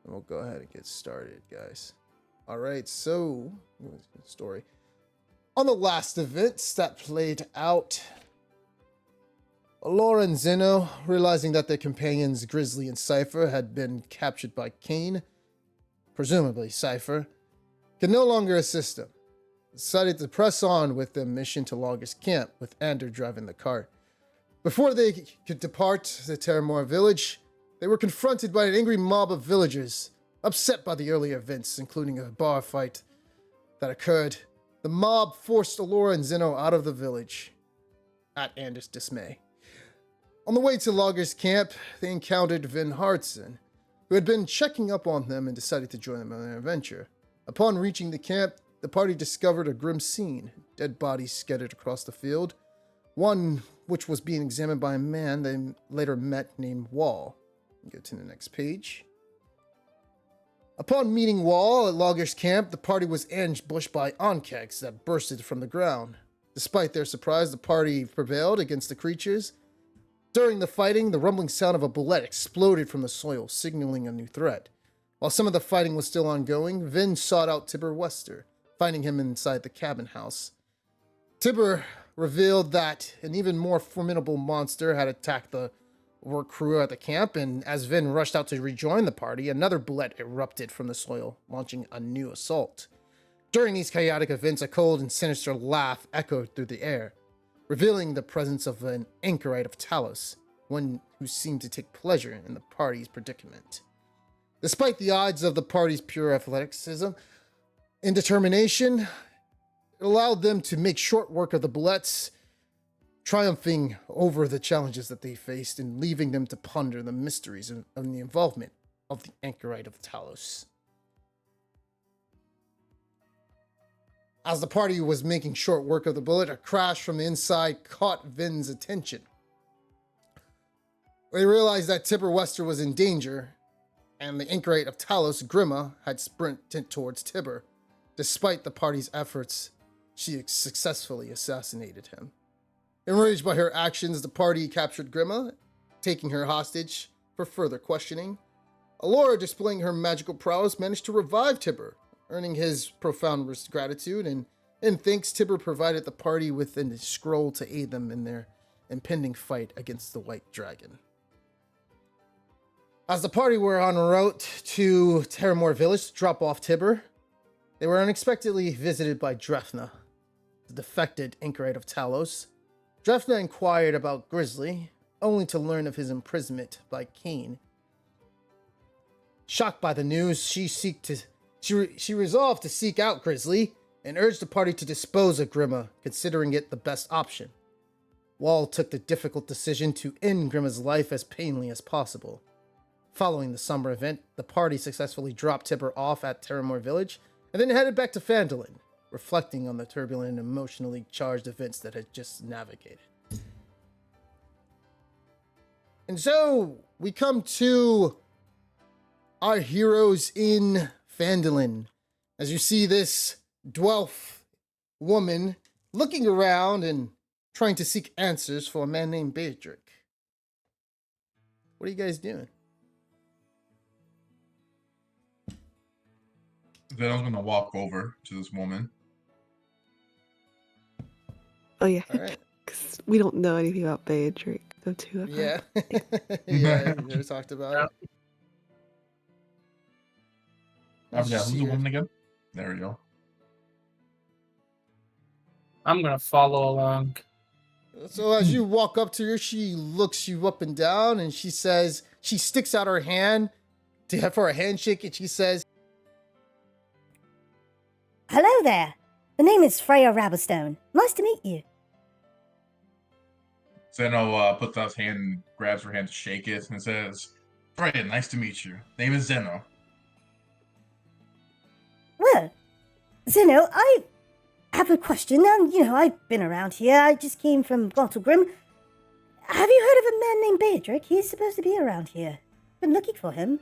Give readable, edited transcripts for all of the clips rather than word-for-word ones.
And we'll go ahead and get started, guys. All right, so story. On the last events that played out, Laura and Zeno, realizing that their companions Grizzly and Cypher had been captured by Kane, presumably Cypher, could no longer assist them, decided to press on with their mission to Logger's camp, with Ander driving the cart. Before they could depart the Terramore village, they were confronted by an angry mob of villagers, upset by the earlier events, including a bar fight that occurred. The mob forced Alora and Zeno out of the village, at Ander's dismay. On the way to Logger's camp, they encountered Vin Hartson, who had been checking up on them and decided to join them on their adventure. Upon reaching the camp, the party discovered a grim scene, dead bodies scattered across the field, one which was being examined by a man they later met named Wall. Go to the next page. Upon meeting Wall at Logger's camp, the party was ambushed by Onkegs that bursted from the ground. Despite their surprise, the party prevailed against the creatures. During the fighting, the rumbling sound of a bullet exploded from the soil, signaling a new threat. While some of the fighting was still ongoing, Vin sought out Tibber Wester, finding him inside the cabin house. Tibber revealed that an even more formidable monster had attacked the work crew at the camp, and as Vin rushed out to rejoin the party, another bullet erupted from the soil, launching a new assault. During these chaotic events, a cold and sinister laugh echoed through the air, revealing the presence of an anchorite of Talos, one who seemed to take pleasure in the party's predicament. Despite the odds of the party's pure athleticism and determination, it allowed them to make short work of the bullets, triumphing over the challenges that they faced and leaving them to ponder the mysteries of the involvement of the anchorite of Talos. As the party was making short work of the bullet, a crash from the inside caught Vin's attention. They realized that Tibber Wester was in danger, and the anchorite of Talos, Grimma, had sprinted towards Tibber. Despite the party's efforts, she successfully assassinated him. Enraged by her actions, the party captured Grimma, taking her hostage for further questioning. Alora, displaying her magical prowess, managed to revive Tibber, earning his profound gratitude, and in thanks, Tibber provided the party with a scroll to aid them in their impending fight against the White Dragon. As the party were en route to Terramore Village to drop off Tibber, they were unexpectedly visited by Drefna, the defected anchorite of Talos. Drefna inquired about Grizzly, only to learn of his imprisonment by Kane. Shocked by the news, she resolved to seek out Grizzly and urged the party to dispose of Grimma, considering it the best option. Wall took the difficult decision to end Grimma's life as painfully as possible. Following the summer event, the party successfully dropped Tibber off at Terramore Village and then headed back to Phandalin, reflecting on the turbulent and emotionally charged events that had just navigated. And so, we come to our heroes in Phandalin. As you see this dwarf woman looking around and trying to seek answers for a man named Beatrix. What are you guys doing? Then I was gonna walk over to this woman. Oh yeah, All right. because we don't know anything about Beatrix, the two of Yeah. us. Yeah, we never talked about it. I forgot, who's the woman again? There we go. I'm gonna follow along. So as you walk up to her, she looks you up and down, and she says, she sticks out her hand for a handshake, and she says, Hello there. The name is Freya Rabberstone. Nice to meet you. Zeno puts out his hand, grabs her hand to shake it, and says, Freya, nice to meet you. Name is Zeno. Well, Zeno, I have a question. I've been around here. I just came from Gottelgrim. Have you heard of a man named Beatrix? He's supposed to be around here. Been looking for him.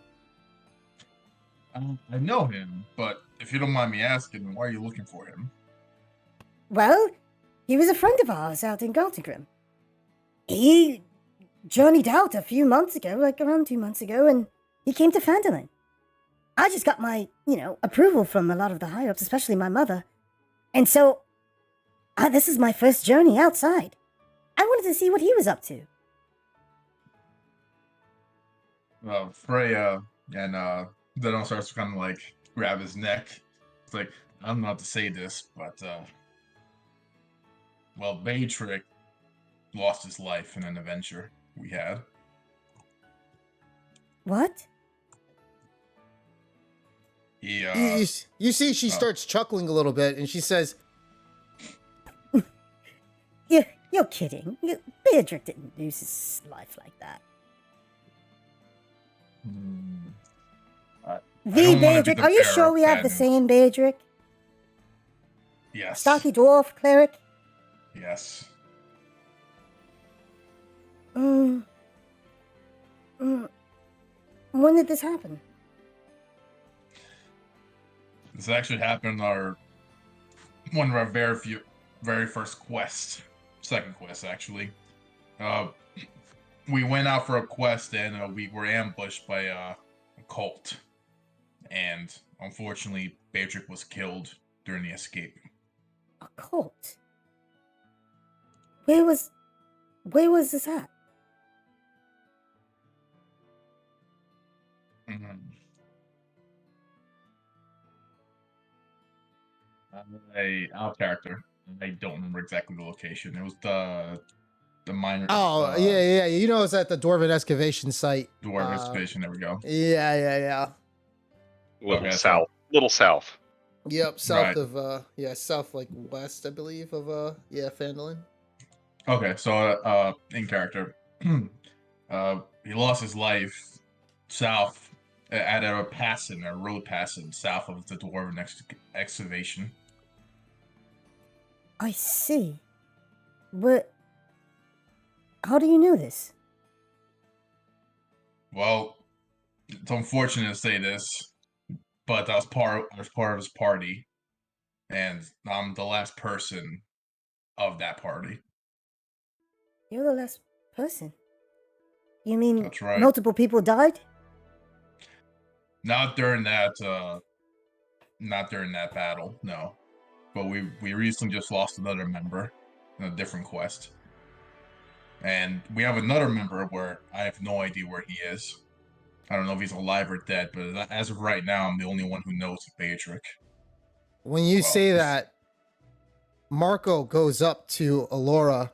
I know him, but if you don't mind me asking, why are you looking for him? Well, he was a friend of ours out in Gottelgrim. He journeyed out a few months ago, like around 2 months ago, and he came to Phandalin. I just got my, approval from a lot of the higher-ups, especially my mother. And so, this is my first journey outside. I wanted to see what he was up to. Freya and Zeno starts to kind of like grab his neck. It's like, I'm not to say this, but well, Beatrix lost his life in an adventure we had. What? He You see, she starts chuckling a little bit, and she says, You're kidding. Beatrix didn't lose his life like that. The Beatrix? Are you sure we have the same Beatrix? Yes. Stocky dwarf cleric? Yes. When did this happen? This actually happened on one of our very first quests. Second quest, actually. We went out for a quest and we were ambushed by a cult. And unfortunately, Beatrix was killed during the escape. A cult? Where was this at? Our character. I don't remember exactly the location. It was the minor. "Oh, yeah. You know, it's at the Dwarven excavation site." Dwarven excavation. There we go. Yeah. Little south. Yep, south Right. of south like west, I believe, of Phandalin. Okay, so in character, he lost his life south at a road passing south of the Dwarven excavation. I see. But how do you know this? Well, it's unfortunate to say this, but I was part of his party, and I'm the last person of that party. You're the last person. You mean That's right. multiple people died? Not during that battle, no. But we recently just lost another member in a different quest. And we have another member where I have no idea where he is. I don't know if he's alive or dead, but as of right now, I'm the only one who knows Beatrix. When you say that, Marco goes up to Alora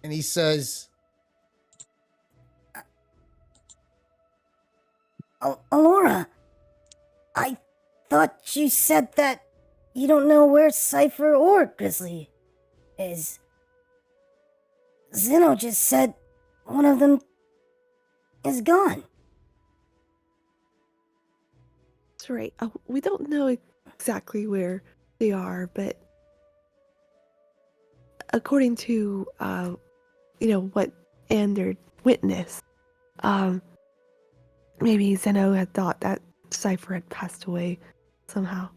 and he says, Alora, I thought you said that you don't know where Cypher or Grizzly is. Zeno just said one of them is gone. That's right. We don't know exactly where they are, but according to what Ander witnessed, maybe Zeno had thought that Cypher had passed away somehow.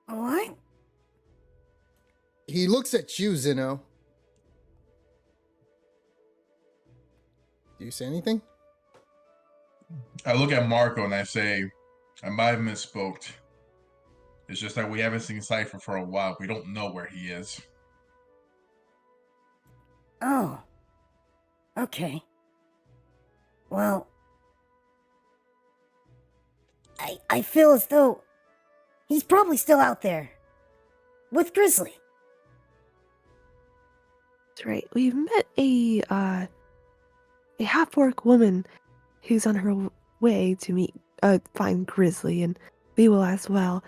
What? he looks at you, Zeno. Do you say anything? I look at Marco and I say, I might have misspoke. It's just that we haven't seen Cypher for a while. We don't know where he is. Oh. Okay. Well, I feel as though he's probably still out there with Grizzly. That's right. We've met a half-orc woman who's on her way to find Grizzly, and we will as well.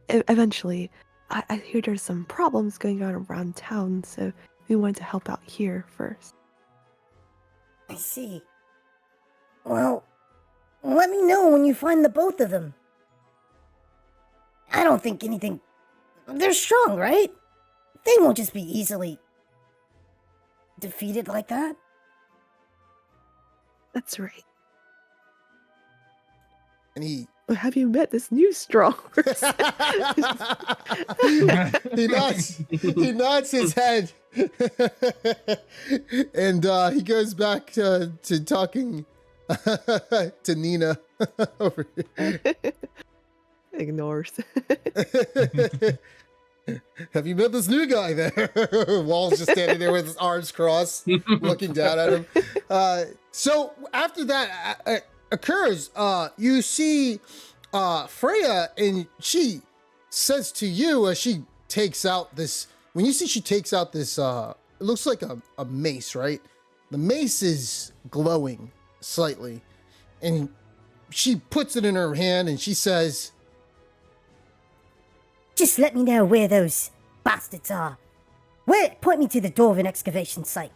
Eventually, I hear there's some problems going on around town, so we want to help out here first. I see. Well, let me know when you find the both of them. I don't think anything... They're strong, right? They won't just be easily defeated like that. That's right. And he Well, have you met this new strong person? he nods his head. And he goes back to talking to Nina over here. Ignores. Have you met this new guy there? Wall's just standing there with his arms crossed, looking down at him. So after that occurs, you see Freya, and she says to you as she takes out this, when you see she takes out this, it looks like a mace, right? The mace is glowing slightly, and she puts it in her hand and she says, Just let me know where those bastards are. Point me to the Dwarven excavation site.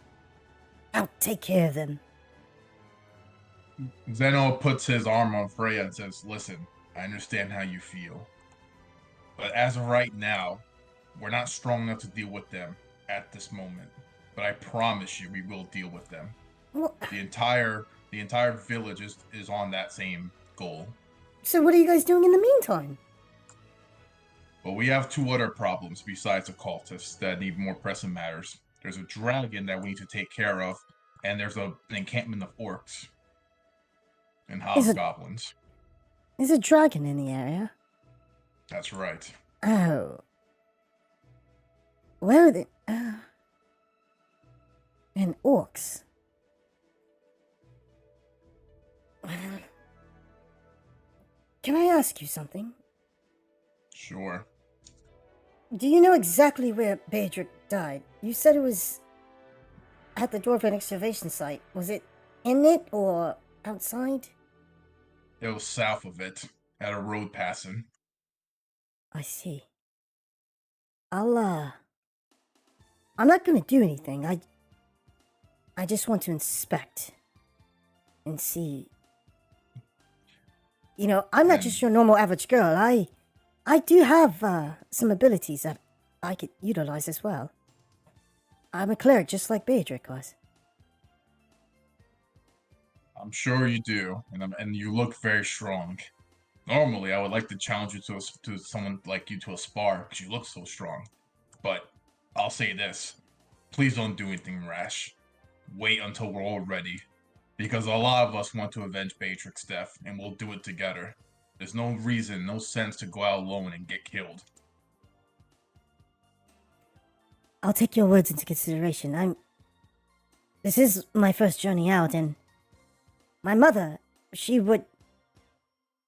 I'll take care of them. Zeno puts his arm on Freya and says, listen, I understand how you feel. But as of right now, we're not strong enough to deal with them at this moment. But I promise you we will deal with them. Well, The entire village is on that same goal. so what are you guys doing in the meantime? But we have two other problems besides the cultists that need more pressing matters. There's a dragon that we need to take care of, and there's an encampment of orcs and hobgoblins. There's a dragon in the area. That's right. Oh. Where are they? And orcs. Can I ask you something? Sure. Do you know exactly where Beatrix died? You said it was at the Dwarven excavation site. Was it in it or outside? It was south of it, at a road passing. I see. I'm not gonna do anything. I just want to inspect and see. You know, I'm not just your normal average girl. I do have some abilities that I could utilize as well. I'm a cleric just like Beatrix was. I'm sure you do, and you look very strong. Normally, I would like to challenge you to someone like you to a spar because you look so strong. But I'll say this: please don't do anything rash. Wait until we're all ready, because a lot of us want to avenge Beatrix's death, and we'll do it together. There's no reason, no sense to go out alone and get killed. I'll take your words into consideration. This is my first journey out, and my mother, she would...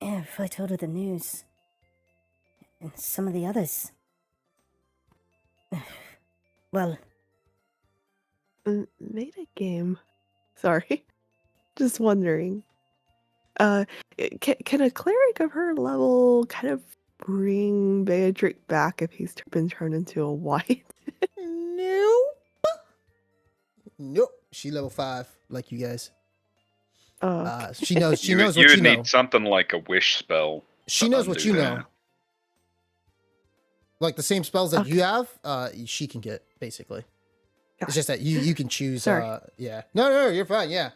if I told her the news, and some of the others... well... Made a game. Sorry. Just wondering. Can a cleric of her level kind of bring Beatrix back if he's been turned into a white? Nope. She level 5, like you guys. Okay. She knows You what you would know. need something like a wish spell. She knows what undo you that. know. Like the same spells that Okay. you have, she can get, basically. It's Gotcha. just that you can choose. Sorry. Yeah. No, you're fine. Yeah.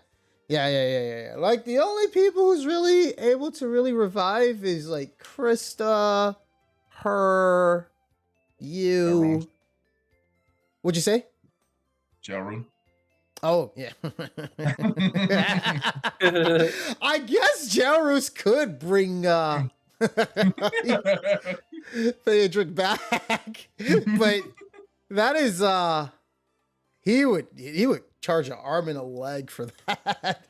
Yeah. Like the only people who's really able to really revive is like Krista, her, you. Everyone. What'd you say? Jarun. Oh, yeah. I guess Jarus could bring Theodric back. But that is he would charge an arm and a leg for that.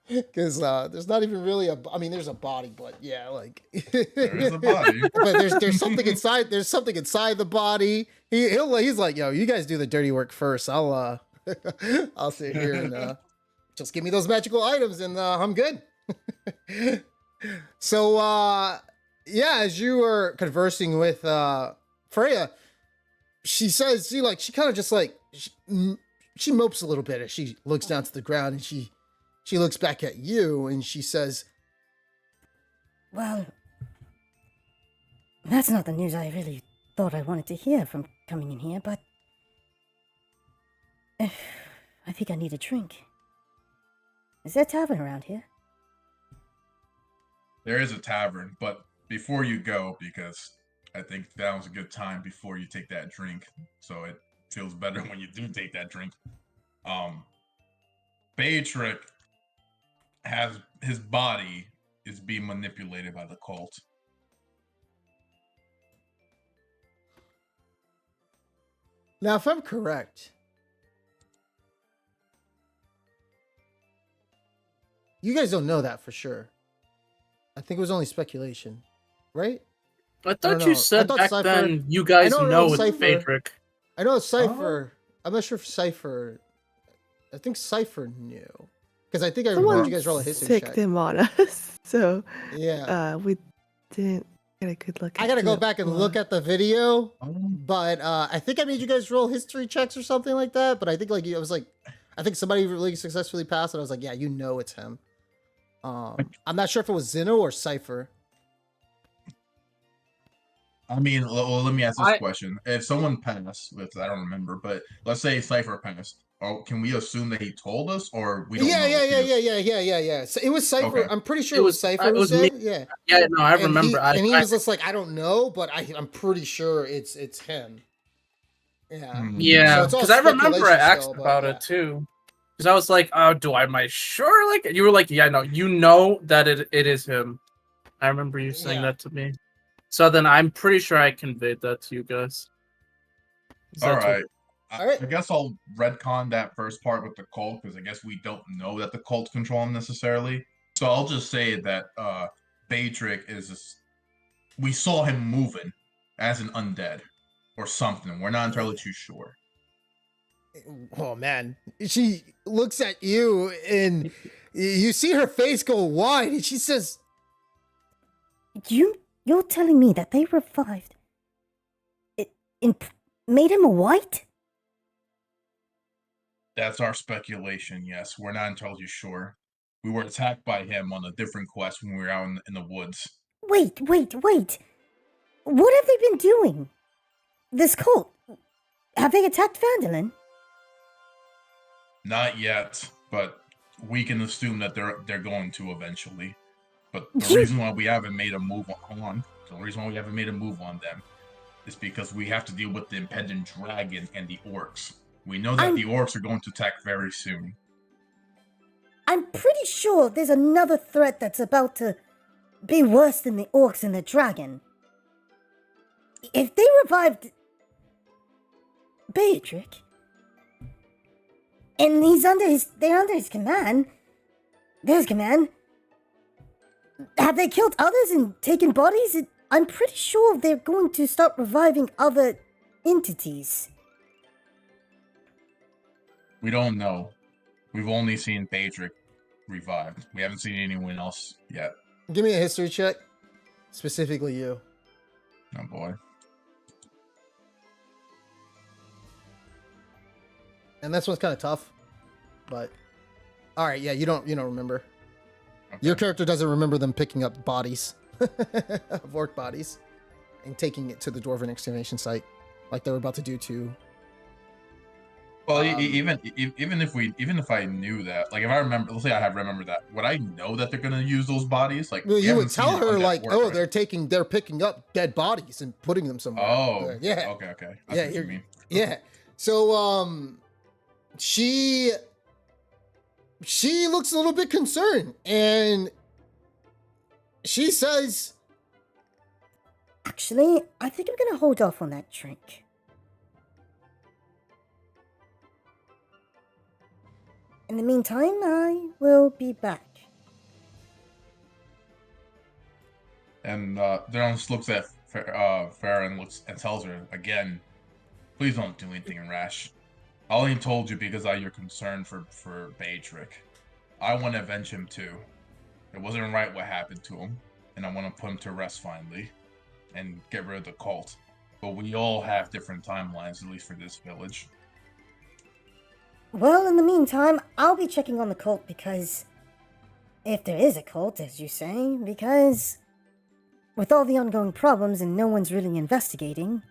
Because there's not even really there's a body, but yeah, like There is a body. but there's something inside. There's something inside the body. He's like, yo, you guys do the dirty work first. I'll sit here and just give me those magical items, and I'm good. So yeah, as you were conversing with Freya, she says she kind of just like she mopes a little bit as she looks down to the ground, and she looks back at you and she says, Well, that's not the news I really thought I wanted to hear from coming in here, but I think I need a drink. Is there a tavern around here? There is a tavern, but before you go, because I think that was a good time before you take that drink, so it feels better when you do take that drink. Beatrix has his body is being manipulated by the cult. Now, if I'm correct, you guys don't know that for sure. I think it was only speculation, right? I don't thought know. you I said thought back Cypher- then you guys I know know it's Cypher- Phaedric. I know Cypher. I'm not sure if Cypher. I think Cypher knew. Because I think I Someone remember you guys roll a history sicked check. him on us, so Yeah. we didn't get a good look. I gotta into go it back and before. look at the video, but I think I made you guys roll history checks or something like that. But I think I was like, I think somebody really successfully passed it. I was like, yeah, you know it's him. I'm not sure if it was Zeno or Cypher. I mean, well, let me ask this I- question: if someone passed, which I don't remember, but let's say Cypher passed, can we assume that he told us, or we don't know? Yeah. So it was Cypher. Okay. I'm pretty sure It it was was- Cypher it who was said, me. yeah. Yeah, no, I And remember. he was just like, I don't know, but I'm pretty sure it's him. Yeah. Yeah, So it's all because I remember I speculation asked still, but about yeah. it too. Because I was like, "Oh, am I sure?" Like you were like, "Yeah, no, you know that it is him." I remember you saying Yeah. that to me. So then I'm pretty sure I conveyed that to you guys. All That's what- right. All right. I guess I'll retcon that first part with the cult because I guess we don't know that the cult control him necessarily. So I'll just say that Phaedric we saw him moving as an undead or something. We're not entirely too sure. Oh man, she looks at you and you see her face go wide, and she says, You're telling me that they revived it and made him a white? That's our speculation, yes. We're not entirely sure. We were attacked by him on a different quest when we were out in the woods. Wait. What have they been doing? This cult. Have they attacked Vandalin? Not yet, but we can assume that they're going to eventually. But the You- reason why we haven't made a move on them is because we have to deal with the impending dragon and the orcs. We know that the orcs are going to attack very soon. I'm pretty sure there's another threat that's about to be worse than the orcs and the dragon. If they revived Beatrix, and they're under his command, have they killed others and taken bodies? I'm pretty sure they're going to start reviving other entities. We don't know. We've only seen Phaedric revived. We haven't seen anyone else yet. "Give me a history check, specifically you." Oh boy. And this one's kind of tough, but all right, yeah, you don't remember. Okay. Your character doesn't remember them picking up bodies of orc bodies and taking it to the dwarven excavation site, like they were about to do to. Well, even if I knew that, like if I remember, let's say I have remembered that, would I know that they're gonna use those bodies? Like, Well, we you would haven't seen tell an her undead like, orc, "Oh, right? they're picking up dead bodies and putting them somewhere." Oh, yeah, Okay. I Yeah, see what you you're- mean. yeah. So, she looks a little bit concerned, and she says, Actually, I think I'm gonna hold off on that drink. In the meantime, I will be back. And Daron just looks at Farah and tells her again, please don't do anything rash. I only told you because of your concern for Beatrix. I want to avenge him too. It wasn't right what happened to him, and I want to put him to rest finally, and get rid of the cult. But we all have different timelines, at least for this village. Well, in the meantime, I'll be checking on the cult because... if there is a cult, as you say, because... with all the ongoing problems and no one's really investigating,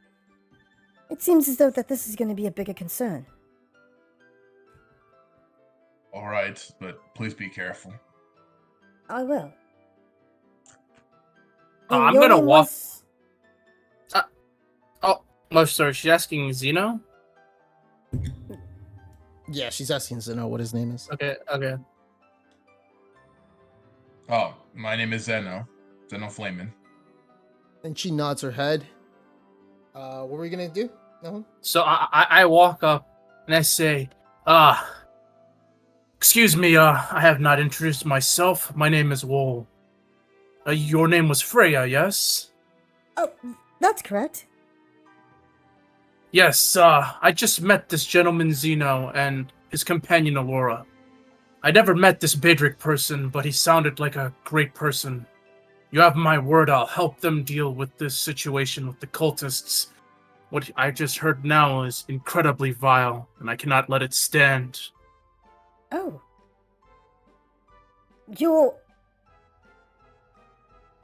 it seems as though that this is going to be a bigger concern. Alright, but please be careful. I will. I'm Your gonna name walk. was- Oh, sorry. She's asking Zeno. "Yeah, she's asking Zeno what his name is." Okay. Oh, my name is Zeno. Zeno Flamin. And she nods her head. What were you gonna do? No. So I walk up and I say, excuse me, I have not introduced myself. My name is Wool. Your name was Freya, yes? Oh, that's correct. Yes, I just met this gentleman Zeno and his companion Alora. I never met this Bedrick person, but he sounded like a great person. You have my word, I'll help them deal with this situation with the cultists. What I just heard now is incredibly vile, and I cannot let it stand. Oh. You're...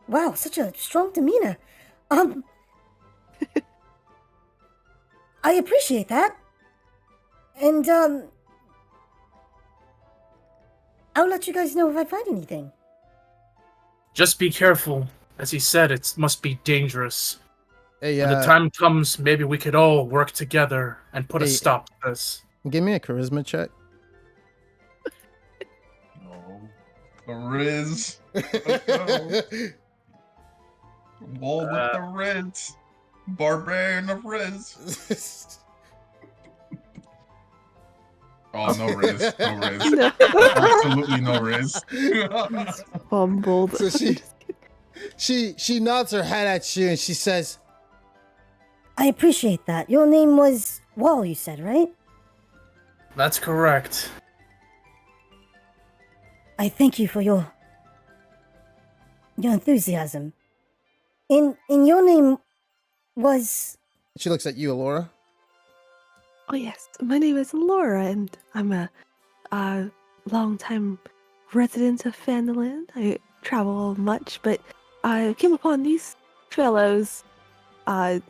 Wow, such a strong demeanor. I appreciate that. And, I'll let you guys know if I find anything. Just be careful. As he said, it must be dangerous. Hey, When the time comes, maybe we could all work together and put a Hey. stop to this. give me a charisma check. Oh, the Riz. Let's go. Wall with the Riz. Barbarian of Riz. Oh, no Riz. No Riz. No. Absolutely no Riz. Fumbled. So she nods her head at you and she says, I appreciate that. Your name was Wall, you said, right? That's correct. I thank you for your enthusiasm. In your name was... she looks at you, Alora. Oh yes, my name is Laura, and I'm a long-time resident of Fandolin. I travel much, but I came upon these fellows, and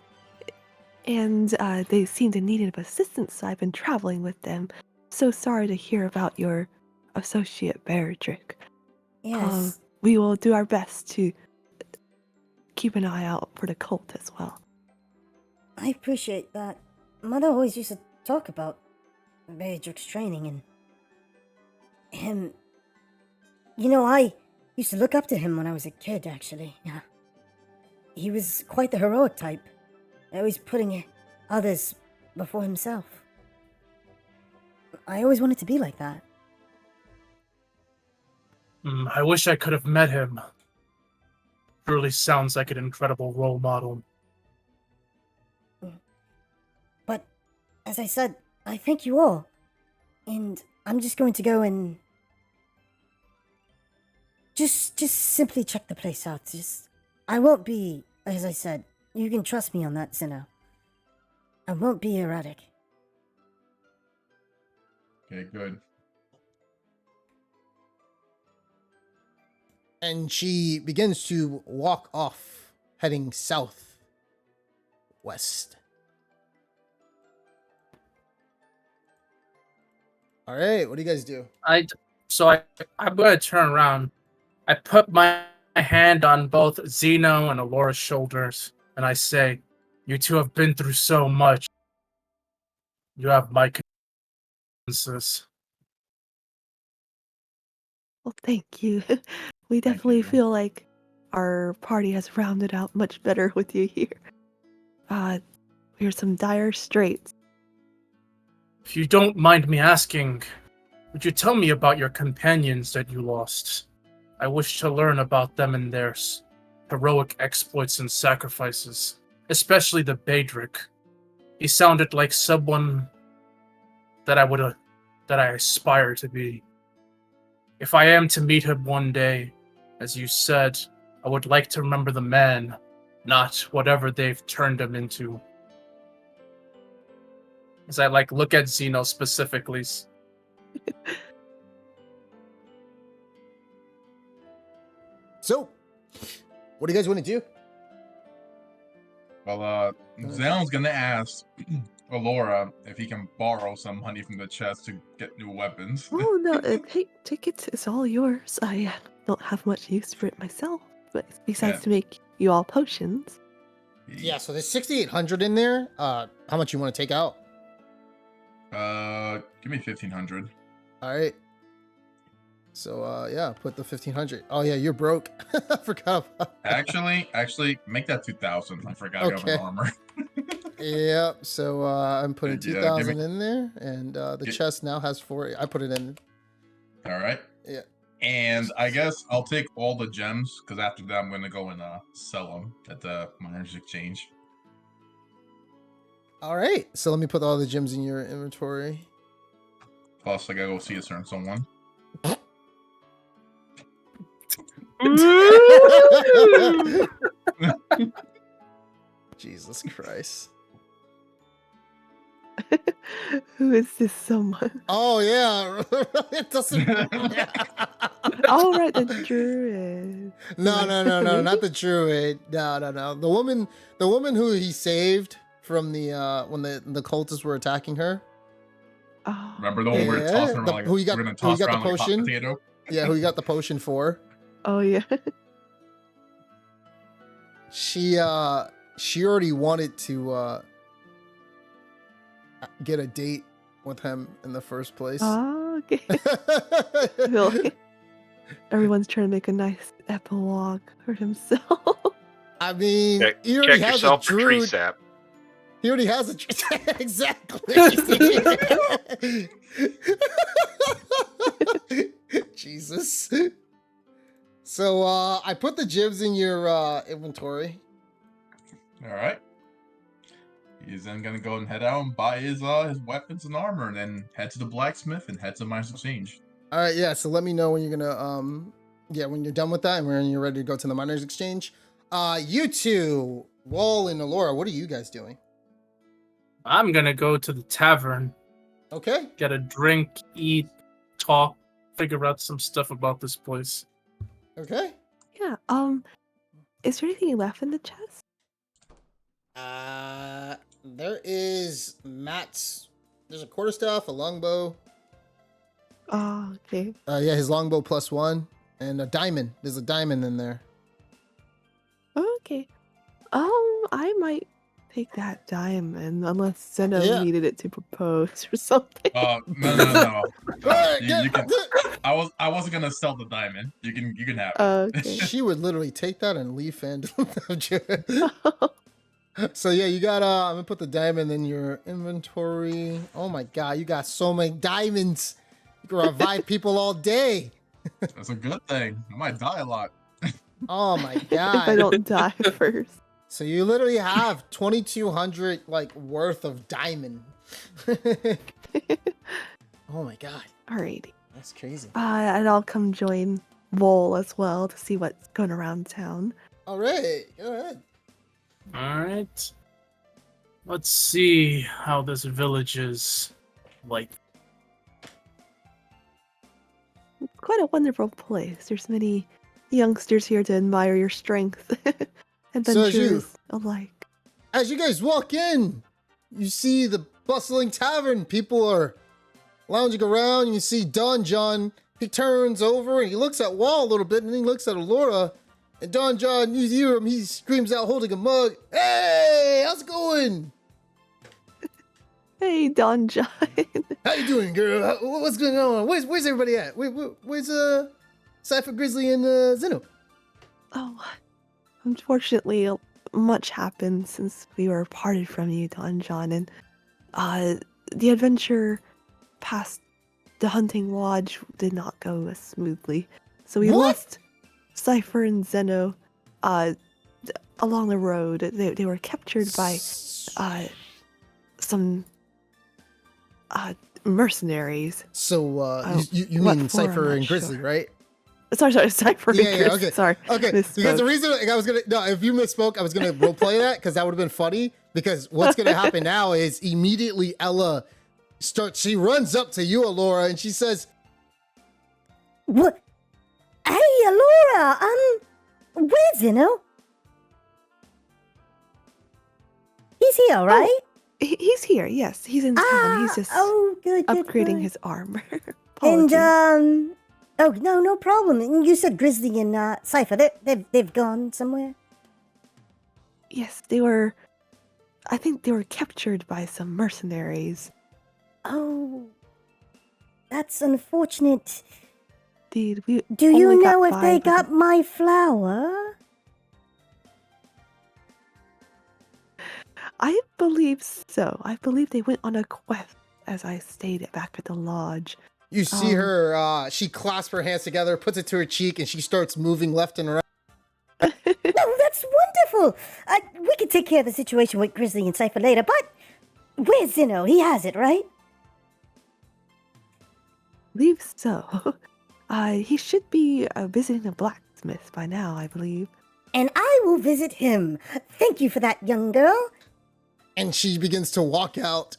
they seemed in need of assistance, so I've been traveling with them. So sorry to hear about your associate Beardrick. Yes. We will do our best to keep an eye out for the cult as well. I appreciate that. Mother always used to talk about Beardrick's training and him. You know, I used to look up to him when I was a kid, actually. Yeah. He was quite the heroic type, always putting others before himself. I always wanted to be like that. I wish I could have met him. Truly sounds like an incredible role model. But, as I said, I thank you all. And I'm just going to go and... Just simply check the place out. I won't be, as I said, you can trust me on that, Zeno. I won't be erratic. Okay, good. And she begins to walk off, heading south west. All right, what do you guys do? I'm gonna turn around. I put my hand on both Zeno and Alora's shoulders, and I say, "You two have been through so much. You have my consensus." Well, thank you. We definitely feel like our party has rounded out much better with you here. We're some dire straits. If you don't mind me asking, would you tell me about your companions that you lost? I wish to learn about them and their heroic exploits and sacrifices, especially the Bedrick. He sounded like someone that I aspire to be. If I am to meet him one day, as you said, I would like to remember the man, not whatever they've turned him into. As I look at Zeno specifically. So, what do you guys want to do? Well, Zeno's gonna ask Alora if he can borrow some money from the chest to get new weapons. Oh no, take it. It's all yours. I don't have much use for it myself, but besides Yeah. to make you all potions. Yeah, so there's 6,800 in there. How much you want to take out? Give me 1,500. All right. So yeah, put the 1500. Oh yeah, you're broke. I forgot about that. Actually, make that 2,000. I forgot I got Okay. an armor. Yep. So I'm putting Yeah, give 2,000 me- in there, and the Gi- chest now has 4. I put it in. All right. Yeah. And I guess I'll take all the gems because after that I'm gonna go and sell them at the miners exchange. All right. So let me put all the gems in your inventory. Plus, I gotta go see a certain someone. Jesus Christ. Who is this someone? Oh yeah. It doesn't. Oh, right, the druid. No, not the druid. No. The woman who he saved from the when the cultists were attacking her. Oh, Remember the one we were tossing around like who you got? we're gonna Who you toss got the around like a hot potion? potato? Yeah, who you got the potion for? oh yeah. She already wanted to get a date with him in the first place. Oh, okay. I feel like everyone's trying to make a nice epilogue for himself. I mean, Check, he already check has yourself a for tree druid. sap. He already has a exactly. Jesus. So I put the gems in your inventory. All right. He's then gonna go and head out and buy his weapons and armor, and then head to the blacksmith and head to Miners Exchange. All right, yeah. So let me know when you're gonna when you're done with that and when you're ready to go to the miners exchange. You two, Wall and Alora, what are you guys doing? I'm gonna go to the tavern, Okay. get a drink, eat, talk, figure out some stuff about this place. Okay. Yeah. Is there anything left in the chest? There is Matt's. There's a quarterstaff, a longbow. Oh, okay. Yeah, his longbow +1 and a diamond. There's a diamond in there. Oh, okay. I might take that diamond unless Zeno Yeah. needed it to propose or something. No. Alright, You can. I wasn't gonna sell the diamond. You can have it. Okay. She would literally take that and leave Fandom. So yeah, you got I'm gonna put the diamond in your inventory. Oh my god, you got so many diamonds. You can revive people all day. That's a good thing. I might die a lot. Oh my If I god. don't die first. So you literally have 2,200 like worth of diamond. Oh my god, Alrighty. that's crazy. And I'll come join Vol as well to see what's going around town. All right, go ahead. Alright. Let's see how this village is like. It's quite a wonderful place. There's many youngsters here to admire your strength. Adventurers alike. As you guys walk in, you see the bustling tavern. People are lounging around. You see Don John. He turns over and he looks at Wall a little bit, and then he looks at Alora. And Don John, you hear him. He screams out, holding a mug. Hey, how's it going? Hey, Don John. How you doing, girl? What's going on? Where's everybody at? Where's Cypher Grizzly and Zeno? Oh, unfortunately, much happened since we were parted from you, Don John, and the adventure past the hunting lodge did not go as smoothly. So we What? lost Cypher and Zeno along the road. They were captured by some mercenaries. So you what mean for? I'm Cypher not and Grizzly, sure. right? Sorry, Cypher and Yeah, Grizzly. okay. Sorry. Okay, because the misspoke. reason I was gonna if you misspoke, I was gonna roleplay that because that would have been funny. Because what's gonna happen now is immediately Ella she runs up to you, Alora, and she says, What? Hey, Alora, where's Zeno? He's here, right? He's here, yes. He's in town. He's just good, upgrading good. his armor. And, Apologies. oh, no problem. And you said Grizzly and, Cypher, they've gone somewhere? Yes, I think they were captured by some mercenaries. Oh, that's unfortunate. Indeed, we Do you only know got if they by with got my flower? I believe so. I believe they went on a quest, as I stated back at the lodge. You see Um, her, she clasps her hands together, puts it to her cheek, and she starts moving left and right. No, that's wonderful. We can take care of the situation with Grizzly and Cypher later, but where's Zeno? He has it, right? believe so. He should be visiting a blacksmith by now, I believe. And I will visit him. Thank you for that, young girl. And she begins to walk out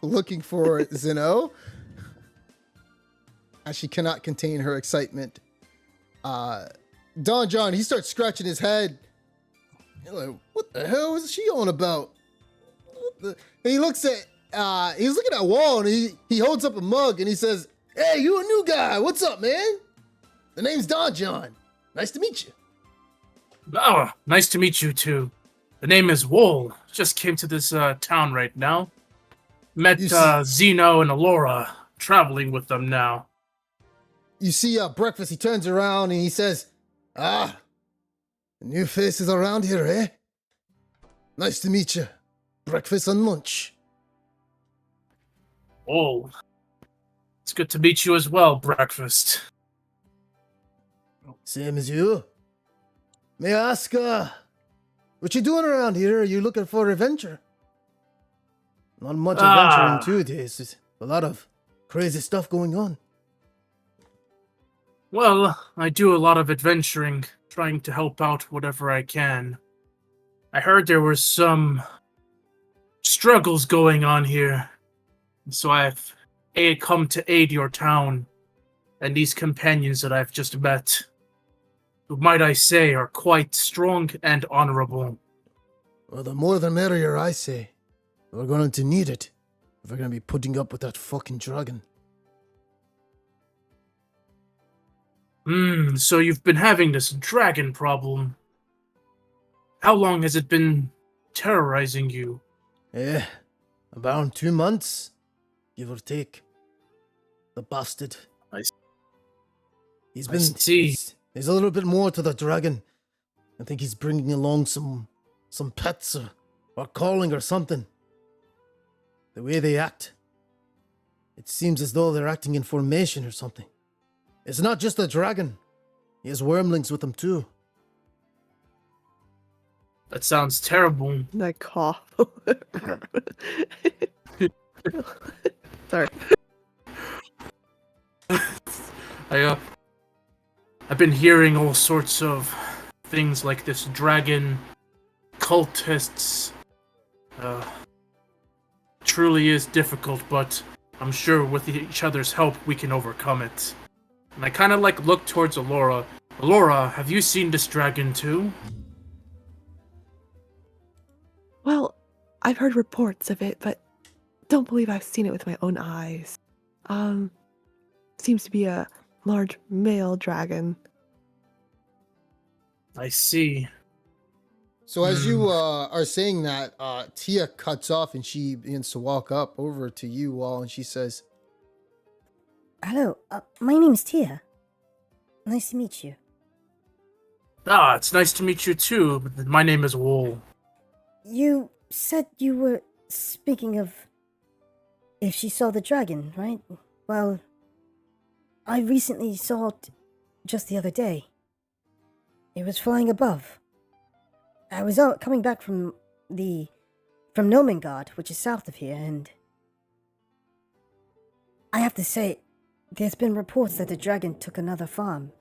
looking for Zeno. As she cannot contain her excitement. Don John, he starts scratching his head. He's like, what the hell is she on about? And he looks at, he's looking at Wall, and he holds up a mug, and he says, hey, you a new guy. What's up, man? The name's Don John. Nice to meet you. Oh, nice to meet you too. The name is Wool. Just came to this town right now. Met You see- Zeno and Alora. Traveling with them now. You see Breakfast, he turns around, and he says, new faces around here, eh? Nice to meet you. Breakfast and lunch. Oh, it's good to meet you as well, Breakfast. Same as you. May I ask, what you doing around here? Are you looking for adventure? Not much adventuring too days. There's a lot of crazy stuff going on. Well, I do a lot of adventuring, trying to help out whatever I can. I heard there were some struggles going on here, so I've come to aid your town and these companions that I've just met, who, might I say, are quite strong and honorable. Well, the more the merrier, I say. We're going to need it if we're going to be putting up with that fucking dragon. So you've been having this dragon problem. How long has it been terrorizing you? About 2 months, give or take. The bastard. I He's I been. see. There's a little bit more to the dragon. I think he's bringing along some pets or calling or something. The way they act, it seems as though they're acting in formation or something. It's not just a dragon. He has wormlings with him too. That sounds terrible. And I cough. Sorry. I've been hearing all sorts of things like this dragon, cultists. Truly is difficult, but I'm sure with each other's help we can overcome it. And I kind of look towards Alora. Alora, have you seen this dragon too? Well, I've heard reports of it, but don't believe I've seen it with my own eyes. Seems to be a large male dragon. I see. So as you are saying that, Tia cuts off and she begins to walk up over to you, Wall, and she says, Hello, my name's Tia. Nice to meet you. It's nice to meet you too. My name is Wool. You said you were speaking of if she saw the dragon, right? Well, I recently saw it just the other day. It was flying above. I was coming back from Nomengard, which is south of here, and I have to say, there's been reports that the dragon took another farm.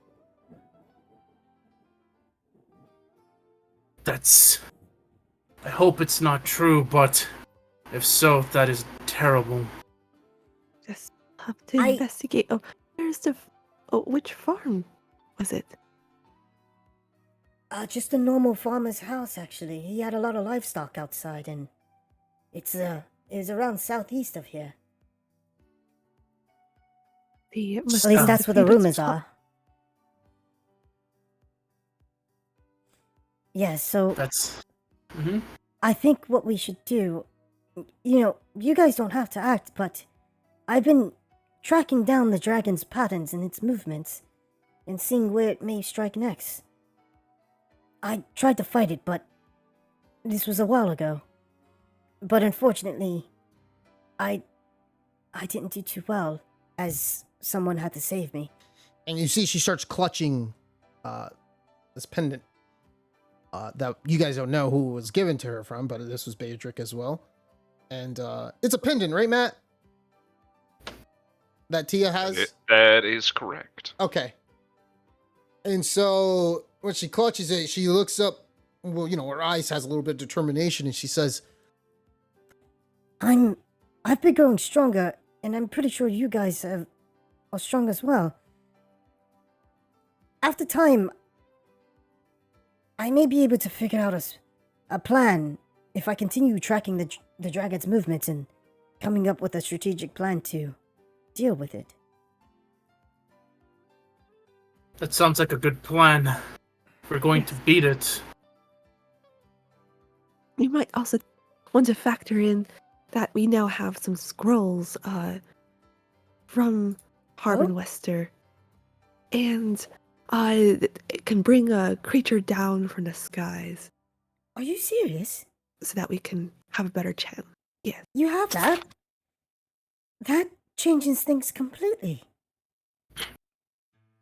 I hope it's not true, but if so, that is terrible. Just have to investigate. Oh, where's the... which farm was it? Just a normal farmer's house, actually. He had a lot of livestock outside, and it was around southeast of here. At At least that's where the rumors are. Yeah, so... That's... I think what we should do... You guys don't have to act, but I've been tracking down the dragon's patterns and its movements, and seeing where it may strike next. I tried to fight it, but this was a while ago. But unfortunately, I didn't do too well, as someone had to save me. And you see she starts clutching this pendant that you guys don't know who it was given to her from, but this was Beatrick as well. And it's a pendant, right, Matt? That Tia has? That is correct. Okay. And so when she clutches it, she looks up, well, you know, her eyes has a little bit of determination, and she says, I've been growing stronger, and I'm pretty sure you guys are strong as well. After time, I may be able to figure out a plan if I continue tracking the dragon's movements and coming up with a strategic plan to deal with it. That sounds like a good plan. We're going to beat it. You might also want to factor in that we now have some scrolls from Harbin Wester, and it can bring a creature down from the skies Are you serious? so that we can have a better chance. Yes. You have that? That changes things completely.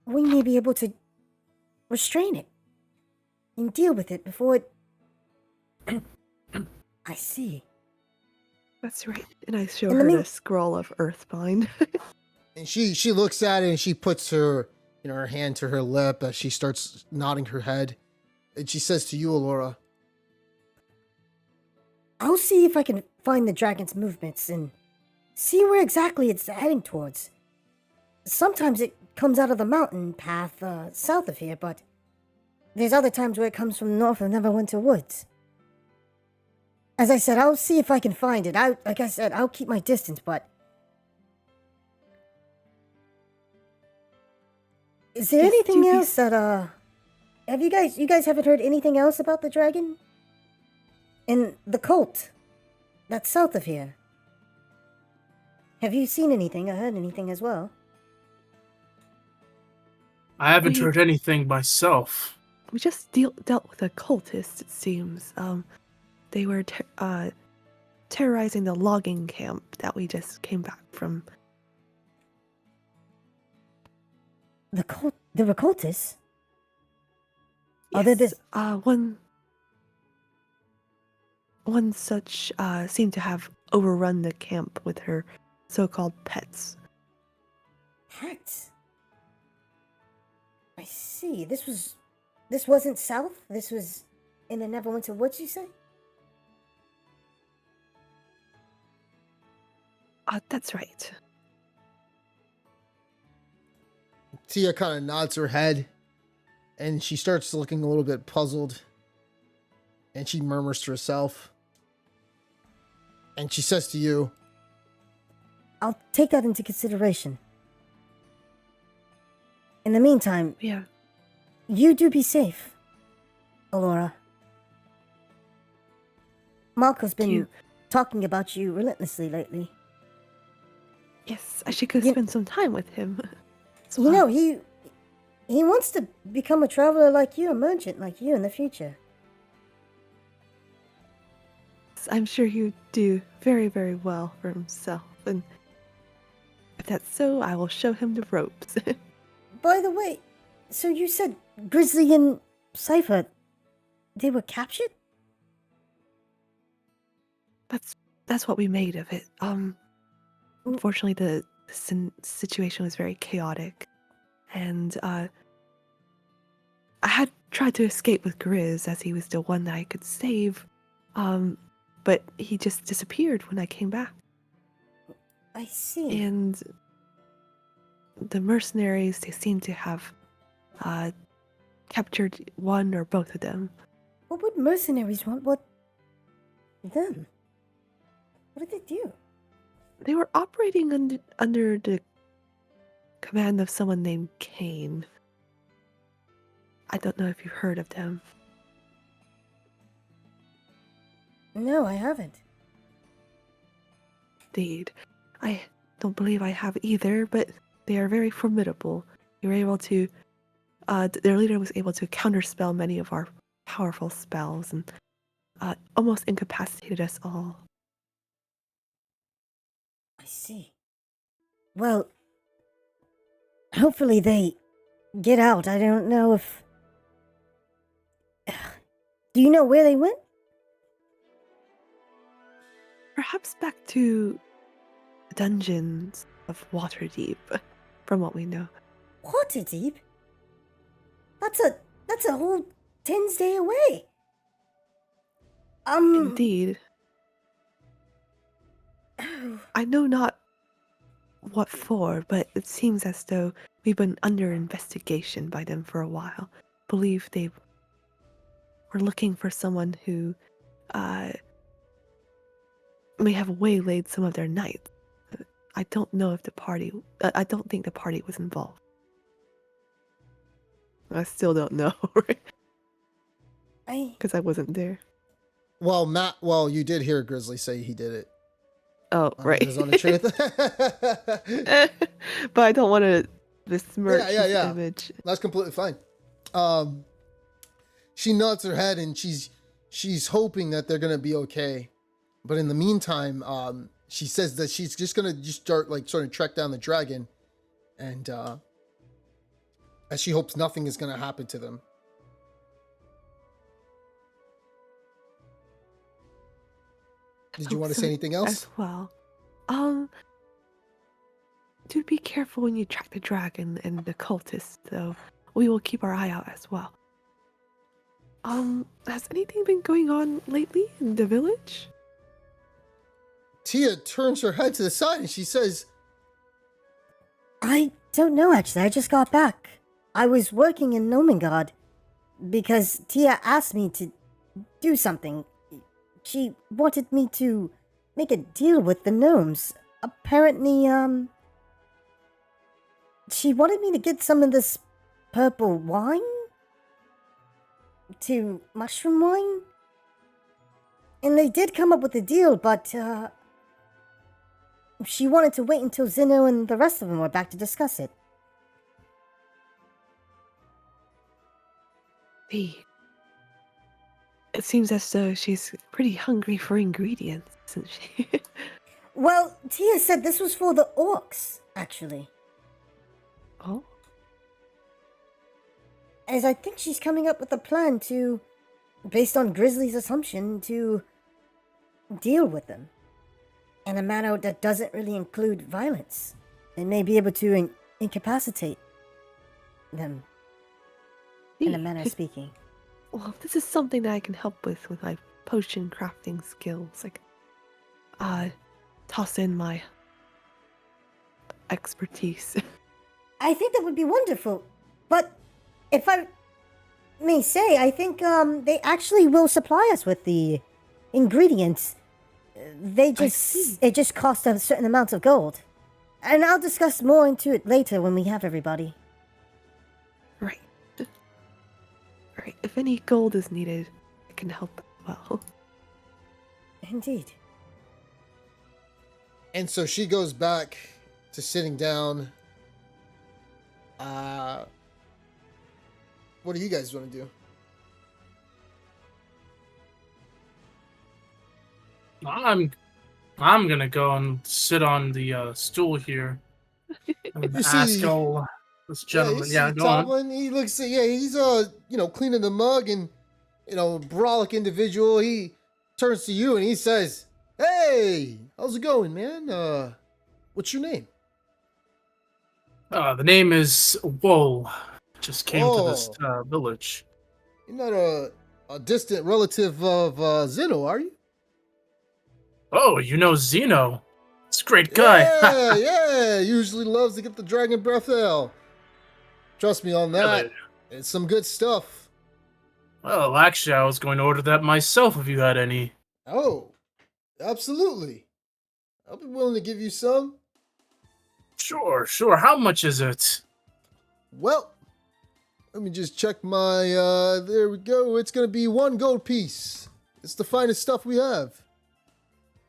We may be able to restrain it and deal with it before it... I see. That's right. And I show And let her me- the scroll of Earthbind. and she looks at it and she puts her, you know, her hand to her lip as she starts nodding her head. And she says to you, Alora, I'll see if I can find the dragon's movements and see where exactly it's heading towards. Sometimes it comes out of the mountain path south of here, but there's other times where it comes from north of Neverwinter Woods. As I said, I'll see if I can find it. Like I said, I'll keep my distance, but... Is there Yes, anything do you- else that, have you guys haven't heard anything else about the dragon? And the cult that's south of here? Have you seen anything or heard anything as well? I haven't We- heard anything myself. We just dealt with a cultist, it seems. They were terrorizing the logging camp that we just came back from. There were cultists? Are there Yes, one such seemed to have overrun the camp with her so-called pets. Pets? I see. This wasn't south? This was in the Neverwinter Woods, you say? That's right. Tia kind of nods her head and she starts looking a little bit puzzled. And she murmurs to herself. And she says to you, I'll take that into consideration. In the meantime, Yeah. you do be safe, Alora. Marco's been You- talking about you relentlessly lately. Yes, I should go You- spend some time with him. as You well. know, he wants to become a traveler like you, a merchant like you in the future. I'm sure he'd do very, very well for himself. And if that's so, I will show him the ropes. By the way, so you said Grizzly and Cypher, they were captured? That's what we made of it. Unfortunately, the situation was very chaotic, and I had tried to escape with Grizz as he was the one that I could save, but he just disappeared when I came back. I see. And the mercenaries, they seem to have captured one or both of them. What would mercenaries want? What? Them? What did they do? They were operating under the command of someone named Kane. I don't know if you've heard of them. No, I haven't. Indeed. don't believe I have either, but they are very formidable. You were able to, their leader was able to counterspell many of our powerful spells and almost incapacitated us all. I see. Well, hopefully they get out. I don't know if... Do you know where they went? Perhaps back to the dungeons of Waterdeep, from what we know. Waterdeep? That's a whole 10's day away. Indeed. I know not what for, but it seems as though we've been under investigation by them for a while. Believe they were looking for someone who may have waylaid some of their knights. I don't know if I don't think the party was involved. I still don't know, right? Because I wasn't there. Well, you did hear Grizzly say he did it. Oh, right. He was on the truth. But I don't want to besmirch his yeah. image. That's completely fine. She nods her head and she's hoping that they're gonna be okay. But in the meantime, she says that she's just gonna start like sort of track down the dragon, and as she hopes nothing is gonna happen to them. Did you want to say anything else? As well. Do be careful when you track the dragon and the cultists, though. We will keep our eye out as well. Has anything been going on lately in the village? Tia turns her head to the side and she says, I don't know, actually. I just got back. I was working in Nomengard because Tia asked me to do something. She wanted me to make a deal with the gnomes. Apparently, she wanted me to get some of this purple wine to mushroom wine. And they did come up with a deal, but, she wanted to wait until Zeno and the rest of them were back to discuss it. It seems as though she's pretty hungry for ingredients, isn't she? Well, Tia said this was for the orcs, actually. Oh? As I think she's coming up with a plan to, based on Grizzly's assumption, to deal with them in a manner that doesn't really include violence. They may be able to incapacitate them, in a manner of speaking. Well, this is something that I can help with my potion crafting skills. Like, toss in my expertise. I think that would be wonderful. But if I may say, I think they actually will supply us with the ingredients. It just costs a certain amount of gold. And I'll discuss more into it later when we have everybody. Right. Right. If any gold is needed, I can help as well. Indeed. and so she goes back to sitting down. What do you guys want to do? I'm gonna go and sit on the stool here and ask all this gentleman. Yeah, go Tomlin, on. he looks. Yeah, he's cleaning the mug and brolic individual. He turns to you and he says, "Hey, how's it going, man? What's your name?" The name is Woe. Just came to this village. You're not a distant relative of Zeno, are you? Oh, you know Zeno. It's a great guy. Yeah. Usually loves to get the dragon breath ale. Trust me on that. Really? It's some good stuff. Well, actually, I was going to order that myself if you had any. Oh, absolutely. I'll be willing to give you some. Sure. How much is it? Well, let me just check my, there we go. It's going to be 1 gold piece. It's the finest stuff we have.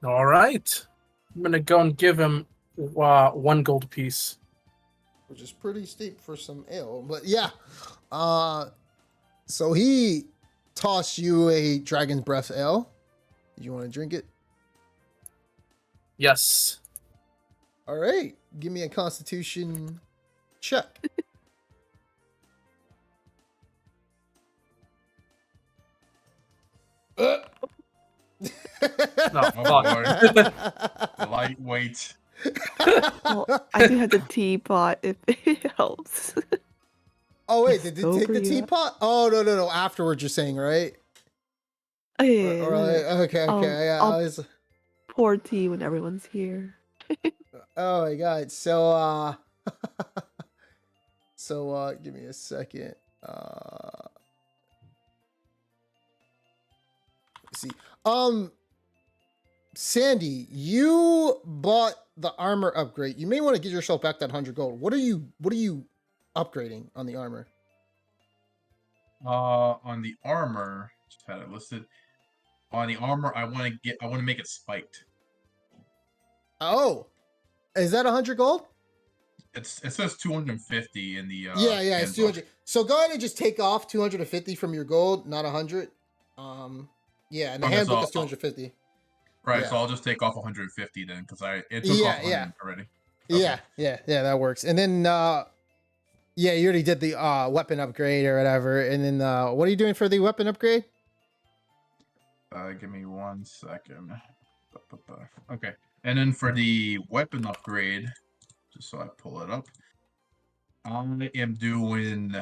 All right. I'm going to go and give him 1 gold piece. which is pretty steep for some ale. But yeah, so he tossed you a dragon's breath ale. You want to drink it? Yes. All right, give me a Constitution check. No, Oh, fuck. Lightweight. Well, I do have the teapot if it helps. Oh wait, did they take Sober the you up. teapot? Oh no. Afterwards, you're saying, right? Oh, yeah, Or like, okay. Yeah, I I'll was. pour tea when everyone's here. Oh my god. So give me a second. Let's see. Sandy, you bought the armor upgrade. You may want to get yourself back that 100 gold. What are you upgrading on the armor? On the armor, just had it listed. On the armor, I want to make it spiked. Oh, is that 100 gold? It says 250 in the Yeah, it's handbook. 200. So go ahead and just take off 250 from your gold, not 100. Yeah, and the Okay, handbook so is 250. Right, Yeah. so I'll just take off 150 then, because it took off 100 already. Okay. Yeah, that works. And then you already did the weapon upgrade or whatever. And then what are you doing for the weapon upgrade? Give me 1 second. Okay, and then for the weapon upgrade, just so I pull it up, I am doing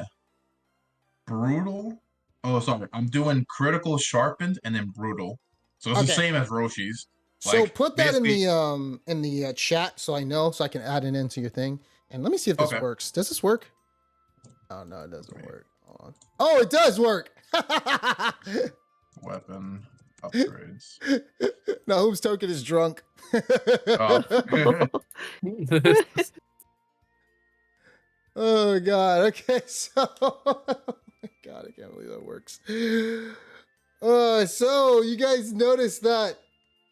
brutal. Oh, sorry, I'm doing critical sharpened and then brutal. So it's the Okay. same as Roshi's. So Like, put that in basically- the chat so I know, so I can add it into your thing. And let me see if this Okay. works. Does this work? Oh no, it doesn't work. Hold on. Oh, it does work. Weapon upgrades. Nahum's token is drunk. Oh. Oh god. Okay, so oh my god, I can't believe that works. So you guys notice that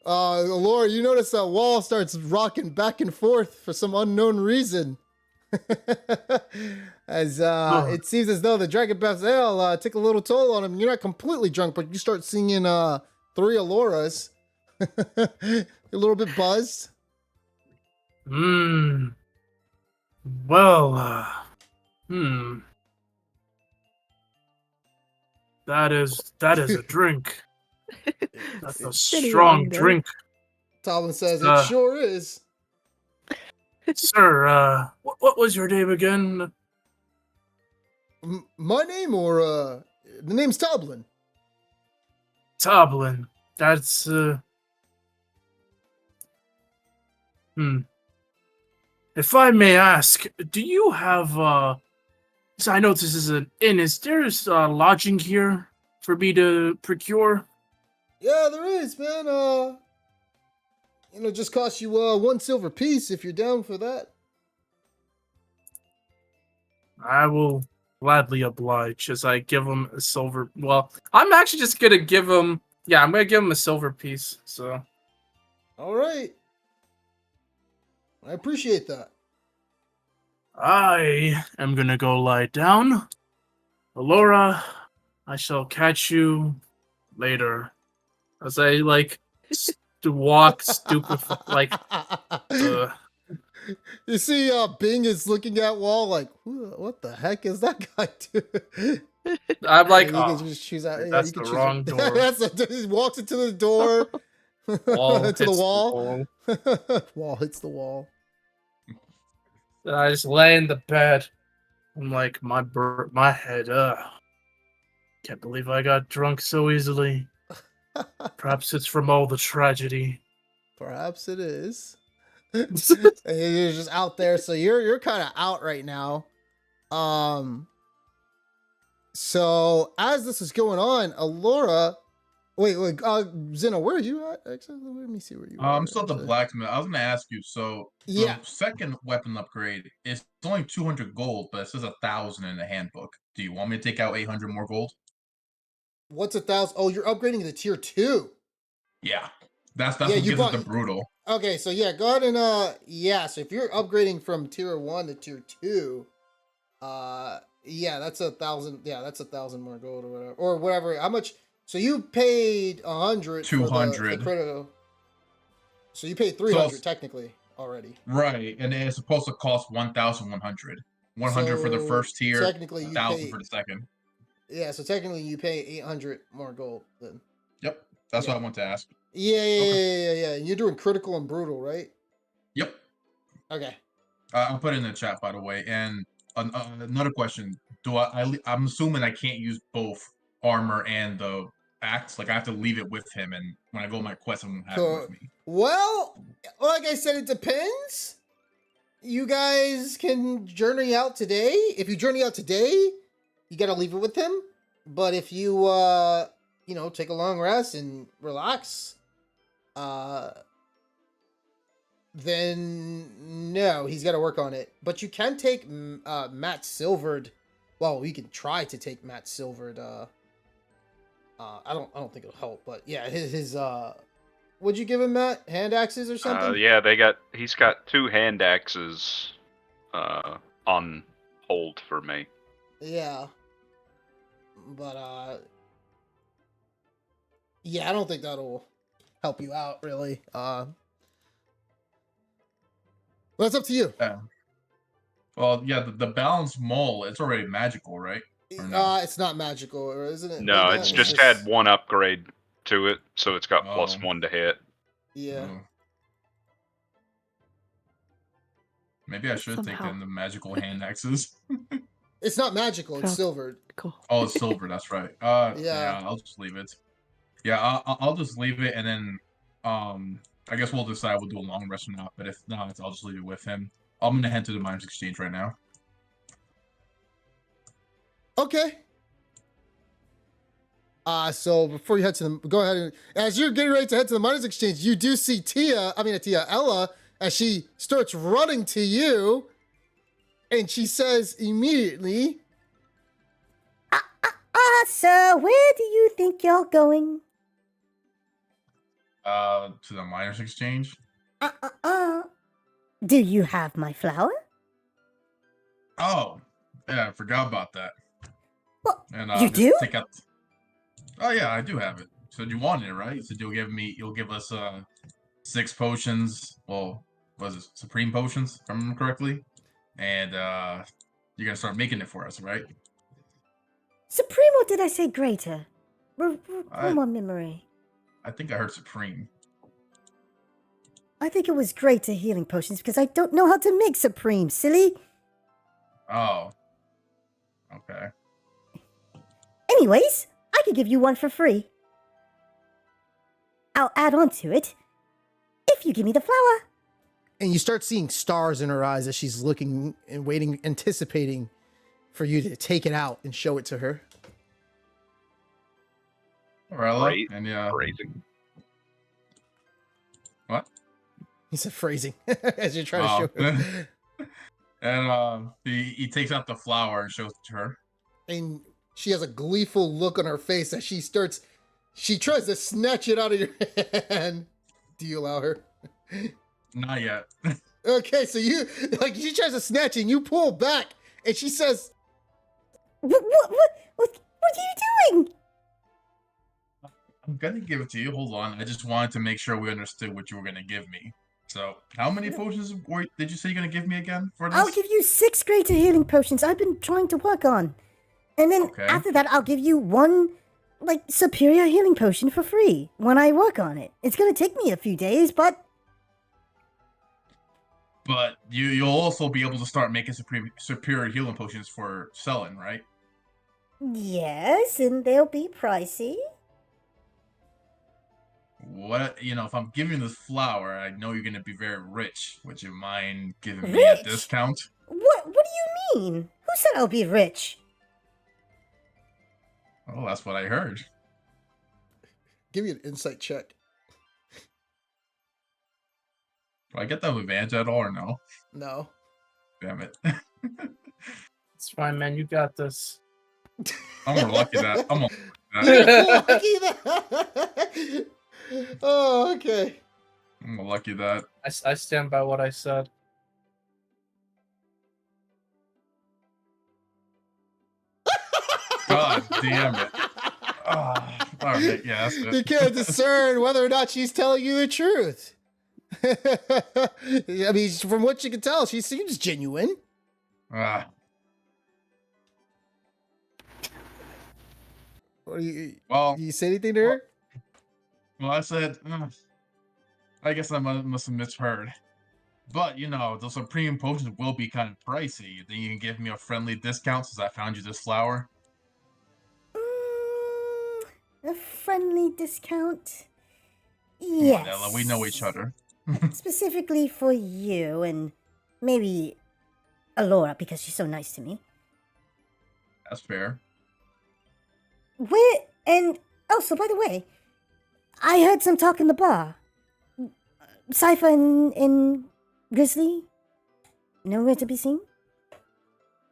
Laura, you notice that wall starts rocking back and forth for some unknown reason. As it seems as though the Dragon Breath Ale took a little toll on him. You're not completely drunk, but you start singing 3 Aloras. You're a little bit buzzed. Well, that is a drink. That's a Pretty strong long, though. drink. Talon says, Uh, it sure is. Sir, what was your name again? My name or the name's Toblin. Toblin. That's, If I may ask, do you have, so I know this is an inn, is there lodging here for me to procure? Yeah, there is, man. Just cost you 1 silver piece if you're down for that. I will gladly oblige as I give him a silver. Well, I'm actually just gonna give him. Yeah, I'm gonna give him a silver piece. So. All right. I appreciate that. I am gonna go lie down. Alora, I shall catch you later. As I walk stupefied, You see, Bing is looking at Wall like, what the heck is that guy doing? I'm like, you can just choose out. that's you can the choose wrong door. he walks into the door, Wall into the hits wall. wall. Wall hits the wall. And I just lay in the bed. I'm like, my head. Can't believe I got drunk so easily. Perhaps it's from all the tragedy. Perhaps it is. And you're just out there, so you're kind of out right now. So as this is going on, Alora, wait, Zena, where are you at? Actually, let me see where you are. I'm still at the blacksmith. I was gonna ask you. So Yeah. the second weapon upgrade is only 200 gold, but it says 1,000 in the handbook. Do you want me to take out 800 more gold? What's 1,000? Oh, you're upgrading to tier 2. Yeah. That's Yeah, what you gives it bought- the brutal. Okay, so yeah, go ahead and yeah, so if you're upgrading from tier 1 to tier 2, yeah, that's 1,000. Yeah, that's 1,000 more gold or whatever. Or whatever. How much? So you paid 100 for the 200. critical. So you paid So 300 technically already. right, and it's supposed to cost 1,100. 100 for the So first tier, technically you 1,000 pay for the second. Yeah, so technically you pay 800 more gold then. Yep, that's Yeah. what I want to ask. Yeah, yeah, Okay. yeah. You're doing critical and brutal, right? Yep. Okay. I'll put it in the chat, by the way. And another question: I'm assuming I can't use both armor and the axe. Like I have to leave it with him, and when I go on my quest, I won't have it with me. Well, like I said, it depends. You guys can journey out today. If you journey out today, you gotta leave it with him. But if you take a long rest and relax, then no, he's got to work on it. But you can take Matt Silvered. Well, you can try to take Matt Silvered. I don't think it'll help, but yeah, his what'd you give him, Matt? Hand axes or something? Yeah, he's got 2 hand axes on hold for me. Yeah. But yeah, I don't think that'll help you out really. Well, it's up to you. Yeah. Well, yeah, the balanced mole, it's already magical, right? Or no? It's not magical, or isn't it? No, Like it's that? just had 1 upgrade to it, so it's got Oh. +1 to hit. Yeah. Oh. Maybe I should take Somehow. in the magical hand axes. It's not magical. It's Felt- silvered. Cool. Oh, it's silver. That's right. Yeah. Yeah, I'll just leave it. Yeah, I'll just leave it, and then I guess we'll decide we'll do a long rest or not. But if not, I'll just leave it with him. I'm gonna head to the miners exchange right now. Okay. So before you head to the, go ahead and as you're getting ready to head to the miners exchange, you do see Ella, as she starts running to you, and she says immediately, So where do you think you're going? To the miners exchange. Do you have my flower? Oh, yeah, I forgot about that. Well, And you just do? take out. Oh yeah, I do have it. So you wanted it, right? So you'll give us 6 potions. Well, was it supreme potions, if I remember correctly? And you're gonna start making it for us, right? Supreme or did I say greater? One more memory. I think I heard supreme. I think it was greater healing potions because I don't know how to make supreme, silly. Oh. Okay. Anyways, I could give you one for free. I'll add on to it if you give me the flower. and you start seeing stars in her eyes as she's looking and waiting, anticipating for you to take it out and show it to her. Morella, Great. and Phrasing. what? He said phrasing as you're trying to show her. And he takes out the flower and shows it to her. And she has a gleeful look on her face as she tries to snatch it out of your hand. Do you allow her? Not yet. Okay, so she tries to snatch it and you pull back and she says, What are you doing? I'm gonna give it to you. Hold on. I just wanted to make sure we understood what you were gonna give me. So, how many potions did you say you're gonna give me again for this? I'll give you 6 greater healing potions I've been trying to work on. And then Okay. after that, I'll give you one, superior healing potion for free when I work on it. It's gonna take me a few days, but... But you'll also be able to start making superior healing potions for selling, right? Yes, and they'll be pricey. What, if I'm giving this flower, I know you're gonna be very rich. Would you mind giving me a Rich? discount? What do you mean? Who said I'll be rich? Oh, that's what I heard. give me an insight check. Do I get that advantage at all or no? No. Damn it. It's fine, man. You got this. I'm more lucky that. You're lucky that. Oh, okay. I'm lucky that. I stand by what I said. God damn it. Ah, all right, yeah, that's You it. can't discern whether or not she's telling you the truth. I mean, from what you can tell, she seems genuine. Ah, Or well, do you say anything to her? well, I said, I guess I must have misheard. But, those Supreme potions will be kind of pricey. You think you can give me a friendly discount since I found you this flower? A friendly discount? Come Yes. on, Ella, we know each other. Specifically for you and maybe Alora because she's so nice to me. That's fair. And also, by the way, I heard some talk in the bar. Cypher and Grizzly? Nowhere to be seen?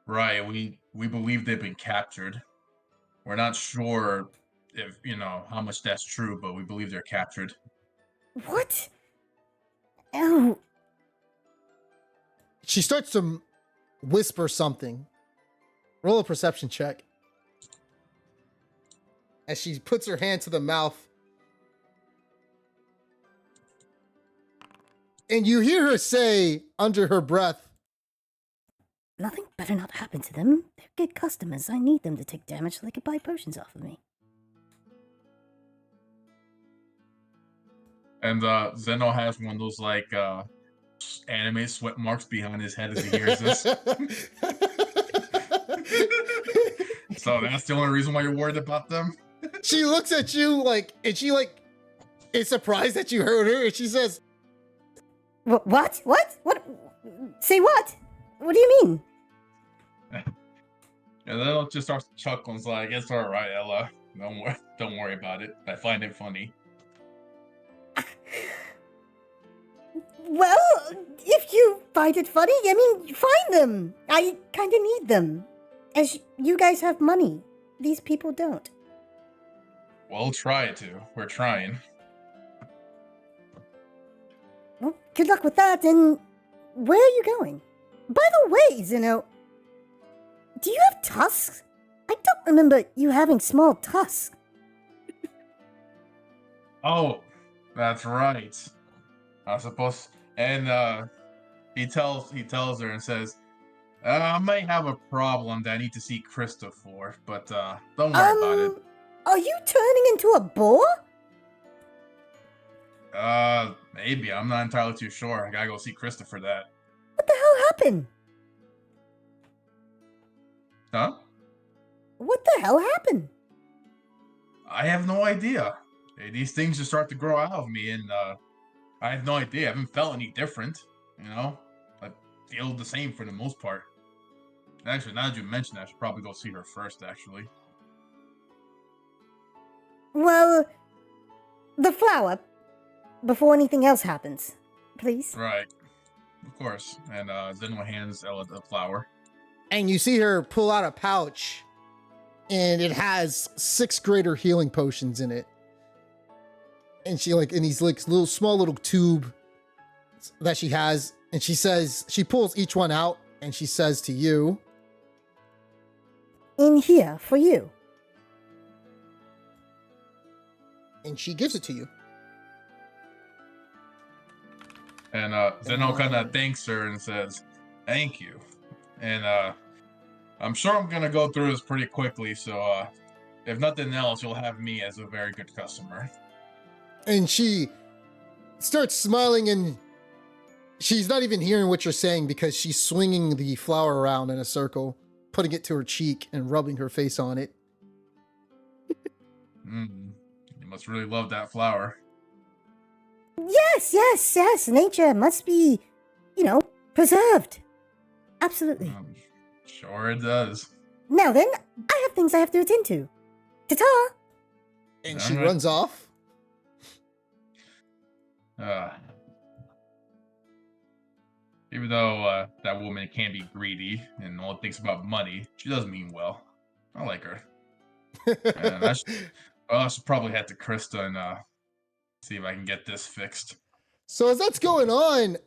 Right, we believe they've been captured. We're not sure if, how much that's true, but we believe they're captured. What? Oh, She starts to whisper something. Roll a perception check. As she puts her hand to the mouth. And you hear her say under her breath, nothing better not happen to them. They're good customers. I need them to take damage so they can buy potions off of me. And Zeno has one of those anime sweat marks behind his head as he hears this. So that's the only reason why you're worried about them? She looks at you and she is surprised that you heard her, and she says, What? What? Say what? What do you mean? And then it just starts to chuckle and is like, it's alright, Ella. Don't worry about it. I find it funny. Well, if you find it funny, find them. I kind of need them. As you guys have money. These people don't. We'll try to. We're trying. Well, good luck with that, and where are you going? By the way, Zeno, do you have tusks? I don't remember you having small tusks. Oh, that's right. I suppose. And he tells her and says, I might have a problem that I need to see Krista for, but don't worry about it. Are you turning into a boar? Maybe. I'm not entirely too sure. I gotta go see Krista for that. What the hell happened? Huh? What the hell happened? I have no idea. These things just start to grow out of me, and I have no idea. I haven't felt any different, I feel the same for the most part. Actually, now that you mention that, I should probably go see her first, actually. Well, the flower, before anything else happens, please. Right. Of course. And Zeno hands Ella the flower. and you see her pull out a pouch, and it has 6 greater healing potions in it. And she in these little small little tube that she has, and she pulls each one out, and she says to you, In here for you. and she gives it to you. And Zeno kind of thanks her and says, "Thank you." And I'm sure I'm gonna go through this pretty quickly, so if nothing else, you'll have me as a very good customer. And she starts smiling, and she's not even hearing what you're saying because she's swinging the flower around in a circle, putting it to her cheek and rubbing her face on it. You must really love that flower. Yes. Nature must be, preserved. Absolutely. Sure it does. Now then, I have things I have to attend to. Ta-ta! And she Alright. runs off. Even though that woman can be greedy and only thinks about money, she does mean well. I like her. And I should probably head to Krista and See if I can get this fixed. So as that's going on,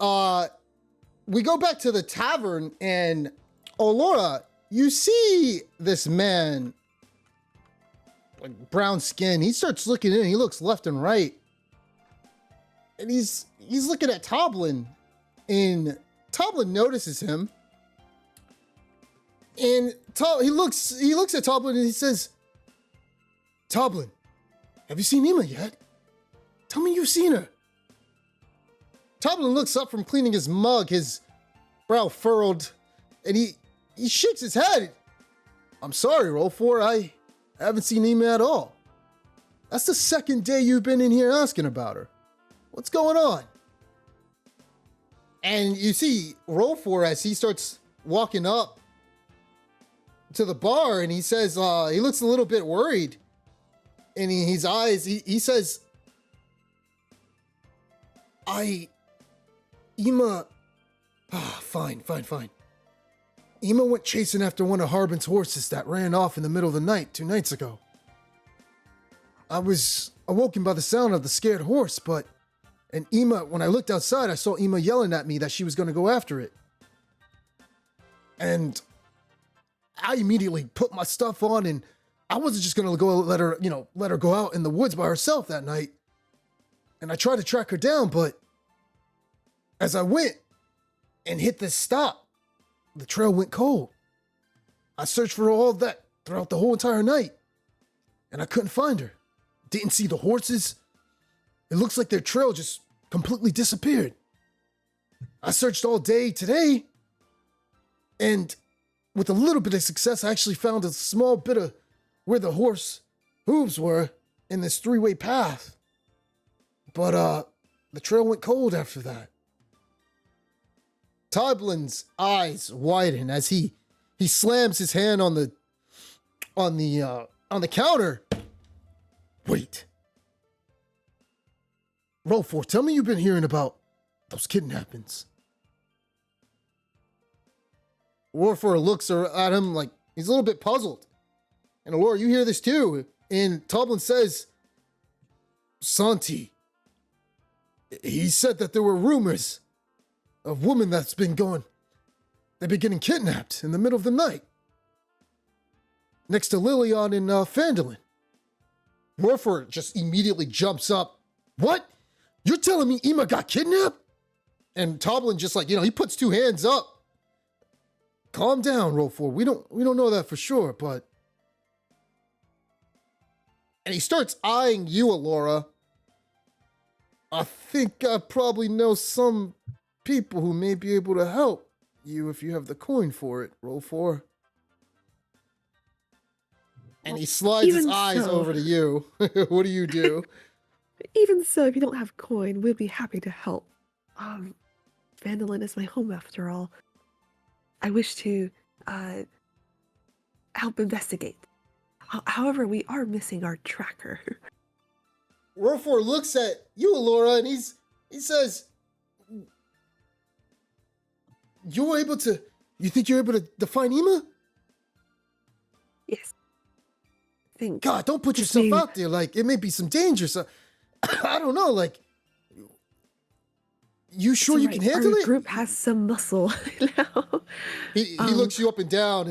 we go back to the tavern, and Laura, you see this man, like brown skin. He starts looking in. He looks left and right, and he's looking at Toblin, and Toblin notices him, and he looks at Toblin and he says, "Toblin, have you seen Ema yet? Tell me you've seen her." Toblin looks up from cleaning his mug, his brow furrowed, and he shakes his head. "I'm sorry, Roll4, I haven't seen Ema at all. That's the second day you've been in here asking about her. What's going on?" And you see Roll4 as he starts walking up to the bar, and he says, he looks a little bit worried. And his eyes, he says, Ema, fine. Ema went chasing after one of Harbin's horses that ran off in the middle of the night 2 nights ago. I was awoken by the sound of the scared horse, and Ema, when I looked outside, I saw Ema yelling at me that she was going to go after it. And I immediately put my stuff on, and I wasn't just going to go let her go out in the woods by herself that night. And I tried to track her down, but as I went and hit this stop, the trail went cold. I searched for all that throughout the whole entire night, and I couldn't find her. Didn't see the horses. It looks like their trail just completely disappeared. I searched all day today, and with a little bit of success, I actually found a small bit of where the horse hooves were in this 3-way path. But the trail went cold after that. Toblin's eyes widen as he slams his hand on the counter. Wait. Roll4, tell me you've been hearing about those kidnappings. Roll4 looks at him like he's a little bit puzzled. And Laura, you hear this too. And Toblin says, Santi, he said that there were rumors of women they've been getting kidnapped in the middle of the night. Next to Lilian and Fandolin. Roll4 just immediately jumps up. What? You're telling me Ema got kidnapped? And Toblin just he puts 2 hands up. Calm down, Roll4. We don't know that for sure, but. And he starts eyeing you, Alora. I think I probably know some people who may be able to help you if you have the coin for it, Roll4. And he slides his eyes over to you. What do you do? Even so, if you don't have coin, we'll be happy to help. Vandalin is my home after all. I wish to help investigate. However, we are missing our tracker. Roll4 looks at you, Alora, and he says, you think you're able to find Ema? Yes. God, don't put yourself out there. It may be some danger. So, I don't know. You sure you can handle it? Our group has some muscle now. He looks you up and down.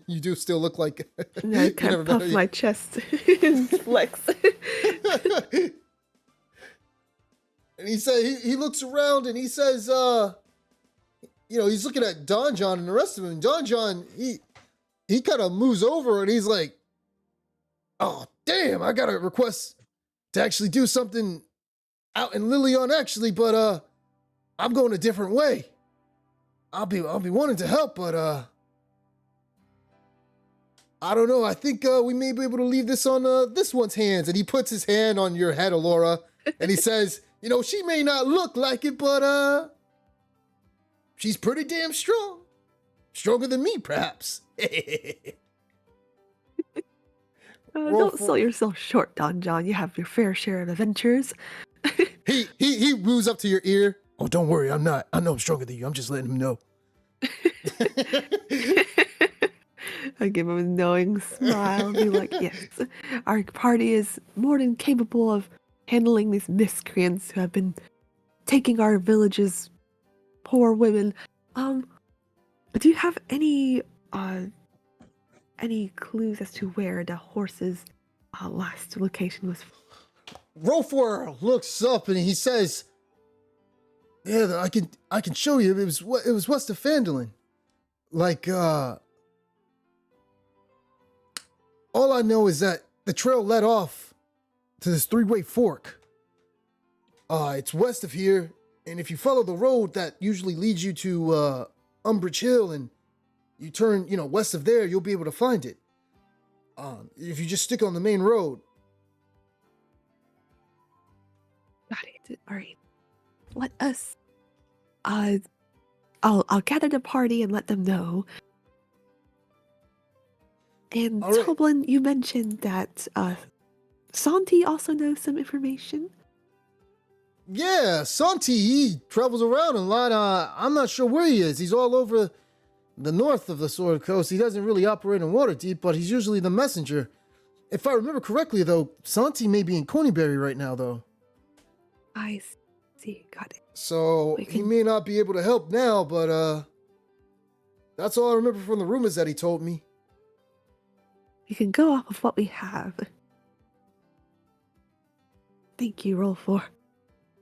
You do still look like. I kind of puff my chest and flex. And he looks around and he says, he's looking at Don John and the rest of them. Don John, he kind of moves over and he's like, "Oh, damn, I got a request to actually do something out in Lilian, actually, but I'm going a different way. I'll be wanting to help, but I don't know. I think we may be able to leave this on this one's hands." And he puts his hand on your head, Alora, and he says, she may not look like it, but she's pretty damn strong. Stronger than me, perhaps. Don't sell yourself short, Don John. You have your fair share of adventures. He woos up to your ear. "Oh, don't worry, I'm not. I know I'm stronger than you. I'm just letting him know." I give him a knowing smile and be like, "Yes, our party is more than capable of handling these miscreants who have been taking our village's poor women. Do you have any clues as to where the horse's last location was? Rofor looks up and he says, "Yeah, I can show you. It was west of Fandolin. Like, all I know is that the trail led off to this three-way fork. It's west of here, and if you follow the road that usually leads you to Umbridge Hill, and you turn, west of there, you'll be able to find it. If you just stick on the main road." Got it. All right. Let us. I'll gather the party and let them know. And All right. Toblin, you mentioned that Santi also knows some information. Yeah, Santi, he travels around a lot. I'm not sure where he is. He's all over the north of the Sword Coast. He doesn't really operate in Waterdeep, but he's usually the messenger. If I remember correctly, though, Santi may be in Coneyberry right now, though. I see. Got it. So he may not be able to help now, but that's all I remember from the rumors that he told me. We can go off of what we have. Thank you, roll for.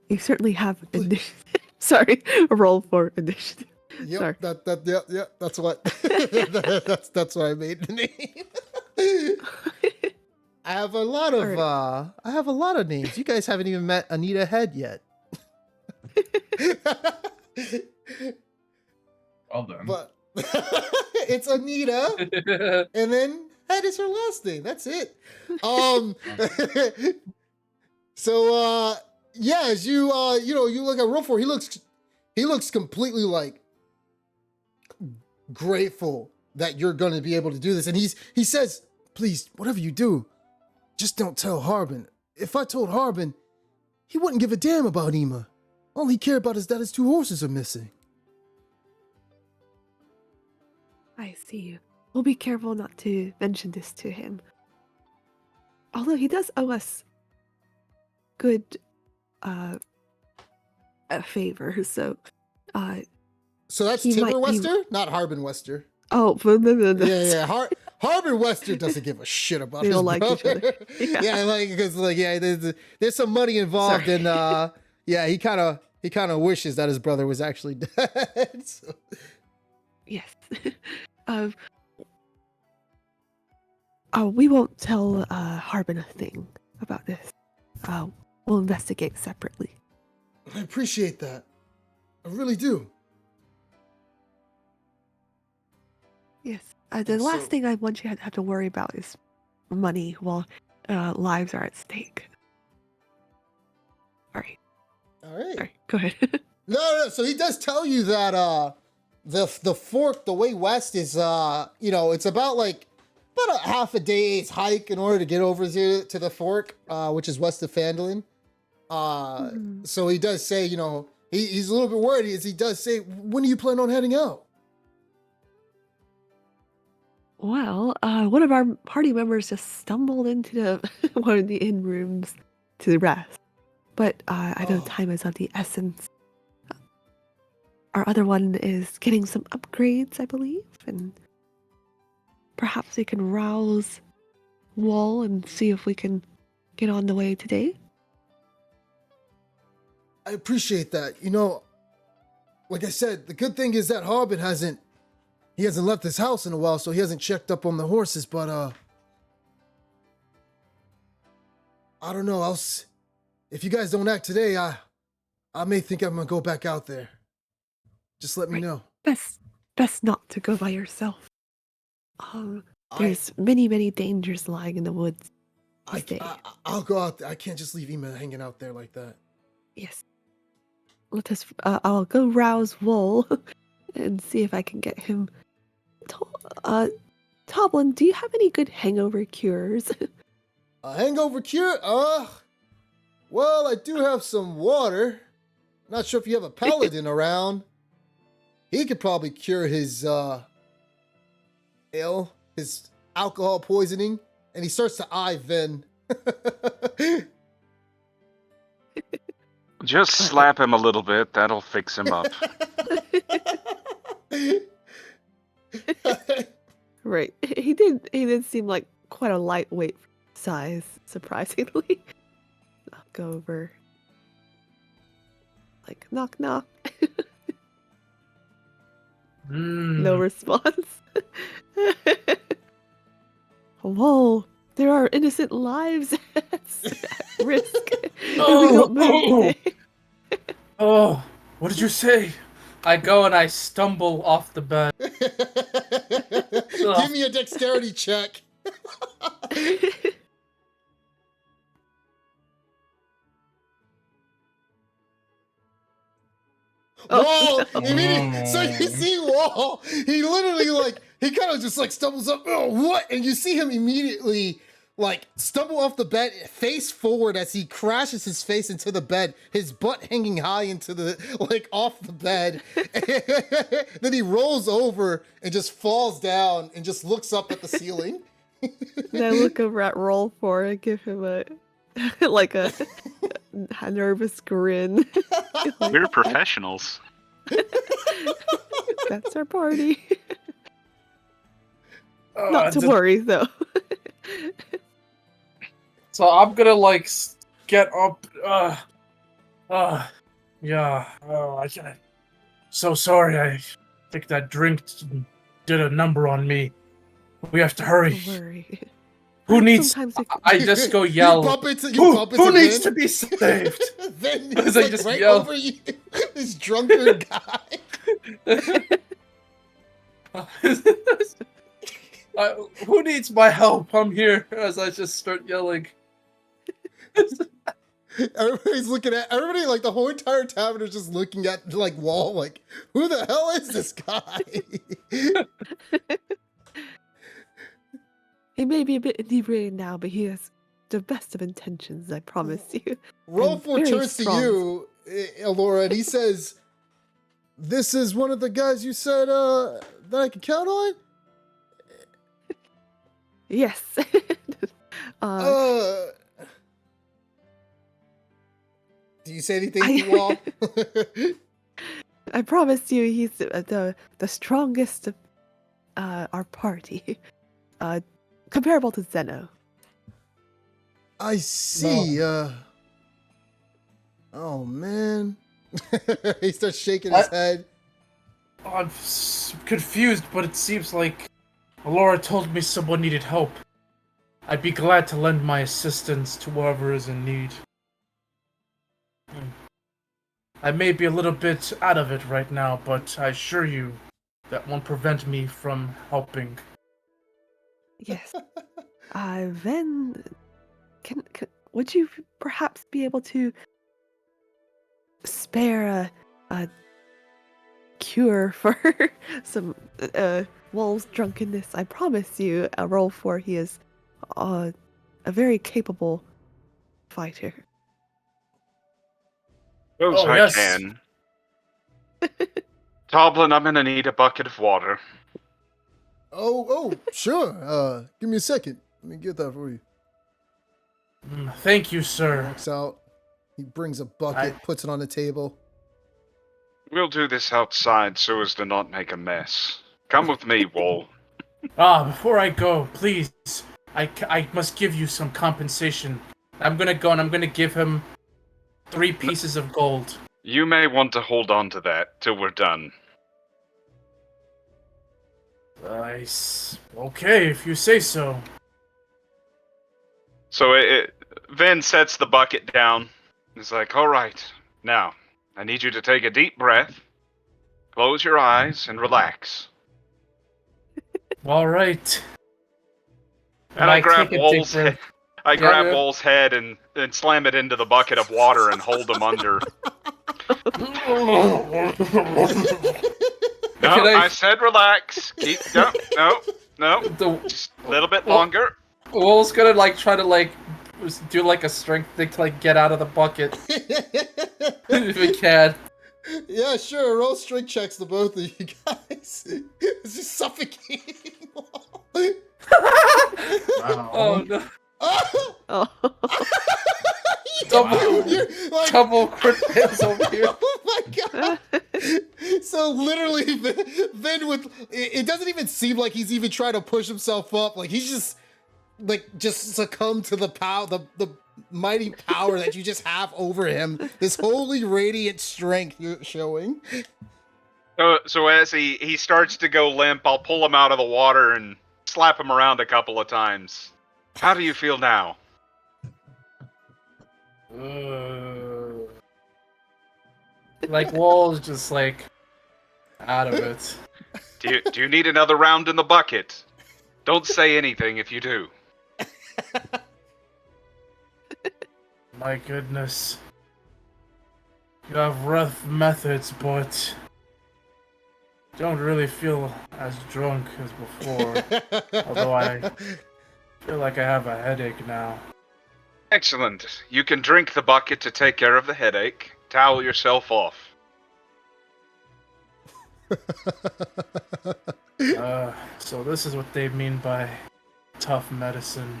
You certainly have initiative. Sorry, roll for initiative. Yep, Sorry. that's what that's what I made the name. I have a lot of names. You guys haven't even met Anita Head yet. Well done. But it's Anita, and then Head is her last name. That's it. So yeah, as you you look at Rofor, he looks completely like grateful that you're going to be able to do this, and he says, "Please, whatever you do, just don't tell Harbin. If I told Harbin, he wouldn't give a damn about Ema. All he cared about is that his 2 horses are missing." I see. We'll be careful not to mention this to him. Although he does owe us good a favor, so So that's He might Timber be- Wester, not Harbin Wester. oh Yeah. Harbin Wester doesn't give a shit about They his don't like each brother. other. Yeah. Because there's some money involved, Sorry. and he kind of wishes that his brother was actually dead. So. Yes. We won't tell Harbin a thing about this. We'll investigate separately. I appreciate that. I really do. Yes. The So- last thing I want you to have to worry about is money while lives are at stake. All right. All right. Sorry. Go ahead. No. So he does tell you that the fork, the way west is it's about a half a day's hike in order to get over to the fork, which is west of Fandolin. So he does say, he's a little bit worried. He does say, "When do you plan on heading out?" Well, one of our party members just stumbled into one of the inn rooms to rest. But I know Oh. time is of the essence. Our other one is getting some upgrades, I believe, and perhaps we can rouse Wall and see if we can get on the way today. I appreciate that. Like I said, the good thing is that Harbin hasn't left his house in a while, so he hasn't checked up on the horses, but I don't know. If you guys don't act today, I may think I'm gonna go back out there. Just let me Right. know. Best not to go by yourself. There's many dangers lying in the woods these days. I'll go out there. I can't just leave Ema hanging out there like that. Yes. Let us. I'll go rouse Wool and see if I can get him. Toblin, do you have any good hangover cures? A hangover cure? Well, I do have some water. Not sure if you have a paladin around. He could probably cure his his alcohol poisoning. And he starts to eye Ven. Just slap him a little bit. That'll fix him up. Right. He did seem like quite a lightweight size, surprisingly. I'll go over. Like, knock knock. No response. Whoa, there are innocent lives at risk. If we don't move today. Oh, what did you say? I go and I stumble off the bed. Give me a dexterity check. Wall! Immediately, so you see Wall, he literally he kind of just stumbles up, oh, what? And you see him immediately stumble off the bed, face forward as he crashes his face into the bed, his butt hanging high into the, off the bed. Then he rolls over and just falls down and just looks up at the ceiling. And I look over at Roll 4 and give him a nervous grin. We're professionals. That's our party. Not to worry, though. So I'm gonna get up. Yeah. Oh, so sorry. I think that drink did a number on me. We have to hurry. Don't worry. Who needs? I just go yell. Who needs to be saved? Then As he's I just right yell. over you, this drunkard guy. Who needs my help? I'm here. As I just start yelling. Everybody's looking at everybody, the whole entire tavern is just looking at Wall, who the hell is this guy? He may be a bit inebriated now, but he has the best of intentions, I promise you. Roll 4 very turns strong. to you, Alora, and he says, "This is one of the guys you said that I can count on." Yes. Do you say anything to Wall? I promise you, he's the strongest of our party. Comparable to Zeno. I see. Oh man. He starts shaking his head. I'm confused, but it seems like Laura told me someone needed help. I'd be glad to lend my assistance to whoever is in need. I may be a little bit out of it right now, but I assure you that won't prevent me from helping. Yes. Then, would you perhaps be able to spare a cure for some Wall's drunkenness? I promise you, a Roll 4, he is a very capable fighter. I yes. can. Toblin, I'm gonna need a bucket of water. Oh, sure. Give me a second. Let me get that for you. Thank you, sir. Walks out. He brings a bucket, puts it on the table. We'll do this outside so as to not make a mess. Come with me, Wall. Before I go, please, I must give you some compensation. I'm gonna go and I'm gonna give him 3 pieces of gold. You may want to hold on to that till we're done. Okay, if you say so. So Vin sets the bucket down. He's like, all right, now, I need you to take a deep breath, close your eyes, and relax. All right. And I grab Wall's head. I grab Wall's head and slam it into the bucket of water and hold him under. No, I said relax. Keep no. Just a little bit longer. Wall's gonna try to do a strength thing to get out of the bucket. If we can. Yeah, sure. Roll strength checks to both of you guys. It's just suffocating. Wow. Oh no. Oh. You're like, Double crit fails over here. oh my god! So literally, Vin with it doesn't even seem like he's even trying to push himself up. Like he's just succumb to the power, the mighty power that you just have over him. This holy radiant strength you're showing. So as he starts to go limp, I'll pull him out of the water and slap him around a couple of times. How do you feel now? Like Wall's just like out of it. Do you need another round in the bucket? Don't say anything if you do. My goodness. You have rough methods, but don't really feel as drunk as before. Although I feel like I have a headache now. Excellent. You can drink the bucket to take care of the headache. Towel yourself off. So this is what they mean by tough medicine.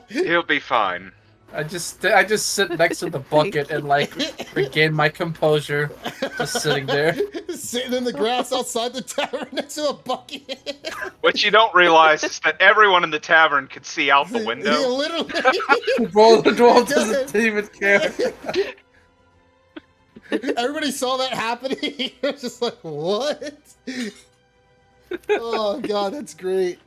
He'll be fine. I just sit next to the bucket and like regain my composure, just sitting there. Sitting in the grass outside the tavern next to a bucket. What you don't realize is that everyone in the tavern could see out the Yeah, window. literally. Roll doesn't even care. Everybody saw that happening. It was just like, what? Oh god, that's great.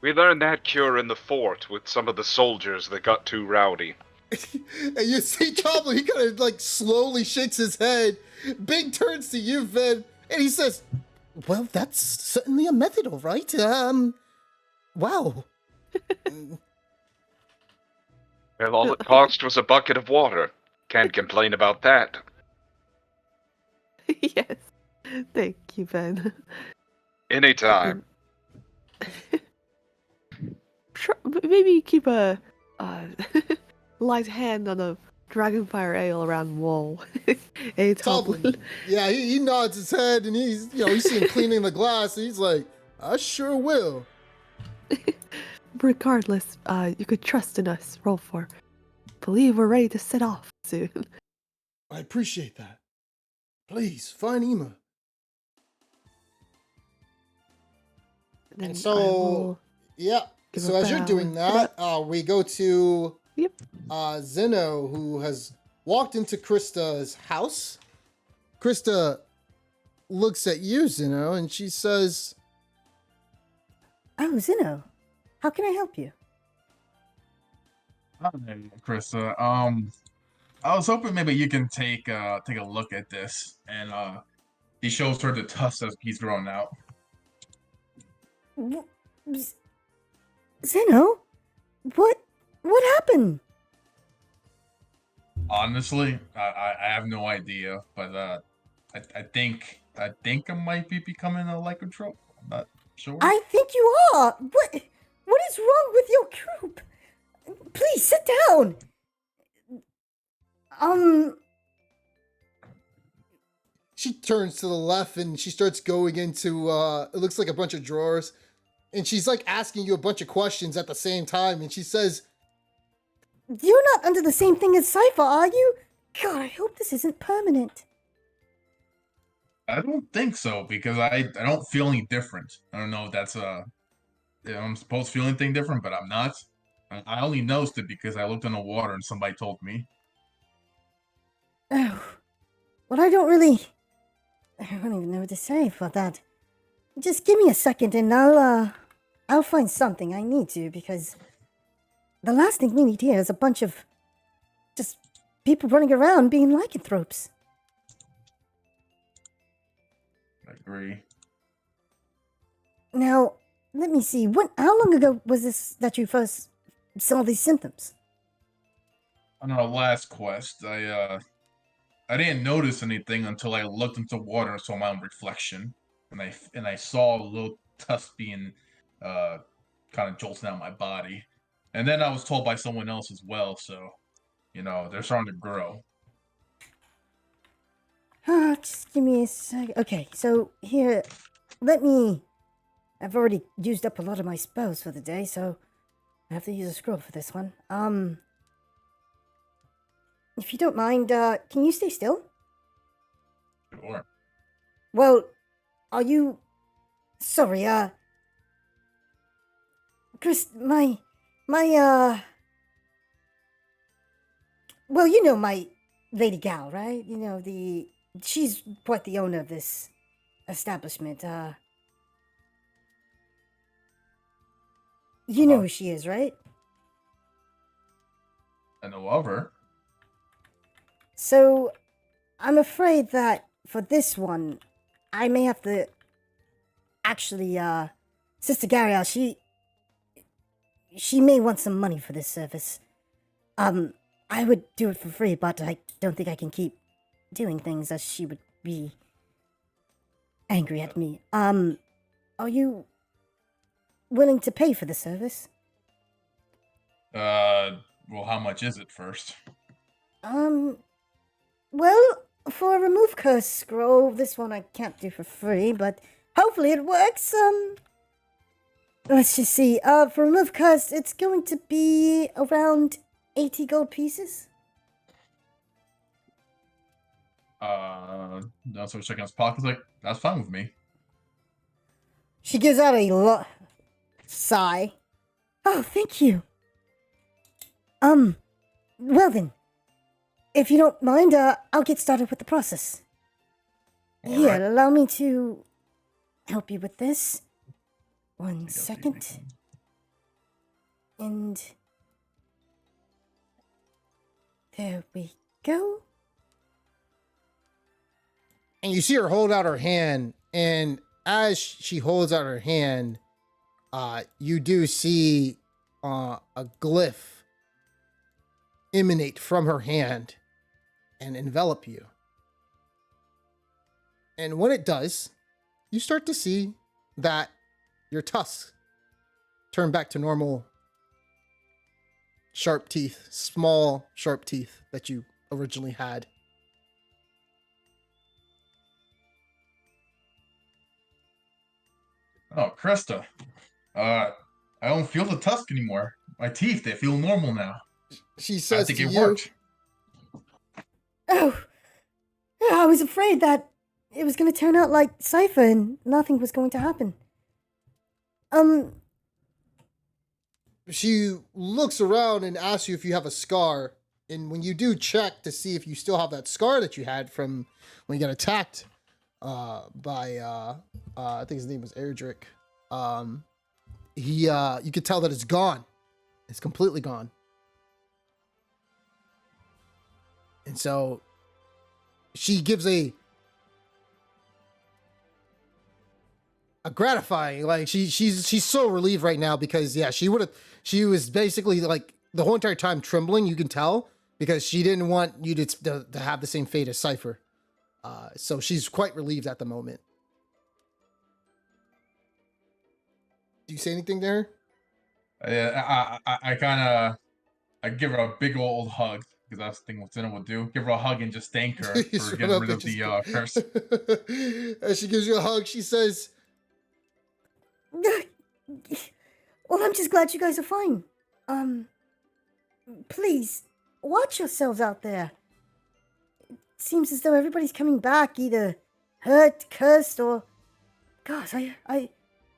We learned that cure in the fort with some of the soldiers that got too rowdy. And you see Choblin, he kind of like slowly shakes his head. Big turns to you, Vin, and he says, well, that's certainly a method, all right. Wow. Well, all it cost was a bucket of water. Can't complain about that. Yes. Thank you, Ben. Anytime. Sure, maybe keep a light hand on a Dragonfire ale around Wall. Hey, Choblin, Toblin. yeah, he nods his head, and he's, you see him cleaning the glass, and he's like, I sure will. Regardless, you could trust in us, Rolfor. Believe we're ready to set off soon. I appreciate that. Please, find Ema. Then And I so, will yeah. give So a as you're bow doing and that, we go to Yep. Zeno, who has walked into Krista's house. Krista looks at you, Zeno, and she says, Oh, Zeno, how can I help you? Hi, Krista. I was hoping maybe you can take a look at this, and he shows her the tusk that he's grown out. Zeno, what happened? Honestly, I have no idea, but I think I might be becoming a lycanthrope. I'm not sure. I think you are. What is wrong with your group? Please sit down. she turns to the left and she starts going into, it looks like a bunch of drawers. And she's like asking you a bunch of questions at the same time. And she says, You're not under the same thing as Cypher, are you? God, I hope this isn't permanent. I don't think so, because I don't feel any different. I don't know if that's I'm supposed to feel anything different, but I'm not. I only noticed it because I looked in the water and somebody told me. Oh, well, I don't even know what to say for that. Just give me a second and I'll find something I need to, because the last thing we need here is a bunch of just people running around being lycanthropes. I agree. Now, let me see. How long ago was this that you first saw these symptoms? On our last quest, I didn't notice anything until I looked into water and saw my own reflection, and I saw a little tusk being kind of jolting out my body, and then I was told by someone else as well. So, they're starting to grow. Just give me a sec. Okay, so here, I've already used up a lot of my spells for the day, so I have to use a scroll for this one. if you don't mind, can you stay still? Sure. Well, are you... Sorry, Chris, well, you know my lady gal, right? You know, she's quite the owner of this establishment, You know who she is, right? I know of her. So, I'm afraid that for this one, I may have to... Actually, Sister Gariel, she may want some money for this service. I would do it for free, but I don't think I can keep doing things as she would be angry at me. Are you willing to pay for the service? Well, how much is it first? Well, for a remove curse scroll, this one I can't do for free, but hopefully it works. Let's just see. For remove curse, it's going to be around 80 gold pieces. That's what checking his pockets. Like, that's fine with me. She gives out a sigh. Oh, thank you. Well then, if you don't mind, I'll get started with the process. All Here, right. allow me to help you with this. 1 second. And there we go. And you see her hold out her hand, and as she holds out her hand, you do see a glyph emanate from her hand and envelop you. And when it does, you start to see that your tusks turn back to normal sharp teeth, small sharp teeth that you originally had. Oh, Krista. I don't feel the tusk anymore. My teeth, they feel normal now. She I says think to it you, worked. Oh, I was afraid that it was going to turn out like Cypher and nothing was going to happen. She looks around and asks you if you have a scar. And when you do check to see if you still have that scar that you had from when you got attacked by I think his name was Erdrick. You could tell that it's gone. It's completely gone. And so she gives a gratifying, like she's so relieved right now because yeah, she was basically like the whole entire time trembling, you can tell, because she didn't want you to have the same fate as Cypher. So she's quite relieved at the moment. Do you say anything to her? Yeah, I give her a big old hug because that's the thing what Zena would do. Give her a hug and just thank her You for run getting up rid and of the just- curse. As she gives you a hug, she says, Well, I'm just glad you guys are fine. Please, watch yourselves out there. It seems as though everybody's coming back, either hurt, cursed, or... Gosh, by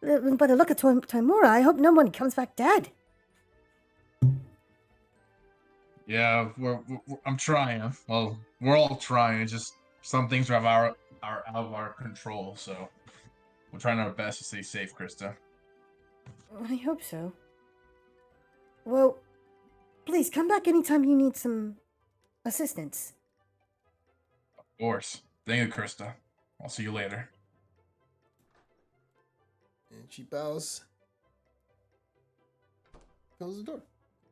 the look of Timura, I hope no one comes back dead. Yeah, I'm trying. Well, we're all trying. It's just some things are out of our control, so we're trying our best to stay safe, Krista. I hope so. Well, please come back anytime you need some assistance. Of course. Thank you, Krista. I'll see you later. and she bows, closes the door.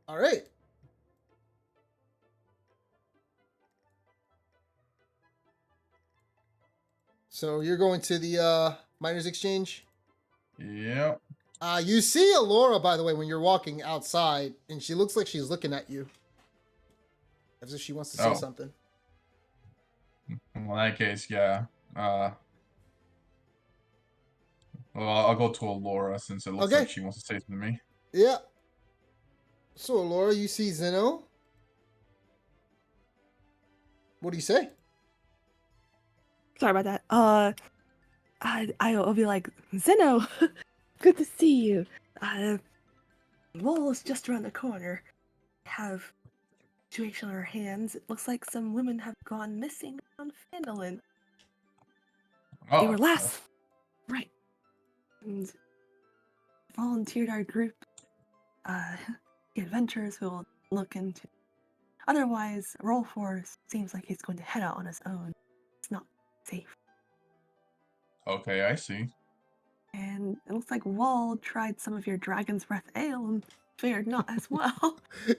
All right. So you're going to the miners exchange. Yep. You see Alora, by the way, when you're walking outside, and she looks like she's looking at you, as if she wants to say Oh. something. Well, in that case, yeah. Well, I'll go to Alora since it looks Okay. like she wants to say something to me. Yeah. So Alora, you see Zeno. What do you say? Sorry about that. I'll be like, Zeno, good to see you. Wall is just around the corner. Have situation on our hands. It looks like some women have gone missing on Fandolin. They were last. Right. And volunteered our group. The adventurers who will look into. Otherwise, Roll Force seems like he's going to head out on his own. It's not safe. Okay, I see. And it looks like Wall tried some of your Dragon's Breath Ale and fared not as well. You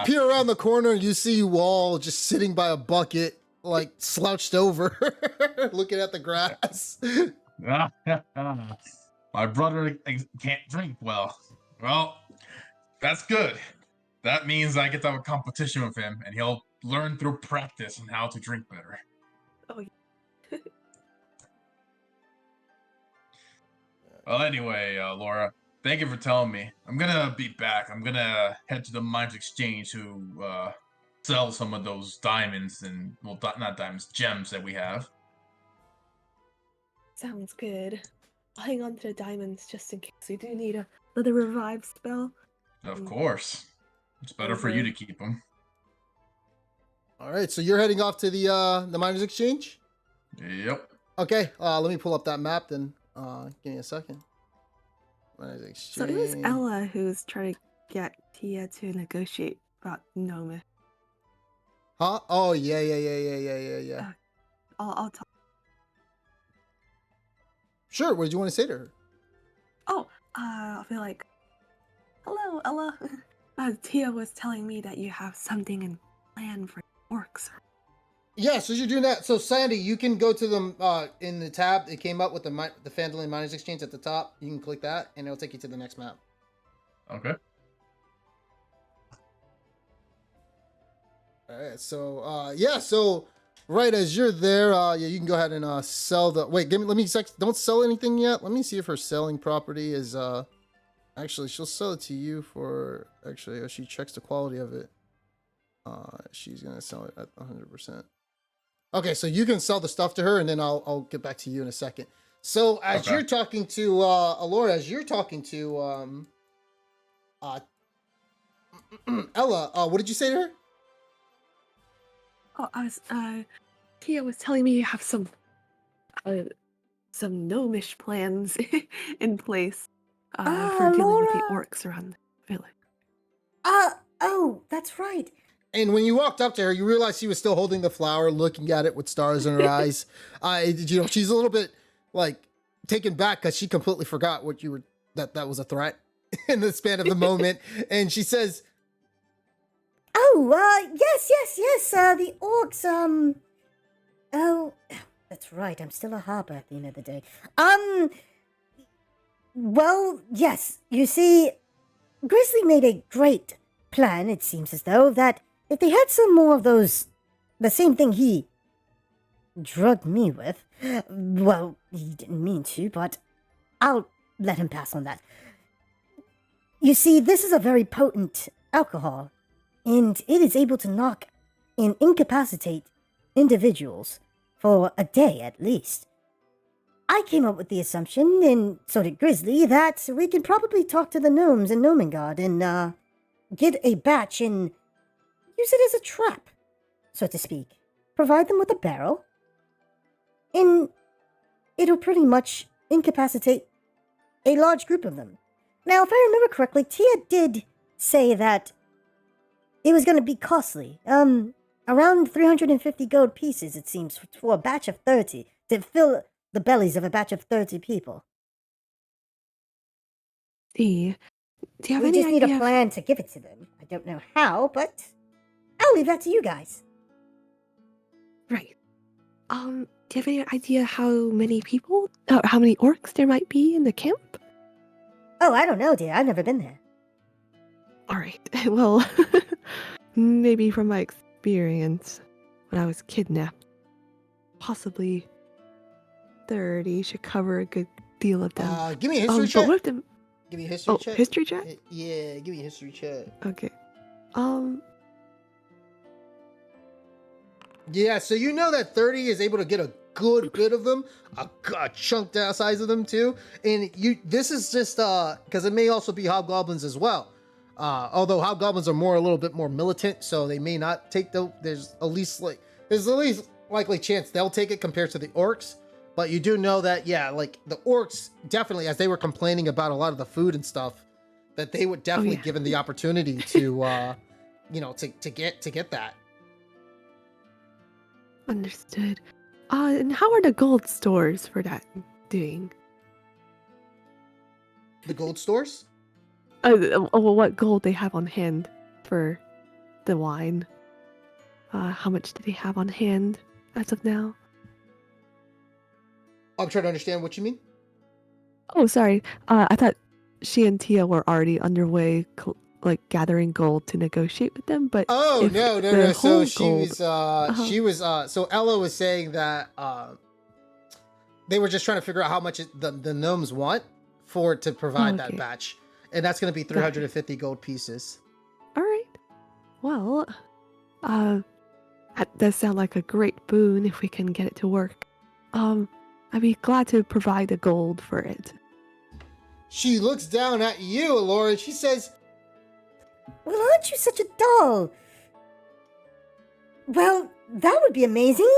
peer around the corner and you see Wall just sitting by a bucket, like slouched over, looking at the grass. My brother can't drink well. Well, that's good. That means I get to have a competition with him, and he'll learn through practice on how to drink better. Oh, yeah. Well, anyway, Laura, thank you for telling me. I'm gonna be back. I'm gonna head to the Mines Exchange to sell some of those diamonds and, well, not diamonds, gems that we have. Sounds good. I'll hang on to the diamonds just in case we do need another revive spell. Of course. It's better for you to keep them. All right, so you're heading off to the Miners Exchange? Yep. Okay, let me pull up that map then. Give me a second. Miners Exchange. So it was Ella who was trying to get Tia to negotiate about Gnome. Huh? Oh, yeah. I'll talk. Sure, what did you want to say to her? Oh, I'll be like, hello, Ella. Tia was telling me that you have something in plan for orcs. Yeah, so you're doing that. So Sandy, you can go to them in the tab. It came up with the Fandolin Miners Exchange at the top. You can click that, and it'll take you to the next map. Okay. All right. So so right as you're there, you can go ahead and sell the. Wait, don't sell anything yet. Let me see if her selling property is Actually, she'll sell it to you for. Actually, she checks the quality of it. She's gonna sell it at 100%. Okay, so you can sell the stuff to her, and then I'll get back to you in a second. So as you're talking to Alora, as you're talking to Ella, what did you say to her? Oh, I was Tia was telling me you have some gnomish plans in place for dealing with the Laura. orcs around the village. Oh, that's right. And when you walked up to her, you realized she was still holding the flower, looking at it with stars in her eyes. She's a little bit like taken back because she completely forgot what you were that was a threat in the span of the moment. And she says, Oh, yes. The orcs, oh, that's right. I'm still a harbor at the end of the day. Well, yes. You see, Grizzly made a great plan, it seems as though, that if they had some more of those, the same thing he drugged me with, well, he didn't mean to, but I'll let him pass on that. You see, this is a very potent alcohol, and it is able to knock and incapacitate individuals for a day at least. I came up with the assumption, and so did Grizzly, that we can probably talk to the gnomes in Gnomengard and get a batch and use it as a trap, so to speak. Provide them with a barrel, and it'll pretty much incapacitate a large group of them. Now, if I remember correctly, Tia did say that it was going to be costly. Around 350 gold pieces, it seems, for a batch of 30, to fill the bellies of a batch of 30 people. Do you have We any just need idea a plan to give it to them. I don't know how, but I'll leave that to you guys. Right. Do you have any idea how many people, how many orcs there might be in the camp? Oh, I don't know, dear. I've never been there. All right. Well, maybe from my experience when I was kidnapped, possibly 30 should cover a good deal of them. give me a history check. But what if them? Give me a history check. History check? Yeah, give me a history check. Okay. Yeah, so you know that 30 is able to get a good bit of them, a chunk down size of them too. And this is just because it may also be hobgoblins as well. Although hobgoblins are a little bit more militant, so they may not take there's at least likely chance they'll take it compared to the orcs. But you do know that, yeah, like the orcs definitely, as they were complaining about a lot of the food and stuff, that they would definitely given the opportunity to to get that. Understood. And how are the gold stores for that doing? The gold stores? Well, what gold they have on hand for the wine? How much do they have on hand as of now? I'm trying to understand what you mean. Oh, sorry. I thought she and Tia were already underway, gathering gold to negotiate with them. But Oh if no. the So whole she gold- was so Ella was saying that they were just trying to figure out how much the gnomes want for it to provide that okay. batch, and that's going to be 350 gold pieces. All right. Well, that does sound like a great boon if we can get it to work. I'd be glad to provide the gold for it. She looks down at you, Alora, and she says, Well, aren't you such a doll? Well, that would be amazing.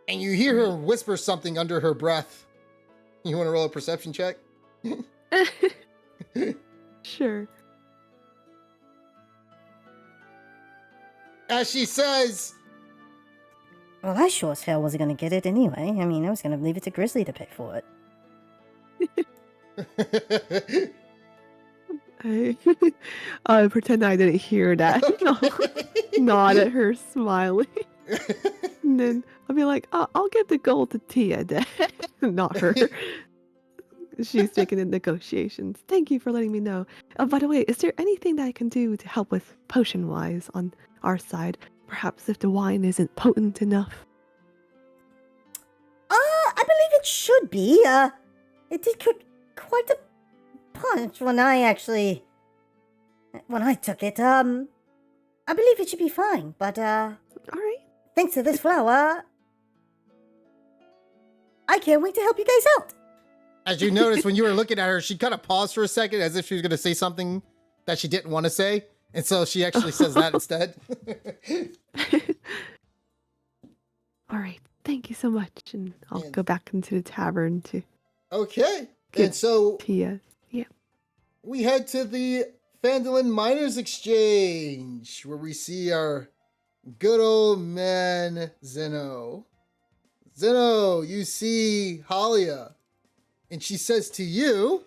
and you hear her whisper something under her breath. You want to roll a perception check? Sure. As she says, Well, I sure as hell wasn't going to get it anyway. I mean, I was going to leave it to Grizzly to pay for it. I pretend I didn't hear that. Nod at her, smiling. And then I'll be like, I'll give the gold to Tia, Dad. Not her. She's taking the negotiations. Thank you for letting me know. By the way, is there anything that I can do to help with potion-wise on our side? Perhaps if the wine isn't potent enough. I believe it should be. It did quite a punch when I took it. I believe it should be fine, but, All right. thanks to this flower, I can't wait to help you guys out. as you noticed when you were looking at her, she kind of paused for a second as if she was going to say something that she didn't want to say. And so she actually says that instead. All right. Thank you so much. And I'll And- go back into the tavern to Okay. Good. And so Tia. we head to the Phandalin Miners Exchange, where we see our good old man Zeno. Zeno, you see Halia, and she says to you,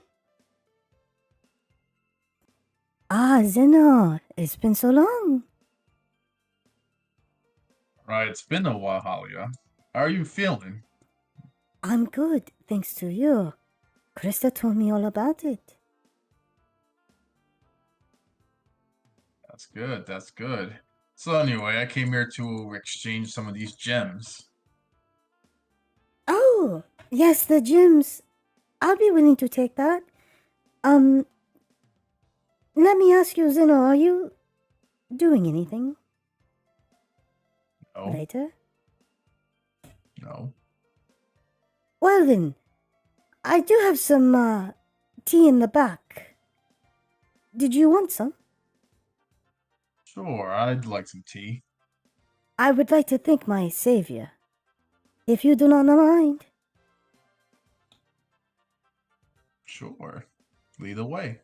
Ah, Zeno, it's been so long. Right, it's been a while, Halia. How are you feeling? I'm good, thanks to you. Krista told me all about it. That's good, that's good. So anyway, I came here to exchange some of these gems. Oh, yes, the gems. I'll be willing to take that. Let me ask you, Zeno, are you doing anything No, later? no. Well then, I do have some, tea in the back. Did you want some? Sure, I'd like some tea. I would like to thank my savior. If you do not mind. Sure. Lead the way.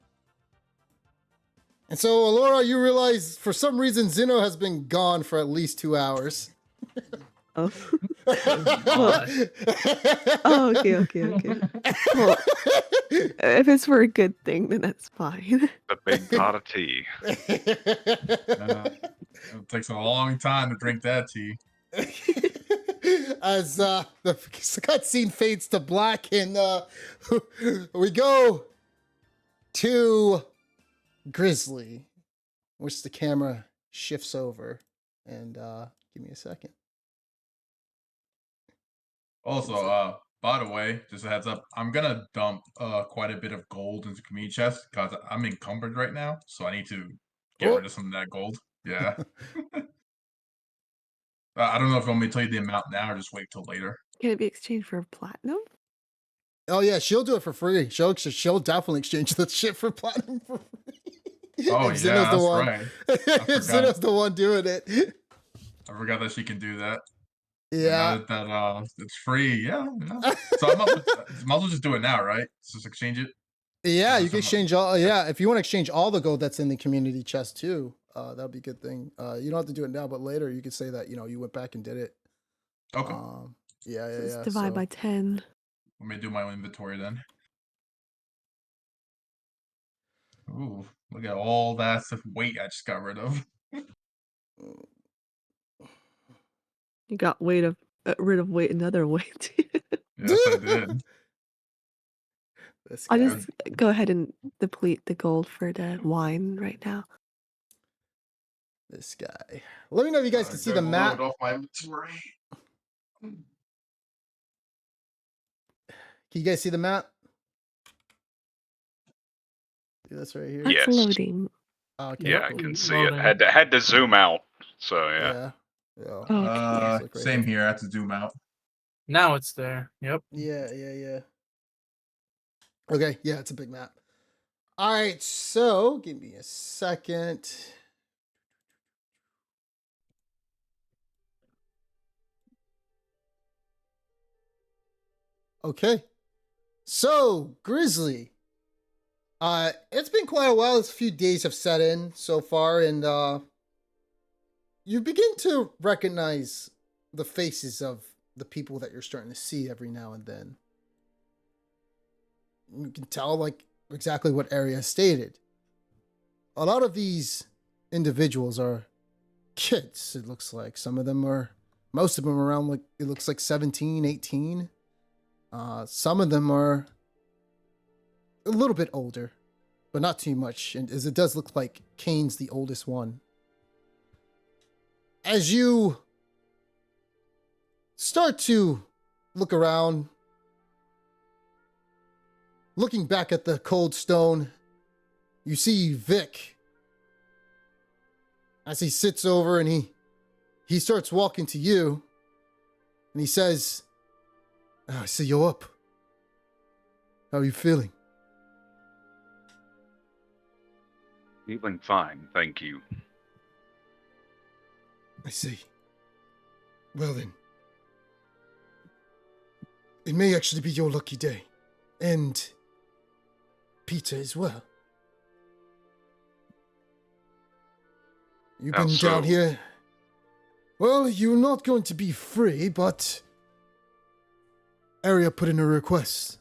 and so Alora, you realize for some reason Zeno has been gone for at least 2 hours. Oh. God. Oh, okay. Well, if it's for a good thing, then that's fine. The big pot of tea. It takes a long time to drink that tea. As the cutscene fades to black, and we go to Grizzly, which the camera shifts over. And give me a second. Also, by the way, just a heads up, I'm gonna dump quite a bit of gold into community chest because I'm encumbered right now, so I need to get Oh. rid of some of that gold. Yeah. I don't know if you want me to tell you the amount now or just wait till later. Can it be exchanged for platinum? Oh yeah, she'll do it for free. She'll definitely exchange that shit for platinum for free. Oh, If yeah, Zeno's the that's one. right. If Zeno's the one doing it. I forgot that she can do that. And Yeah. now that it's free, yeah. So I might as well just do it now, right? Just exchange it. Yeah, Is you there can some- exchange all. Yeah, if you want to exchange all the gold that's in the community chest too, that'd be a good thing. You don't have to do it now, but later you could say that you went back and did it. Okay. Yeah. Let's divide by 10. Let me do my inventory then. Ooh, look at all that stuff weight I just got rid of. You got rid of weight another weight. Yes, I did. This I'll guy. just go ahead and deplete the gold for the wine right now. This guy. Let me know if you guys can see the Gotta map. load off my inventory. Can you guys see the map? See this right here. That's Yes. loading. Okay, Yeah, I cool. can see it. Loading. Had to zoom out. So yeah. Yeah. Okay. Just look right Same here. here. I have to zoom out. Now it's there. Yep. Yeah. Okay, yeah, it's a big map. All right, so give me a second. Okay. So, Grizzly. It's been quite a while. It's a few days have set in so far, and you begin to recognize the faces of the people that you're starting to see every now and then. You can tell like exactly what area stated. A lot of these individuals are kids, it looks like. Most of them are around like, it looks like 17, 18. Some of them are a little bit older, but not too much. And as it does look like Kane's the oldest one. As you start to look around, looking back at the cold stone, you see Vic as he sits over and he starts walking to you and he says, "I see you're up. How are you feeling?" Feeling fine, thank you. "I see. Well then, it may actually be your lucky day. And Peter as well. You've How been so? down here. Well, you're not going to be free, but Aria put in a request.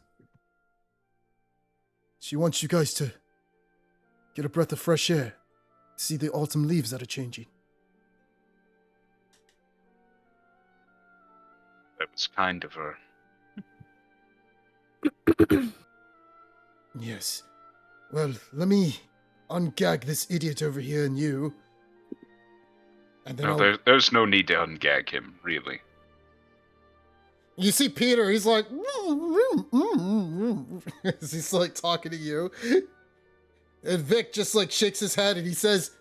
She wants you guys to get a breath of fresh air, see the autumn leaves that are changing." That was kind of her. "Yes. Well, let me ungag this idiot over here and you. And then No, there's no need to ungag him, really. You see Peter, he's like, he's like talking to you. And Vic just like shakes his head and he says,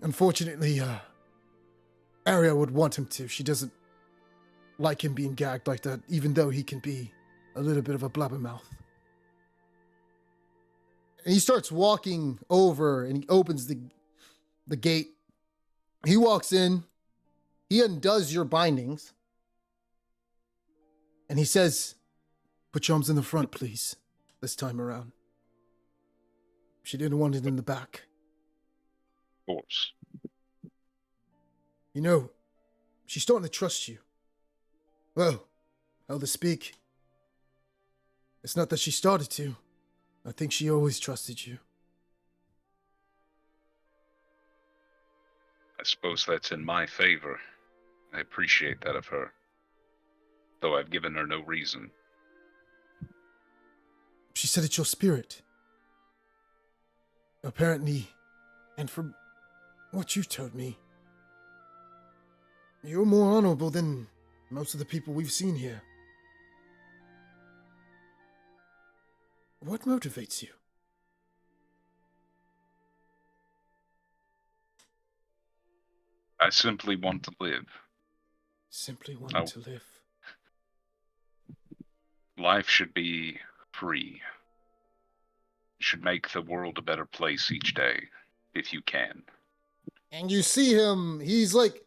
"Unfortunately, Aria would want him to. She doesn't like him being gagged like that, even though he can be a little bit of a blabbermouth." And he starts walking over and he opens the gate. He walks in, he undoes your bindings, and he says, "Put your arms in the front, please, this time around. She didn't want it in the back. Of course. You know, she's starting to trust you. Well, how to speak. It's not that she started to. I think she always trusted you." I suppose that's in my favor. I appreciate that of her. Though I've given her no reason. She said it's your spirit. Apparently, and from what you've told me, you're more honorable than most of the people we've seen here. What motivates you? I simply want to live. Simply wanting to live. Life should be free. You should make the world a better place each day, if you can. And you see him, he's like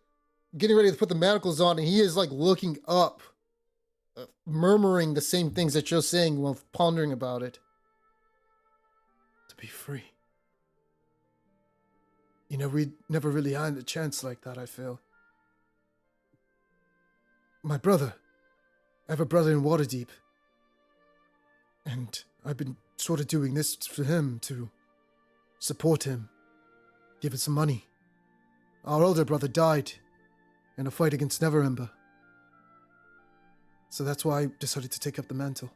getting ready to put the manacles on, and he is like looking up, murmuring the same things that you're saying while pondering about it. To be free. You know, we never really had a chance like that, I feel. My brother. I have a brother in Waterdeep. And I've been sort of doing this for him to support him. Give him some money. Our older brother died in a fight against Neverember. So that's why I decided to take up the mantle.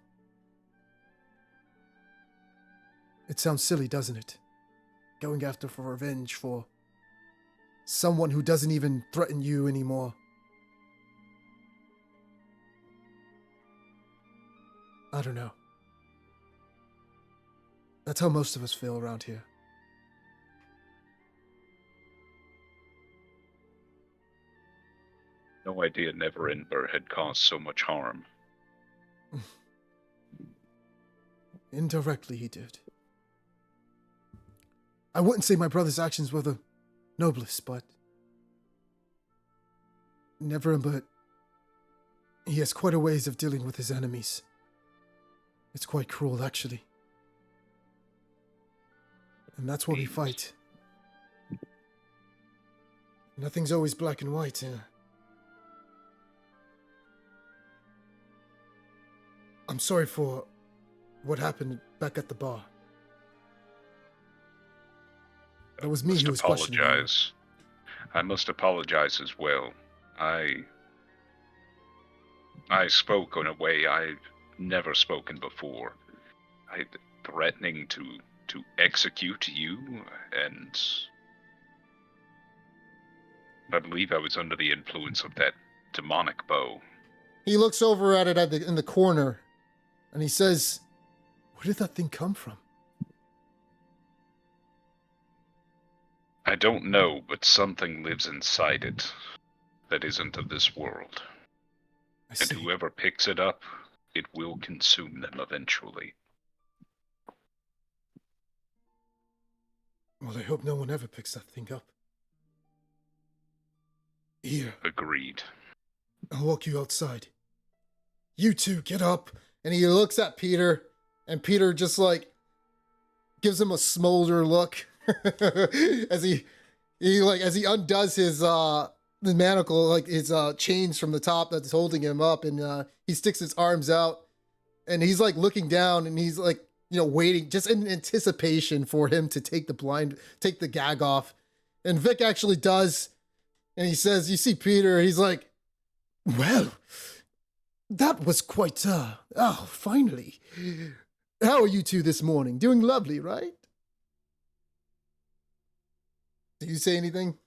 It sounds silly, doesn't it? Going after for revenge for someone who doesn't even threaten you anymore. I don't know. That's how most of us feel around here. No idea Neverember had caused so much harm. Indirectly, he did. I wouldn't say my brother's actions were the noblest, but Neverember, he has quite a ways of dealing with his enemies. It's quite cruel, actually. And that's why we fight. Nothing's always black and white, yeah. I'm sorry for what happened back at the bar. That was me who was questioning you. I must apologize as well. I spoke in a way I've never spoken before. Threatening to execute you, and I believe I was under the influence of that demonic bow. He looks over at it in the corner, and he says, "Where did that thing come from?" I don't know, but something lives inside it that isn't of this world. I see. And whoever picks it up, it will consume them eventually. Well, I hope no one ever picks that thing up. Here. Agreed. I'll walk you outside. You two, get up. And he looks at Peter, and Peter just like gives him a smolder look as he undoes his the manacle, like his chains from the top that's holding him up, and he sticks his arms out, and he's like looking down, and he's like, you know, waiting just in anticipation for him to take the gag off. And Vic actually does, and he says, "You see Peter," he's like, "Well, that was quite, finally. How are you two this morning? Doing lovely, right?" Did you say anything?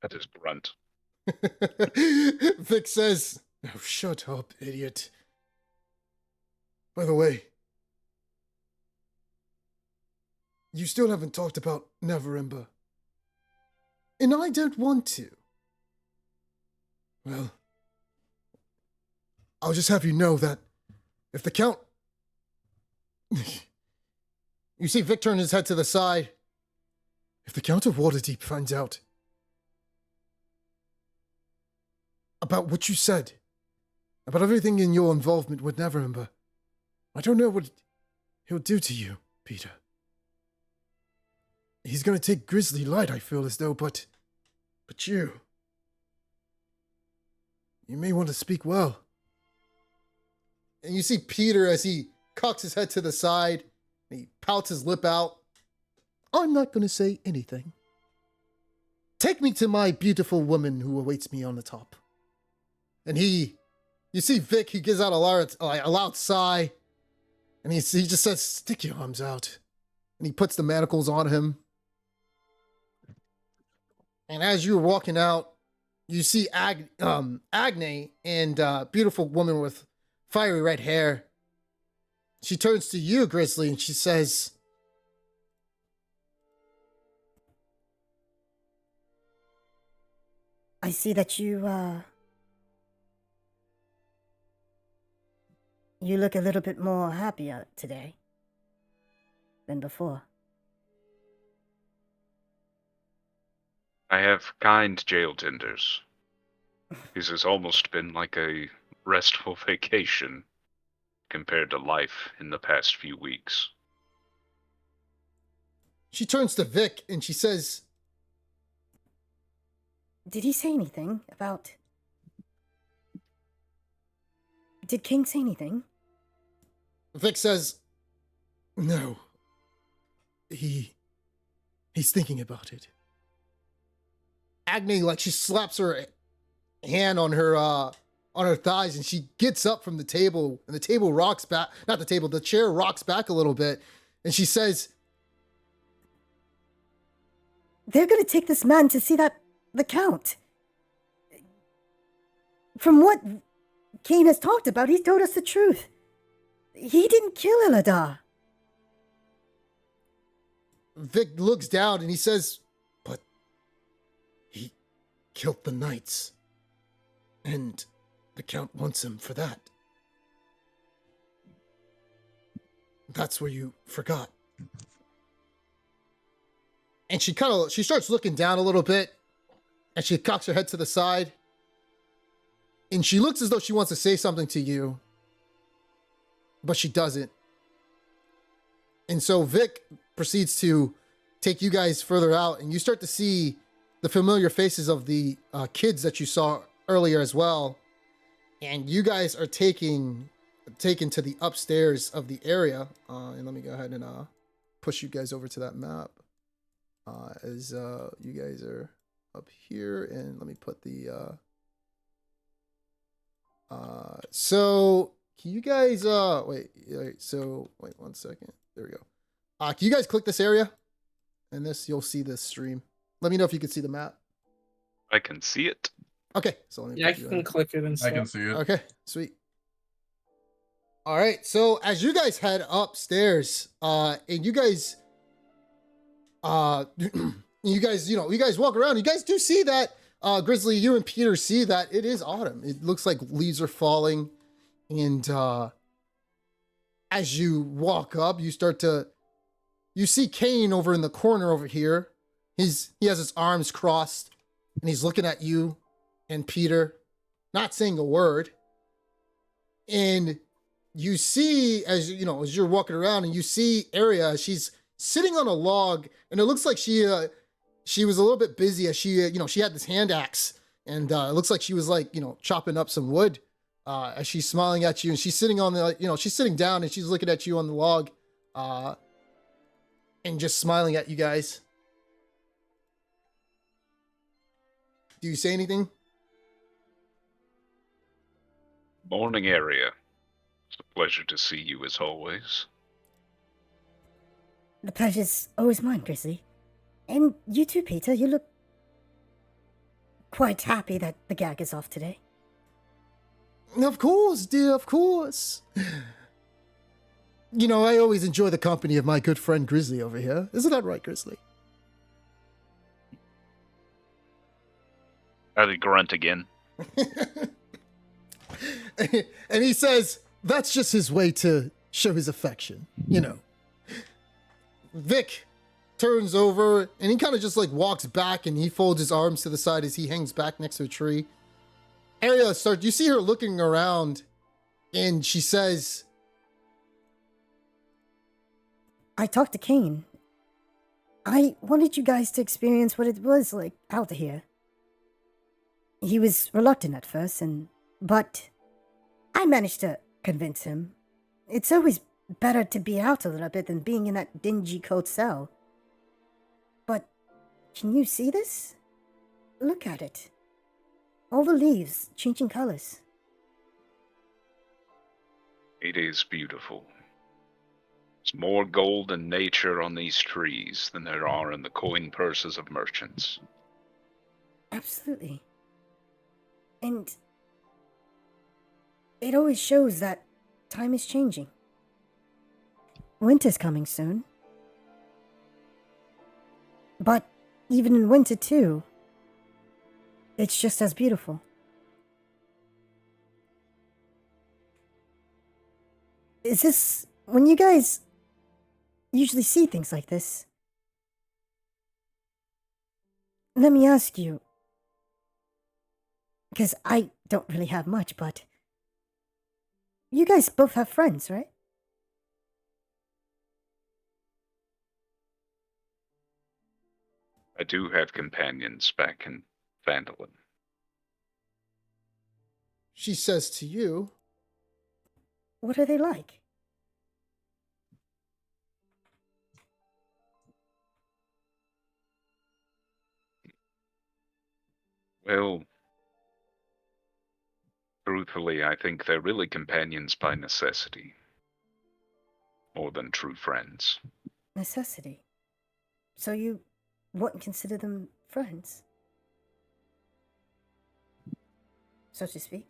That is grunt. Vic says, "Oh, shut up, idiot. By the way, you still haven't talked about Neverember. And I don't want to. Well, I'll just have you know that if the Count..." You see Vic turn his head to the side. "If the Count of Waterdeep finds out about what you said, about everything in your involvement with Neverember, I don't know what he'll do to you, Peter. He's going to take Grizzly light, I feel as though, but you may want to speak well." And you see Peter as he cocks his head to the side, and he pouts his lip out. "I'm not going to say anything. Take me to my beautiful woman who awaits me on the top." And you see Vic, he gives out a loud sigh, and he just says, "Stick your arms out." And he puts the manacles on him. And as you're walking out, you see Agne, and beautiful woman with fiery red hair. She turns to you, Grizzly, and she says, I see that you look a little bit more happier today than before. I have kind jail tenders. This has almost been like a restful vacation compared to life in the past few weeks. She turns to Vic and she says, Did he say anything about... Did King say anything? Vic says, no. He's thinking about it. Agni, like, she slaps her hand on her thighs, and she gets up from the table, and the table rocks back. Not the table, the chair rocks back a little bit, and she says, They're gonna take this man to see the Count. From what Kane has talked about, he's told us the truth. He didn't kill Iladar. Vic looks down and he says, but he killed the knights, and the Count wants him for that. That's where you forgot. And she starts looking down a little bit, and she cocks her head to the side, and she looks as though she wants to say something to you, but she doesn't. And so Vic proceeds to take you guys further out, and you start to see the familiar faces of the kids that you saw earlier as well. And you guys are taken to the upstairs of the area. And let me go ahead and push you guys over to that map. As you guys are up here, and let me put the so can you guys wait, so wait 1 second, there we go. Can you guys click this area, and this, you'll see this stream. Let me know if you can see the map. I can see it. Okay, so let me Yeah, I put you can in. click it and I stuff. can see it. Okay, sweet. All right, so as you guys head upstairs, and you guys you guys walk around, you guys do see that Grizzly, you and Peter see that it is autumn. It looks like leaves are falling, and as you walk up, you see Kane over in the corner over here. He has his arms crossed, and he's looking at you and Peter, not saying a word. And you see, as you're walking around, and you see Aria, she's sitting on a log, and it looks like she was a little bit busy, as she had this hand axe, and it looks like she was chopping up some wood, as she's smiling at you, and she's sitting on the, she's sitting down, and she's looking at you on the log, and just smiling at you guys. Do you say anything? Morning area. It's a pleasure to see you as always. The pleasure's always mine, Grizzly. And you too, Peter. You look quite happy that the gag is off today. Of course, dear, of course. I always enjoy the company of my good friend Grizzly over here. Isn't that right, Grizzly? I grunt again. And he says, that's just his way to show his affection, Vic turns over, and he kind of just walks back, and he folds his arms to the side as he hangs back next to a tree. Aria you see her looking around, and she says, I talked to Kane. I wanted you guys to experience what it was like out here. He was reluctant at first, but I managed to convince him. It's always better to be out a little bit than being in that dingy cold cell. But can you see this? Look at it. All the leaves changing colors. It is beautiful. There's more gold and nature on these trees than there are in the coin purses of merchants. Absolutely. And it always shows that time is changing. Winter's coming soon. But even in winter too, it's just as beautiful. Is this when you guys usually see things like this? Let me ask you, because I don't really have much, but you guys both have friends, right? I do have companions back in Vandalin. She says to you, What are they like? Well, truthfully, I think they're really companions by necessity, more than true friends. Necessity. So you wouldn't consider them friends, so to speak?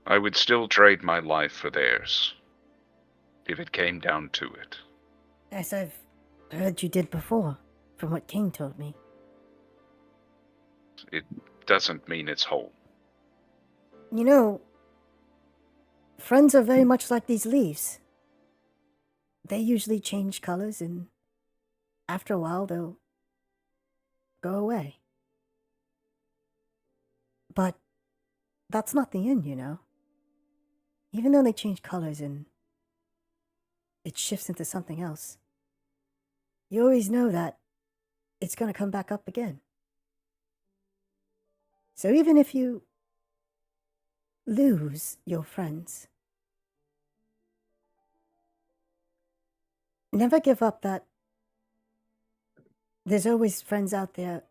I would still trade my life for theirs, if it came down to it. As I've heard you did before, from what King told me. It doesn't mean it's whole. You know, friends are very much like these leaves. They usually change colors, and after a while they'll go away. But that's not the end, you know. Even though they change colors and it shifts into something else, you always know that it's going to come back up again. So even if you lose your friends, never give up that there's always friends out there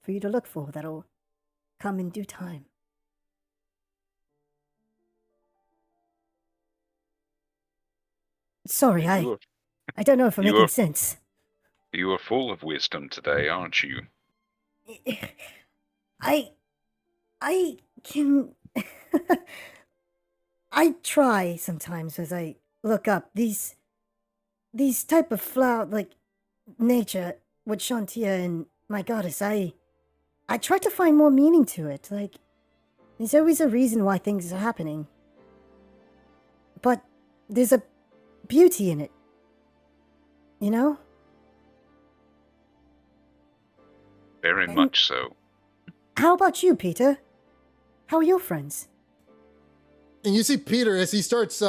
for you to look for that'll come in due time. Sorry, You I don't know if I'm you making are- sense. You are full of wisdom today, aren't you? I can I try sometimes as I look up these type of flower like nature with Shantia and my goddess. I try to find more meaning to it. Like there's always a reason why things are happening. But there's a beauty in it. You know? Very much so. How about you, Peter? How are your friends? and you see Peter as he starts,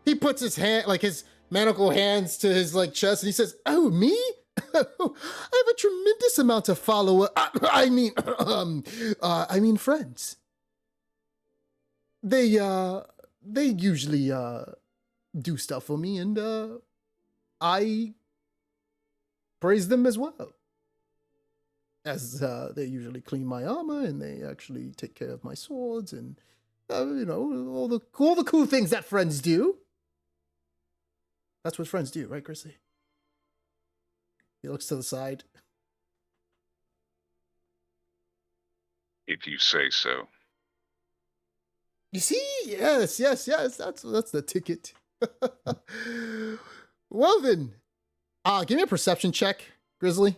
he puts his hand, like his manacle hands to his like chest, and he says, "Oh, me? I have a tremendous amount of follower. I mean friends. They usually do stuff for me, and I praise them as well. As they usually clean my armor, and they actually take care of my swords, and all the cool things that friends do. That's what friends do, right, Chrissy?" He looks to the side. If you say so. You see, yes. That's the ticket. Well then, give me a perception check, Grizzly.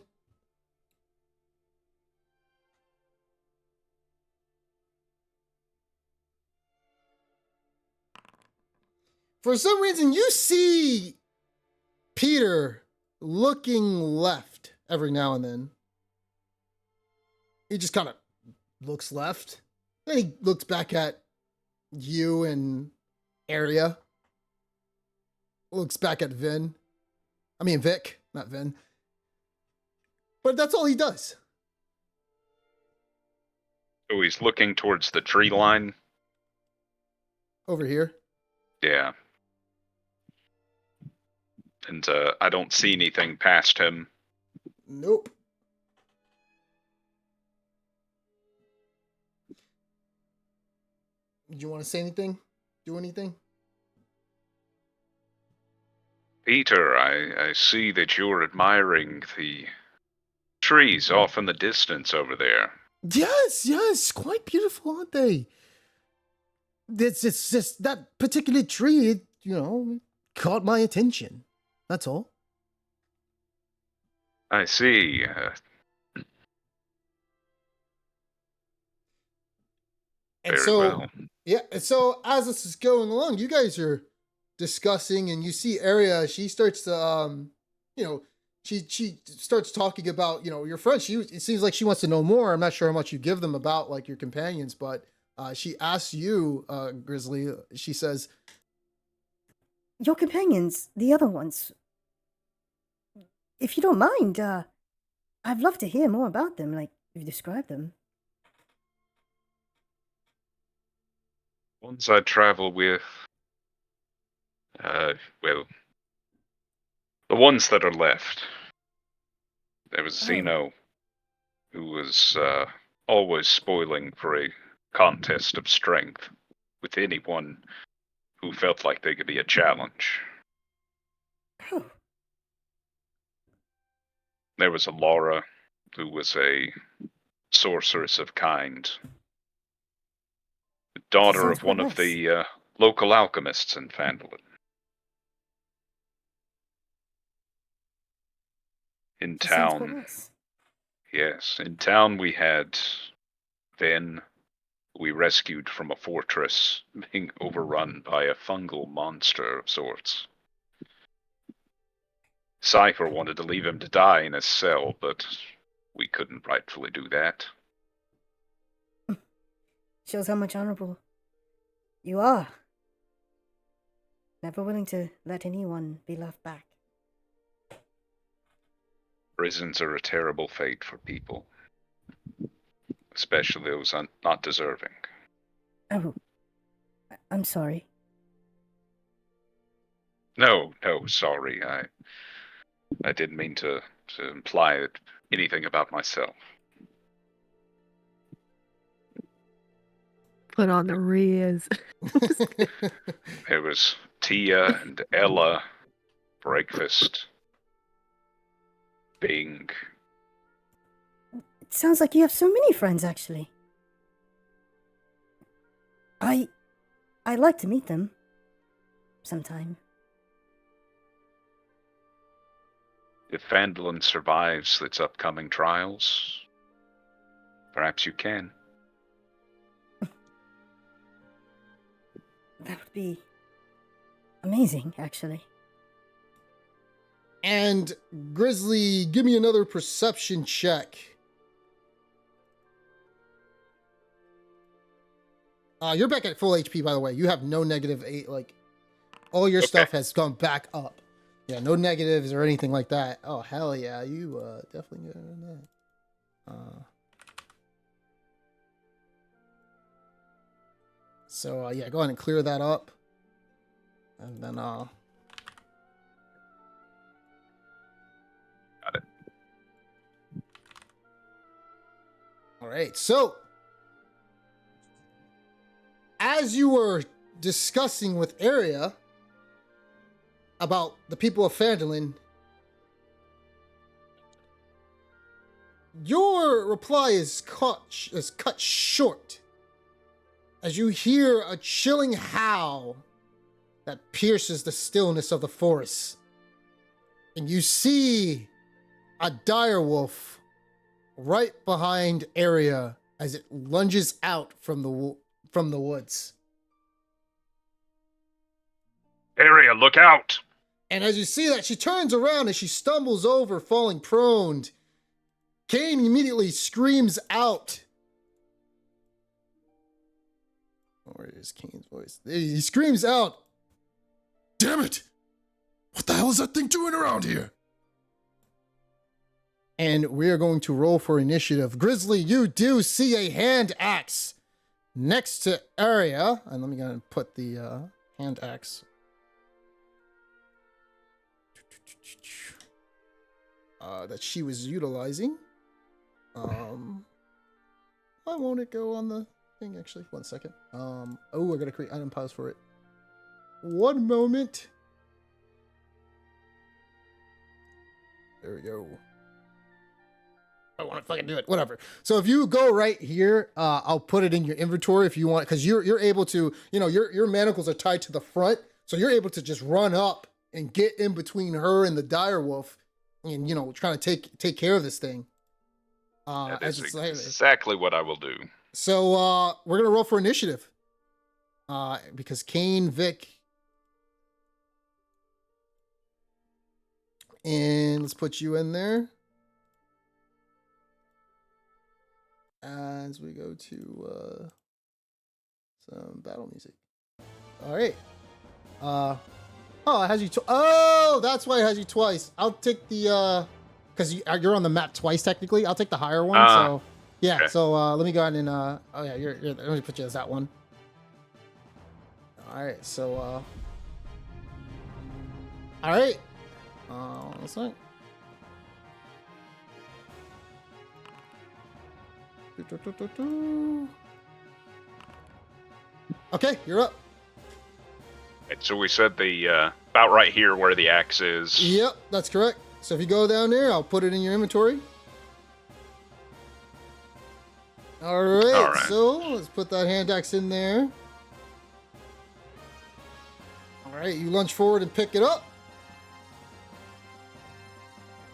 For some reason, you see Peter looking left every now and then. He just kind of looks left. Then he looks back at you and Area. Looks back at Vic, not Vin. But that's all he does. So he's looking towards the tree line. Over here. Yeah. And I don't see anything past him. Nope. Did you want to say anything? Do anything? Peter, I see that you're admiring the trees off in the distance over there. Yes, quite beautiful, aren't they? It's just that particular tree, it caught my attention. That's all. I see. And Very so, well. yeah, and so as this is going along, you guys are discussing, and you see Arya. She starts to, you know, she starts talking about, your friends. It seems like she wants to know more. I'm not sure how much you give them about like your companions, but she asks you, Grizzly. She says, Your companions, the other ones. If you don't mind, I'd love to hear more about them, like you described them. Ones I travel with, well, the ones that are left. There was Oh. Zeno, who was always spoiling for a contest of strength with anyone who felt like they could be a challenge. Oh. There was a Laura, who was a sorceress of kind, the daughter Sounds of one quite of nice. the local alchemists in Phandalin. In That sounds quite town, nice. yes, in town we had Ven, who we rescued from a fortress being overrun by a fungal monster of sorts. Cypher wanted to leave him to die in his cell, but we couldn't rightfully do that. Shows how much honorable you are. Never willing to let anyone be left back. Prisons are a terrible fate for people, especially those not deserving. Oh, I'm sorry. No, sorry. I didn't mean to imply anything about myself. Put on the Riz. There was Tia and Ella, breakfast, Bing. It sounds like you have so many friends, actually. I'd like to meet them sometime. If Phandalin survives its upcoming trials, perhaps you can. That would be amazing, actually. and Grizzly, give me another perception check. You're back at full HP, by the way. You have no -8. Like, all your stuff has gone back up. Yeah, no negatives or anything like that. Oh, hell yeah. You definitely get that. So, yeah, go ahead and clear that up. And then, Got it. all right. So, as you were discussing with Arya about the people of Phandalin, your reply is cut short as you hear a chilling howl that pierces the stillness of the forest, and you see a direwolf right behind Arya as it lunges out from the woods. Area, look out! And as you see that, she turns around and she stumbles over, falling prone. Cain immediately screams out. Where is Cain's voice? He screams out, "Damn it! What the hell is that thing doing around here?" And we are going to roll for initiative. Grizzly, you do see a hand axe next to Arya. And let me go and put the hand axe that she was utilizing. Why won't it go on the thing, actually? 1 second. I gotta create item piles for it. 1 moment. There we go. I want to fucking do it. Whatever. So if you go right here, I'll put it in your inventory if you want, because you're able to, your manacles are tied to the front, so you're able to just run up and get in between her and the direwolf, and trying to take care of this thing. That is exactly what I will do. So we're gonna roll for initiative. Because Kane, Vic, and let's put you in there as we go to some battle music. All right. Oh, it has you. Oh, that's why it has you twice. I'll take the because you're on the map twice technically. I'll take the higher one. So yeah. Okay. So let me go ahead and oh yeah, you're let me put you as that one. All right. So all right. That's right. Okay, you're up. Right, so we said the about right here where the axe is. Yep, that's correct. So if you go down there, I'll put it in your inventory. All right. So let's put that hand axe in there. All right, you lunge forward and pick it up.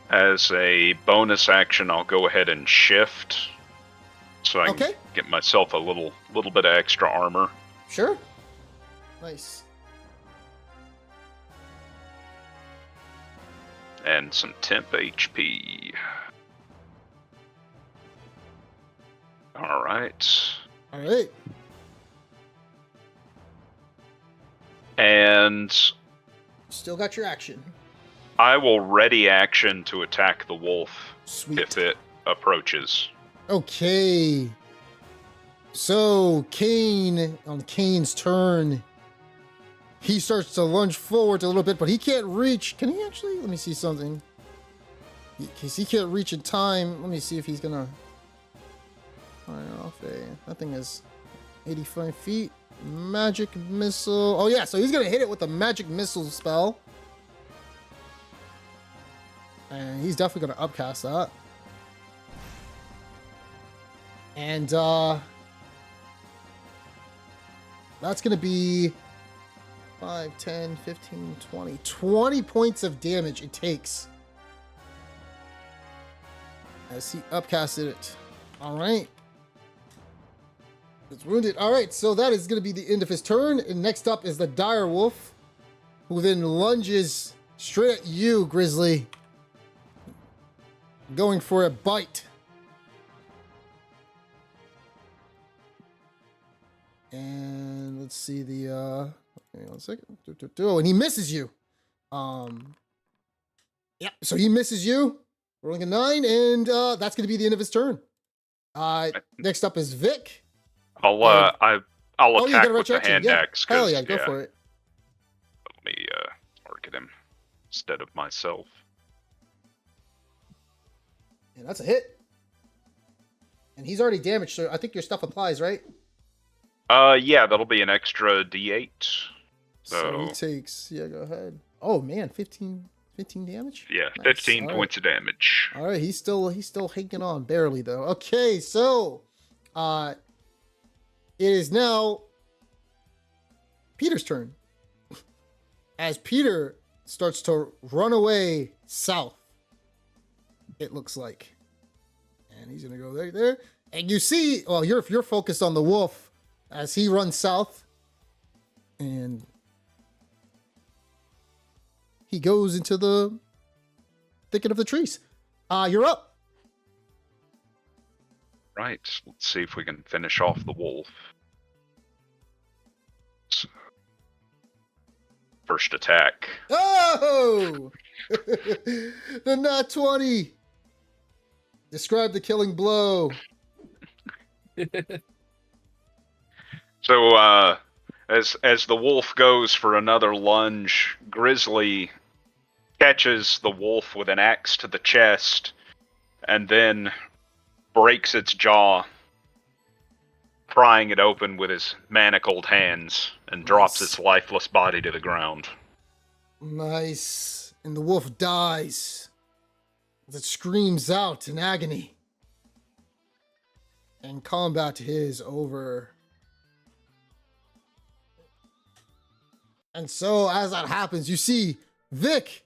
As a bonus action, I'll go ahead and shift, so I can get myself a little bit of extra armor. Sure. Nice. And some temp HP. All right. All right. And still got your action. I will ready action to attack the wolf. Sweet. If it approaches. Okay. So Kane, on Kane's turn, he starts to lunge forward a little bit, but he can't reach. Can he actually? Let me see something. Because he can't reach in time. Let me see if he's gonna fire off that thing is 85 feet. Magic missile. Oh yeah, so he's gonna hit it with a magic missile spell. And he's definitely gonna upcast that. And that's gonna be 5, 10, 15, 20. 20 points of damage it takes. As he upcasted it. Alright. It's wounded. Alright, so that is gonna be the end of his turn. And next up is the dire wolf, who then lunges straight at you, Grizzly. Going for a bite. And let's see the give me 1 second. Oh, and he misses you. Yeah, so he misses you. Rolling a 9, and that's gonna be the end of his turn. Next up is Vic. I'll attack with the hand axe. Hell yeah, go for it. Let me target him instead of myself. And that's a hit. And he's already damaged, so I think your stuff applies, right? Yeah, that'll be an extra D8. So he takes, yeah, go ahead. Oh man, 15 damage? Yeah, Nice. 15 points of damage. All right, he's still hanging on barely though. Okay, so it is now Peter's turn. As Peter starts to run away south, it looks like. And he's gonna go there. And you see, well, you're focused on the wolf as he runs south. And he goes into the thicket of the trees. You're up. Right, let's see if we can finish off the wolf. First attack. Oh! The nat 20. Describe the killing blow. So, as the wolf goes for another lunge, Grizzly catches the wolf with an axe to the chest, and then breaks its jaw, prying it open with his manacled hands, and drops its lifeless body to the ground. Nice. And the wolf dies as it screams out in agony. And combat is over. And so, as that happens, you see Vic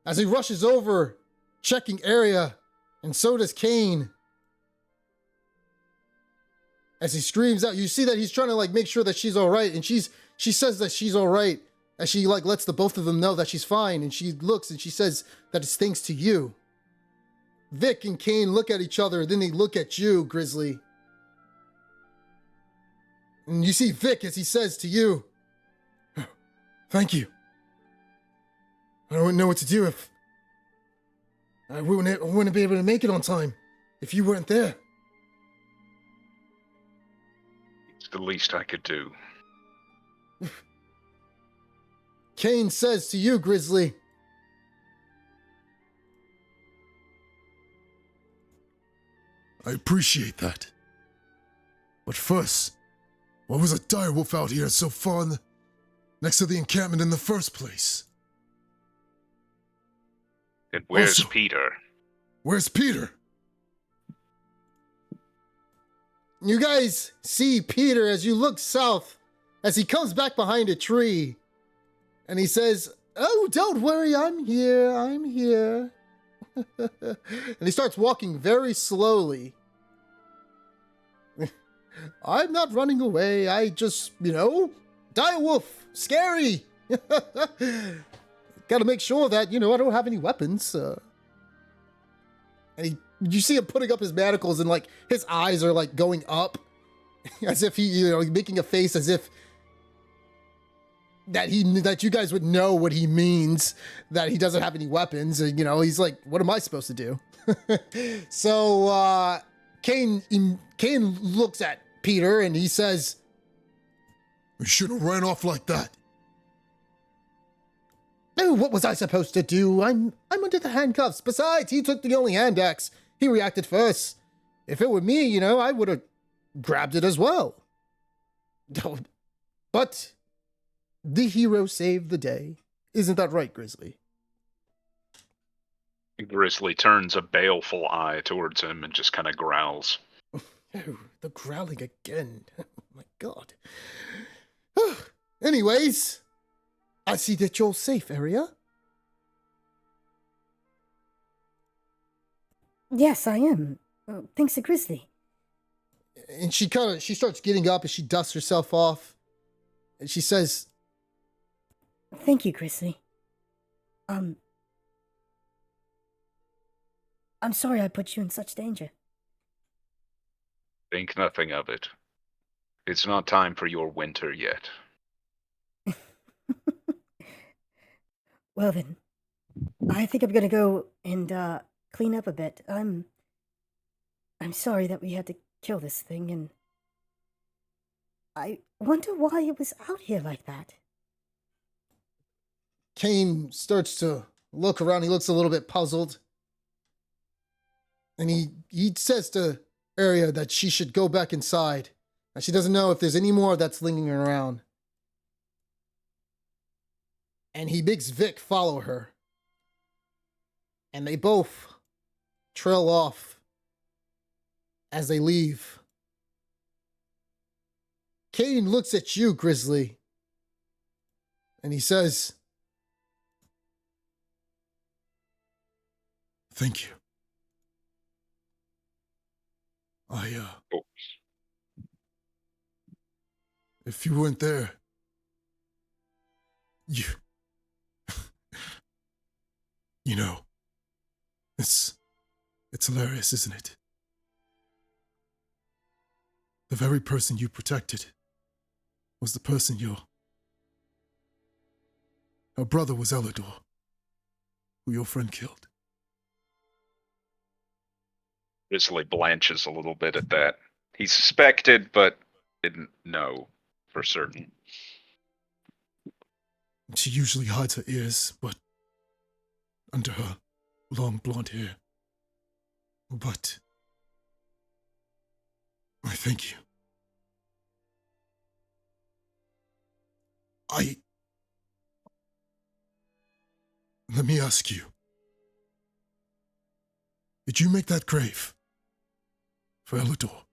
as he rushes over, checking area, and so does Kane. As he screams out, you see that he's trying to like make sure that she's all right, and she says that she's all right, as she like lets the both of them know that she's fine, and she looks and she says that it's thanks to you. Vic and Kane look at each other, then they look at you, Grizzly. And you see Vic as he says to you, thank you. I wouldn't know what to do if I wouldn't be able to make it on time if you weren't there. It's the least I could do. Kane says to you, Grizzly, I appreciate that. But first, why was a direwolf out here so far next to the encampment in the first place? And where's Also, Peter? Where's Peter? You guys see Peter as you look south, as he comes back behind a tree, and he says, oh, don't worry, I'm here. And he starts walking very slowly. I'm not running away. I just, direwolf, scary. Gotta make sure that, I don't have any weapons. And you see him putting up his manacles and like his eyes are like going up as if he, making a face as if that you guys would know what he means, that he doesn't have any weapons. And, he's like, what am I supposed to do? So, Kane looks at Peter and he says, we should have ran off like that. Oh, what was I supposed to do? I'm under the handcuffs. Besides, he took the only hand axe. He reacted first. If it were me, I would have grabbed it as well. But the hero saved the day. Isn't that right, Grizzly? Grizzly turns a baleful eye towards him and just kind of growls. Oh, the growling again. Oh my god. Anyways, I see that you're safe, Area. Yes, I am. Thanks to Grizzly. And she starts getting up and she dusts herself off. And she says, Thank you, Grizzly. I'm sorry I put you in such danger. Think nothing of it. It's not time for your winter yet. Well then, I think I'm gonna go and clean up a bit. I'm sorry that we had to kill this thing, and I wonder why it was out here like that. Kane starts to look around. He looks a little bit puzzled. And he says to Arya that she should go back inside. And she doesn't know if there's any more that's lingering around. And he makes Vic follow her. And they both trail off as they leave. Kane looks at you, Grizzly. And he says, thank you. If you weren't there, it's hilarious, isn't it? The very person you protected was the person her brother was Elidor, who your friend killed. Grizzly blanches a little bit at that. He suspected, but didn't know for certain. She usually hides her ears, but under her long blonde hair. But I thank you. Let me ask you. Did you make that grave for Elidor?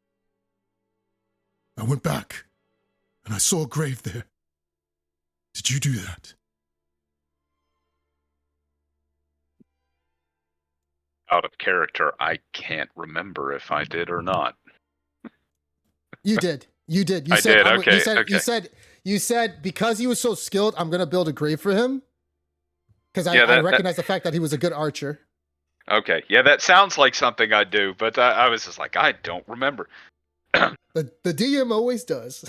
I went back and I saw a grave there. Did you do that? Out of character, I can't remember if I did or not. You did. You did. You I said, did, I'm- okay, You said, you okay. said, you said because he was so skilled, I'm gonna build a grave for him. Because Yeah, I that- recognize the fact that he was a good archer. Okay, yeah, that sounds like something I'd do, but I was just like, I don't remember. The DM always does.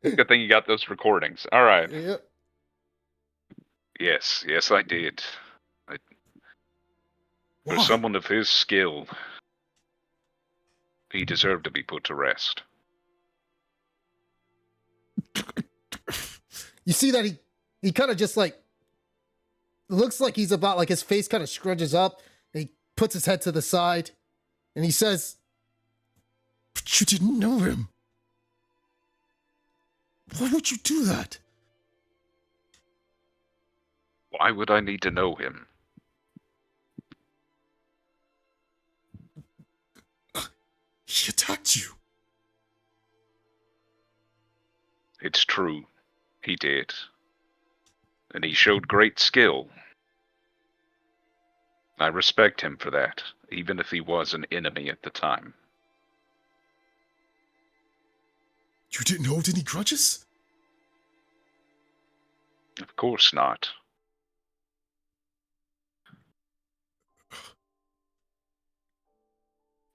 Good thing you got those recordings. All right. Yep. Yes, I did. For Why? someone of his skill, he deserved to be put to rest. You see that he kind of just like looks like he's about like his face kind of scrunches up and he puts his head to the side and he says, "But you didn't know him. Why would you do that?" Why would I need to know him? He attacked you. It's true. He did. And he showed great skill. I respect him for that, even if he was an enemy at the time. You didn't hold any grudges? Of course not.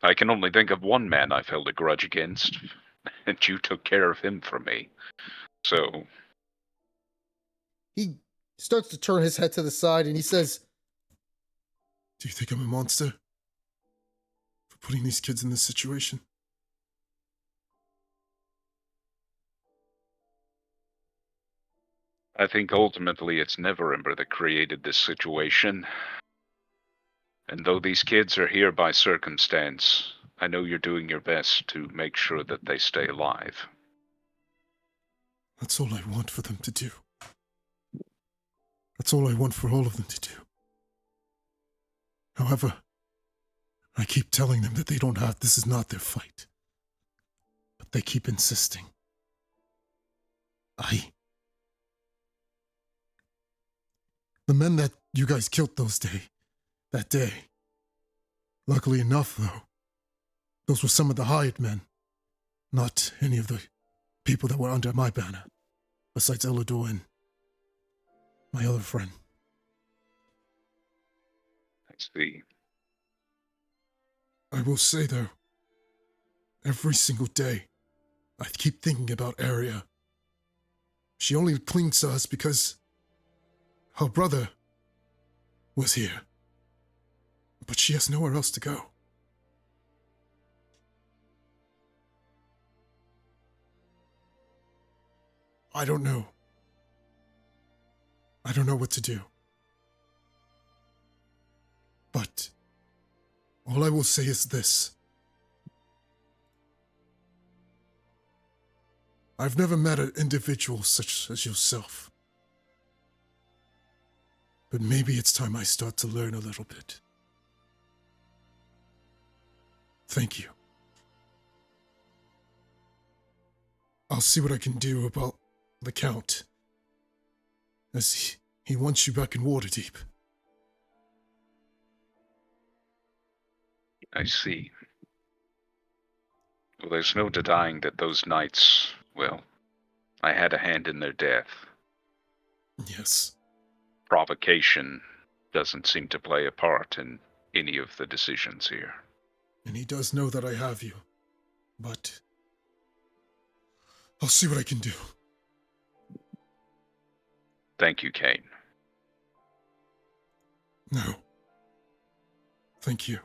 I can only think of one man I've held a grudge against, and you took care of him for me. So, He starts to turn his head to the side and he says, "Do you think I'm a monster for putting these kids in this situation?" I think ultimately it's Neverember that created this situation. And though these kids are here by circumstance, I know you're doing your best to make sure that they stay alive. That's all I want for them to do. That's all I want for all of them to do. However, I keep telling them that this is not their fight. But they keep insisting. The men that you guys killed that day. Luckily enough, though, those were some of the hired men, not any of the people that were under my banner, besides Elidor and my other friend. I see. I will say, though, every single day, I keep thinking about Arya. She only clings to us because her brother was here. But she has nowhere else to go. I don't know. I don't know what to do. But all I will say is this. I've never met an individual such as yourself. But maybe it's time I start to learn a little bit. Thank you. I'll see what I can do about the Count, as he wants you back in Waterdeep. I see. Well, there's no denying that those knights, well, I had a hand in their death. Yes. Provocation doesn't seem to play a part in any of the decisions here. And he does know that I have you. But I'll see what I can do. Thank you, Kane. No. Thank you.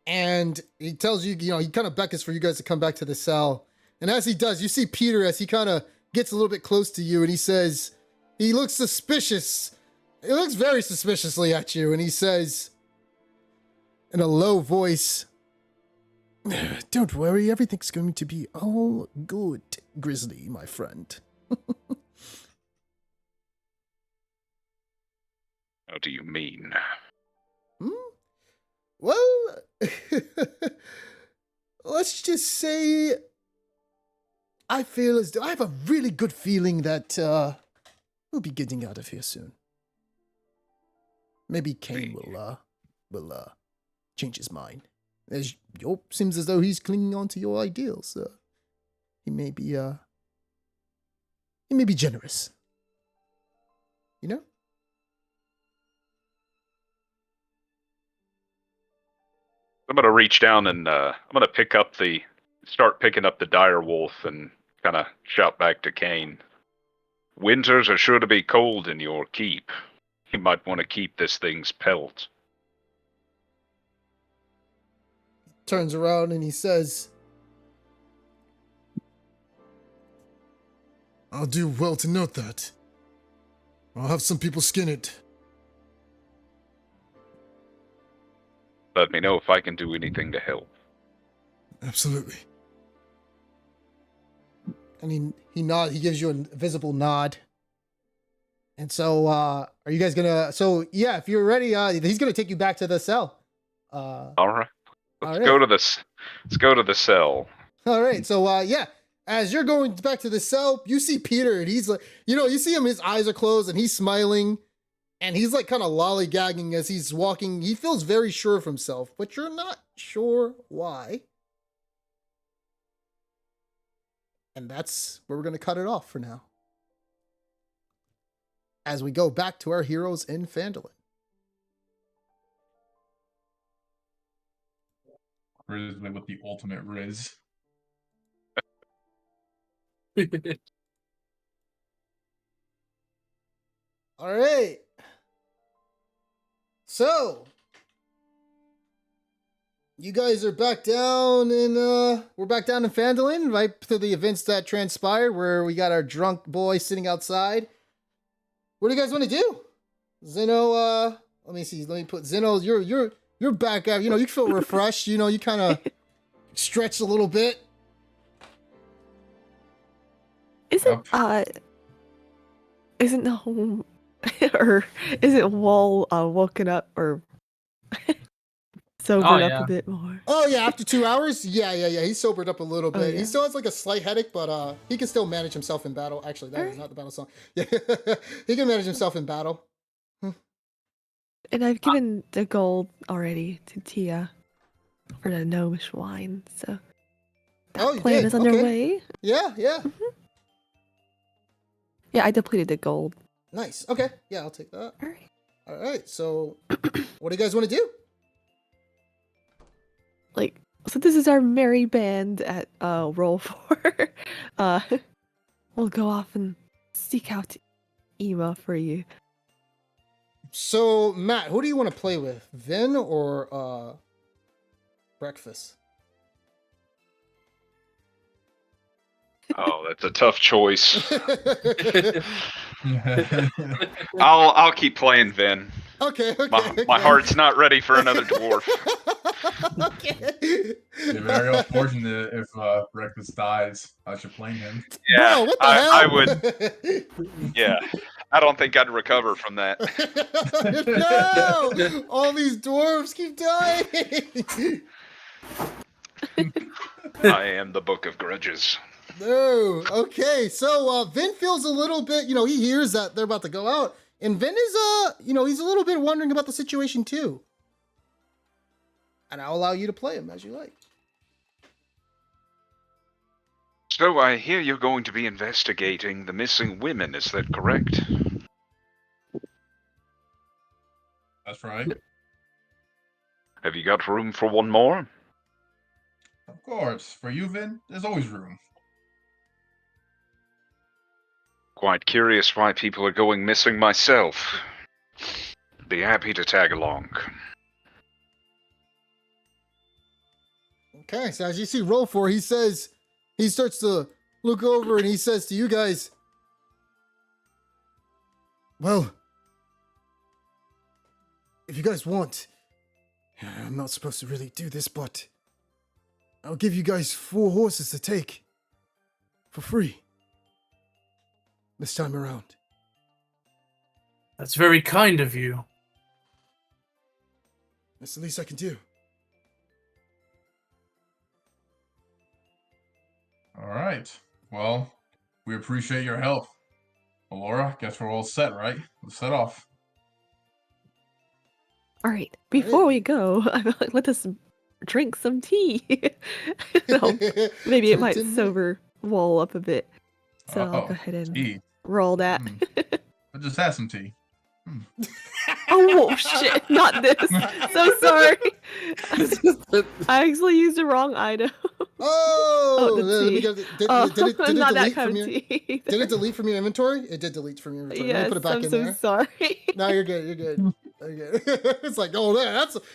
And he tells you, he kind of beckons for you guys to come back to the cell. And as he does, you see Peter as he kind of gets a little bit close to you and he says, he looks suspicious. He looks very suspiciously at you and he says, in a low voice, "Don't worry, everything's going to be all good, Grizzly, my friend." How do you mean? Well, let's just say I feel as though I have a really good feeling that we'll be getting out of here soon. Maybe Kane will change his mind As seems as though he's clinging on to your ideals. He may be generous. You know? I'm gonna reach down and I'm gonna start picking up the dire wolf and kind of shout back to Kane. Winters are sure to be cold in your keep. You might want to keep this thing's pelt. Turns around and he says, I'll do well to note that. I'll have some people skin it. Let me know if I can do anything to help. Absolutely. And he gives you a visible nod. And so, are you guys gonna, if you're ready, he's gonna take you back to the cell. All right. Let's all go right. to the cell. All right. So, as you're going back to the cell, you see Peter and he's like, you see him, his eyes are closed and he's smiling and he's like kind of lollygagging as he's walking. He feels very sure of himself, but you're not sure why. And that's where we're going to cut it off for now. As we go back to our heroes in Phandalin. Riz with the ultimate Riz. All right. So, you guys are back down we're back down in Phandalin, right to the events that transpired where we got our drunk boy sitting outside. What do you guys want to do? Zeno, let me see. Let me put Zeno, you're back out. You feel refreshed. You kind of stretched a little bit. Isn't home or isn't Wall woken up or sobered up a bit more? Oh yeah, after 2 hours? Yeah. He's sobered up a little bit. Oh, yeah. He still has like a slight headache, but he can still manage himself in battle. Actually, that is not the battle song. Yeah, he can manage himself in battle. And I've given the gold already to Tia for the gnomish wine, so that you plan did? is Okay. underway. Yeah. Mm-hmm. Yeah, I depleted the gold. Nice. Okay. Yeah, I'll take that. All right. All right. So, what do you guys want to do? So this is our merry band at Roll 4. We'll go off and seek out Ema for you. So, Matt, who do you want to play with? Vin or Breakfast? Oh, that's a tough choice. I'll keep playing Vin. Okay. My heart's not ready for another dwarf. Okay. You're very unfortunate if Breakfast dies. I should blame him. Yeah, Bro, what the hell? I would. Yeah, I don't think I'd recover from that. No! All these dwarves keep dying. I am the Book of Grudges. No. Okay. So Vin feels a little bit, he hears that they're about to go out. And Vin is he's a little bit wondering about the situation too. And I'll allow you to play him as you like. So I hear you're going to be investigating the missing women, is that correct? That's right. Have you got room for one more? Of course. For you, Vin, there's always room. Quite curious why people are going missing myself. Be happy to tag along. Okay, so as you see roll for, he starts to look over and he says to you guys, well, if you guys want, I'm not supposed to really do this, but I'll give you guys 4 horses to take for free this time around. That's very kind of you. That's the least I can do. All right. Well, we appreciate your help. Well, Laura, guess we're all set, right? Let's set off. All right. Before we go, let us drink some tea. No, maybe it might sober Wall up a bit. So I'll go ahead and tea. roll that. I just had some tea. Oh shit! Not this. So sorry. I actually used the wrong item. Oh, the tea. did it Not that delete kind from of your? tea. Did it delete from your inventory? It did delete from your inventory. Let me Yes, put it back I'm in so there. sorry. No, you're good. You're good. Okay. It's like, oh,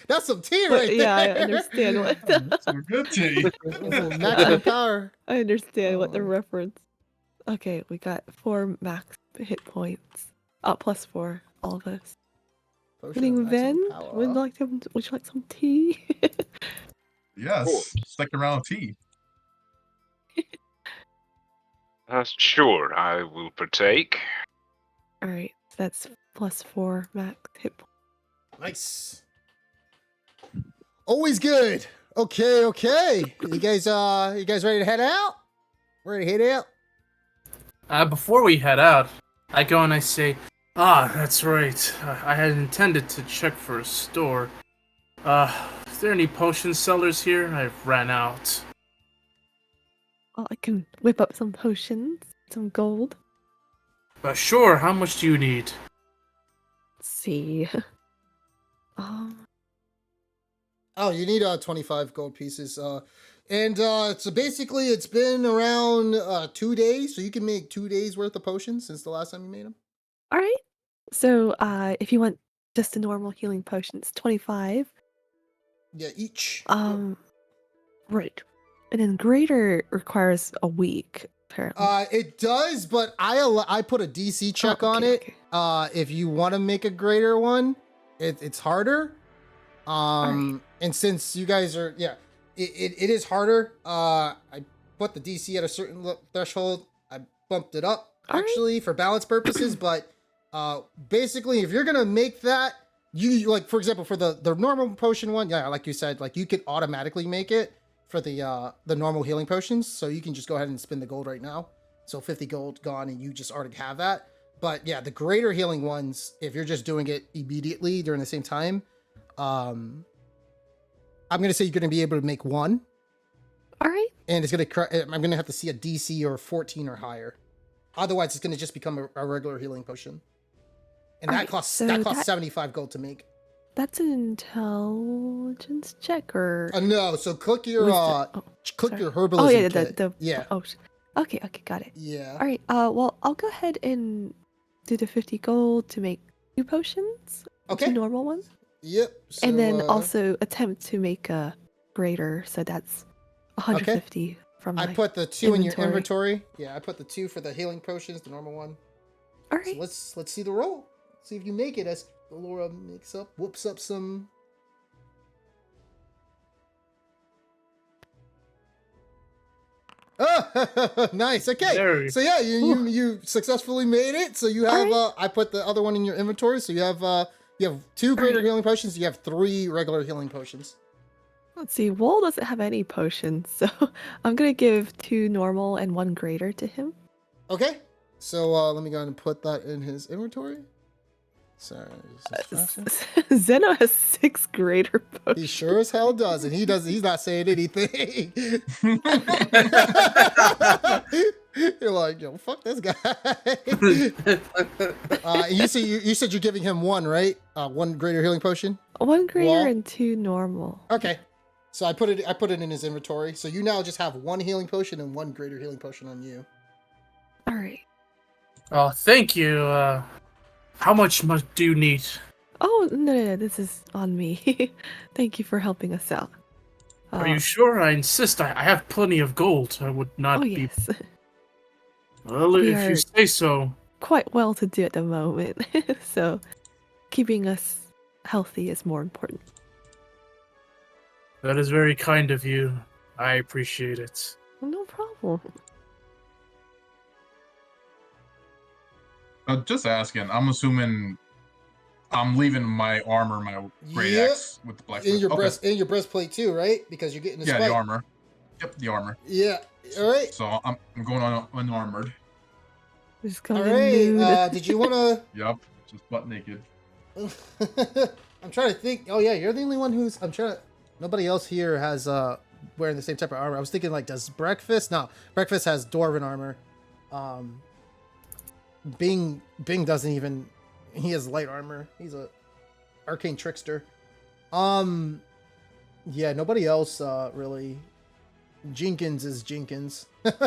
that's some tea right there. Yeah, I understand what. Some good tea. Maximum power. I understand what the Oh. reference. Okay, we got 4 max hit points. Plus 4, all of us. Potion of Including maximum Ven, power. would you like some tea? Yes. Second round of tea. Sure, I will partake. Alright, so that's plus 4 max hit points. Nice. Always good. Okay. You guys ready to head out? Ready to head out? Before we head out, I go and I say, that's right. I had intended to check for a store. Is there any potion sellers here? I've ran out. Well, I can whip up some potions, some gold. Sure, how much do you need? Let's see. Oh, you need 25 gold pieces. And so basically it's been around 2 days, so you can make 2 days worth of potions since the last time you made them. Alright. So, if you want just a normal healing potion, it's 25. Yeah, each. Right. And then greater requires a week, apparently. It does, but I put a DC check on it. Okay. If you want to make a greater one, it's harder. Alright. And since you guys are, it is harder. I put the DC at a certain threshold. I bumped it up actually for balance purposes, but basically, if you're gonna make that, you like, for example, for the normal potion one, like you said, like you could automatically make it for the normal healing potions, so you can just go ahead and spend the gold right now. So 50 gold gone, and you just already have that. But yeah, the greater healing ones, if you're just doing it immediately during the same time, I'm gonna say you're gonna be able to make one. All right. And I'm gonna have to see a DC or 14 or higher. Otherwise, it's gonna just become a regular healing potion. And that costs 75 gold to make. That's an intelligence check, or no. So click your your herbalism. Oh yeah, kit. Yeah. Oh, okay, got it. Yeah. All right. Well, I'll go ahead and do the 50 gold to make 2 potions. Okay. 2 normal ones. Yep. So, and then also attempt to make a greater, so that's 150 from my I put the 2 in your inventory. inventory. Yeah, I put the 2 for the healing potions, the normal one. All right. So let's see the roll. See if you make it as Laura whoops up some. Oh, nice. Okay. So yeah, you successfully made it. So you have I put the other one in your inventory. So you have 2 greater healing potions. You have 3 regular healing potions. Let's see. Wool doesn't have any potions, so I'm gonna give 2 normal and 1 greater to him. Okay. So let me go ahead and put that in his inventory. Sorry. Zeno has 6 greater potions. He sure as hell does, and he's not saying anything. You're like, yo, fuck this guy. You said you're giving him 1, right? 1 greater healing potion? 1 greater and 2 normal. Okay. So I put it in his inventory. So you now just have 1 healing potion and 1 greater healing potion on you. All right. Oh, thank you. How much do you need? Oh, no, this is on me. Thank you for helping us out. Are you sure? I insist. I have plenty of gold. I would not be... Yes. Well, if you say so. Quite well to do at the moment. So, keeping us healthy is more important. That is very kind of you. I appreciate it. No problem. Just asking. I'm assuming I'm leaving my armor, my great axe with the black. In your breastplate too, right? Because you're getting the spike. the armor. Yep, the armor. Yeah. All right. So I'm going on unarmored. Just All coming right. Did you want to? Yep, just butt naked. I'm trying to think. Oh yeah, you're the only one who's. I'm trying to. Nobody else here has wearing the same type of armor. I was thinking like, does Breakfast? No, Breakfast has dwarven armor. Bing doesn't even. He has light armor. He's a arcane trickster. Yeah, nobody else really. Jenkins is Jenkins. It's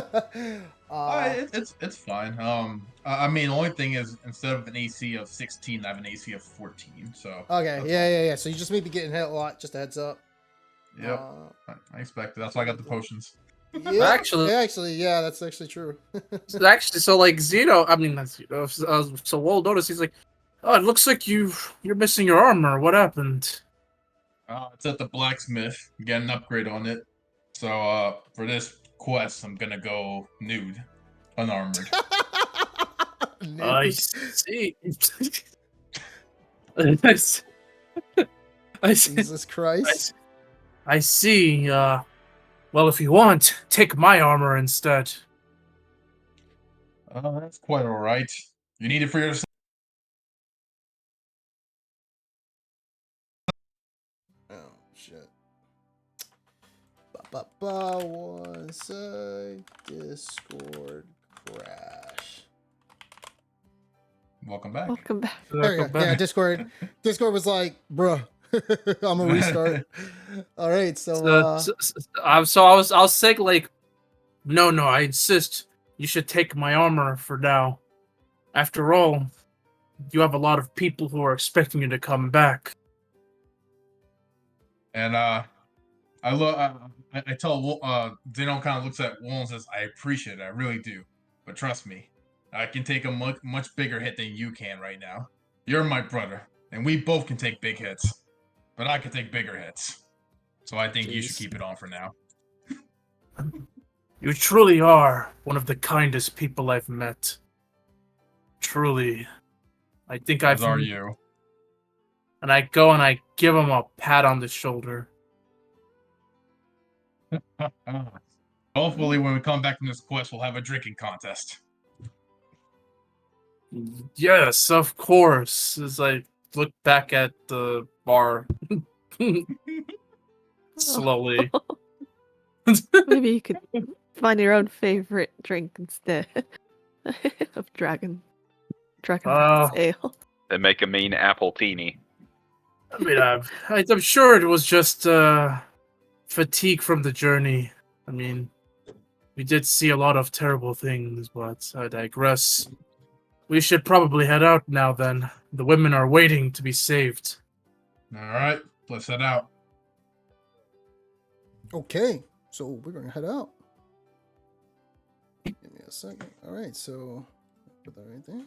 fine. I mean, the only thing is, instead of an AC of 16, I have an AC of 14. So Okay, yeah. So you just may be getting hit a lot. Just a heads up. Yep, I expected. That's why I got the potions. Yeah, Actually, yeah, that's actually true. actually, so like Zeno, I mean, that's so well noticed. He's like, oh, it looks like you're missing your armor. What happened? It's at the blacksmith. Get an upgrade on it. So for this quest, I'm gonna go nude, unarmored. I see. I see. Jesus Christ. I see. Well, if you want, take my armor instead. That's quite all right. You need it for yourself. Oh shit. One sec. Discord crash. Welcome back. Welcome back. There you go. Yeah, Discord was like, bruh, I'm gonna restart. All right, so I was saying like, no, I insist. You should take my armor for now. After all, you have a lot of people who are expecting you to come back. And I tell Zeno kind of looks at Wool and says, "I appreciate it, I really do, but trust me, I can take a much bigger hit than you can right now. You're my brother, and we both can take big hits, but I can take bigger hits. So I think you should keep it on for now." You truly are one of the kindest people I've met. Truly. I think As are you. And I go and I give him a pat on the shoulder. Hopefully, when we come back from this quest, we'll have a drinking contest. Yes, of course. As I look back at the bar. Slowly. Maybe you could find your own favorite drink instead of dragon ale. They make a mean apple teeny. I mean, I'm sure it was just fatigue from the journey. I mean, we did see a lot of terrible things, but I digress. We should probably head out now then. The women are waiting to be saved. All right, let's head out. okay, so we're gonna head out. Give me a second. All right, so put that right there.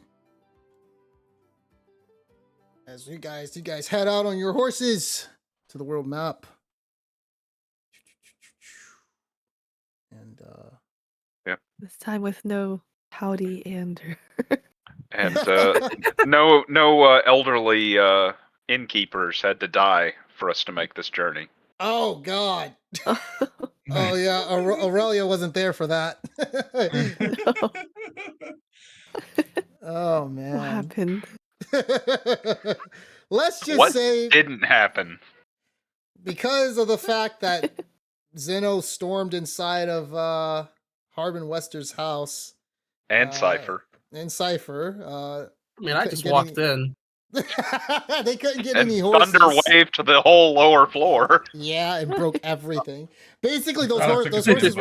As you guys head out on your horses to the world map. And This time with no Howdy and And no elderly innkeepers had to die for us to make this journey. oh god. Oh yeah, Aurelia wasn't there for that. Oh man. what happened? Let's just What say didn't happen? because of the fact that Zeno stormed inside of Harbin Wester's house And Cypher. and Cypher. I mean, I just walked in. They couldn't get And any horses. thunder waved to the whole lower floor. Yeah, and broke everything. Basically, those Took a those big horses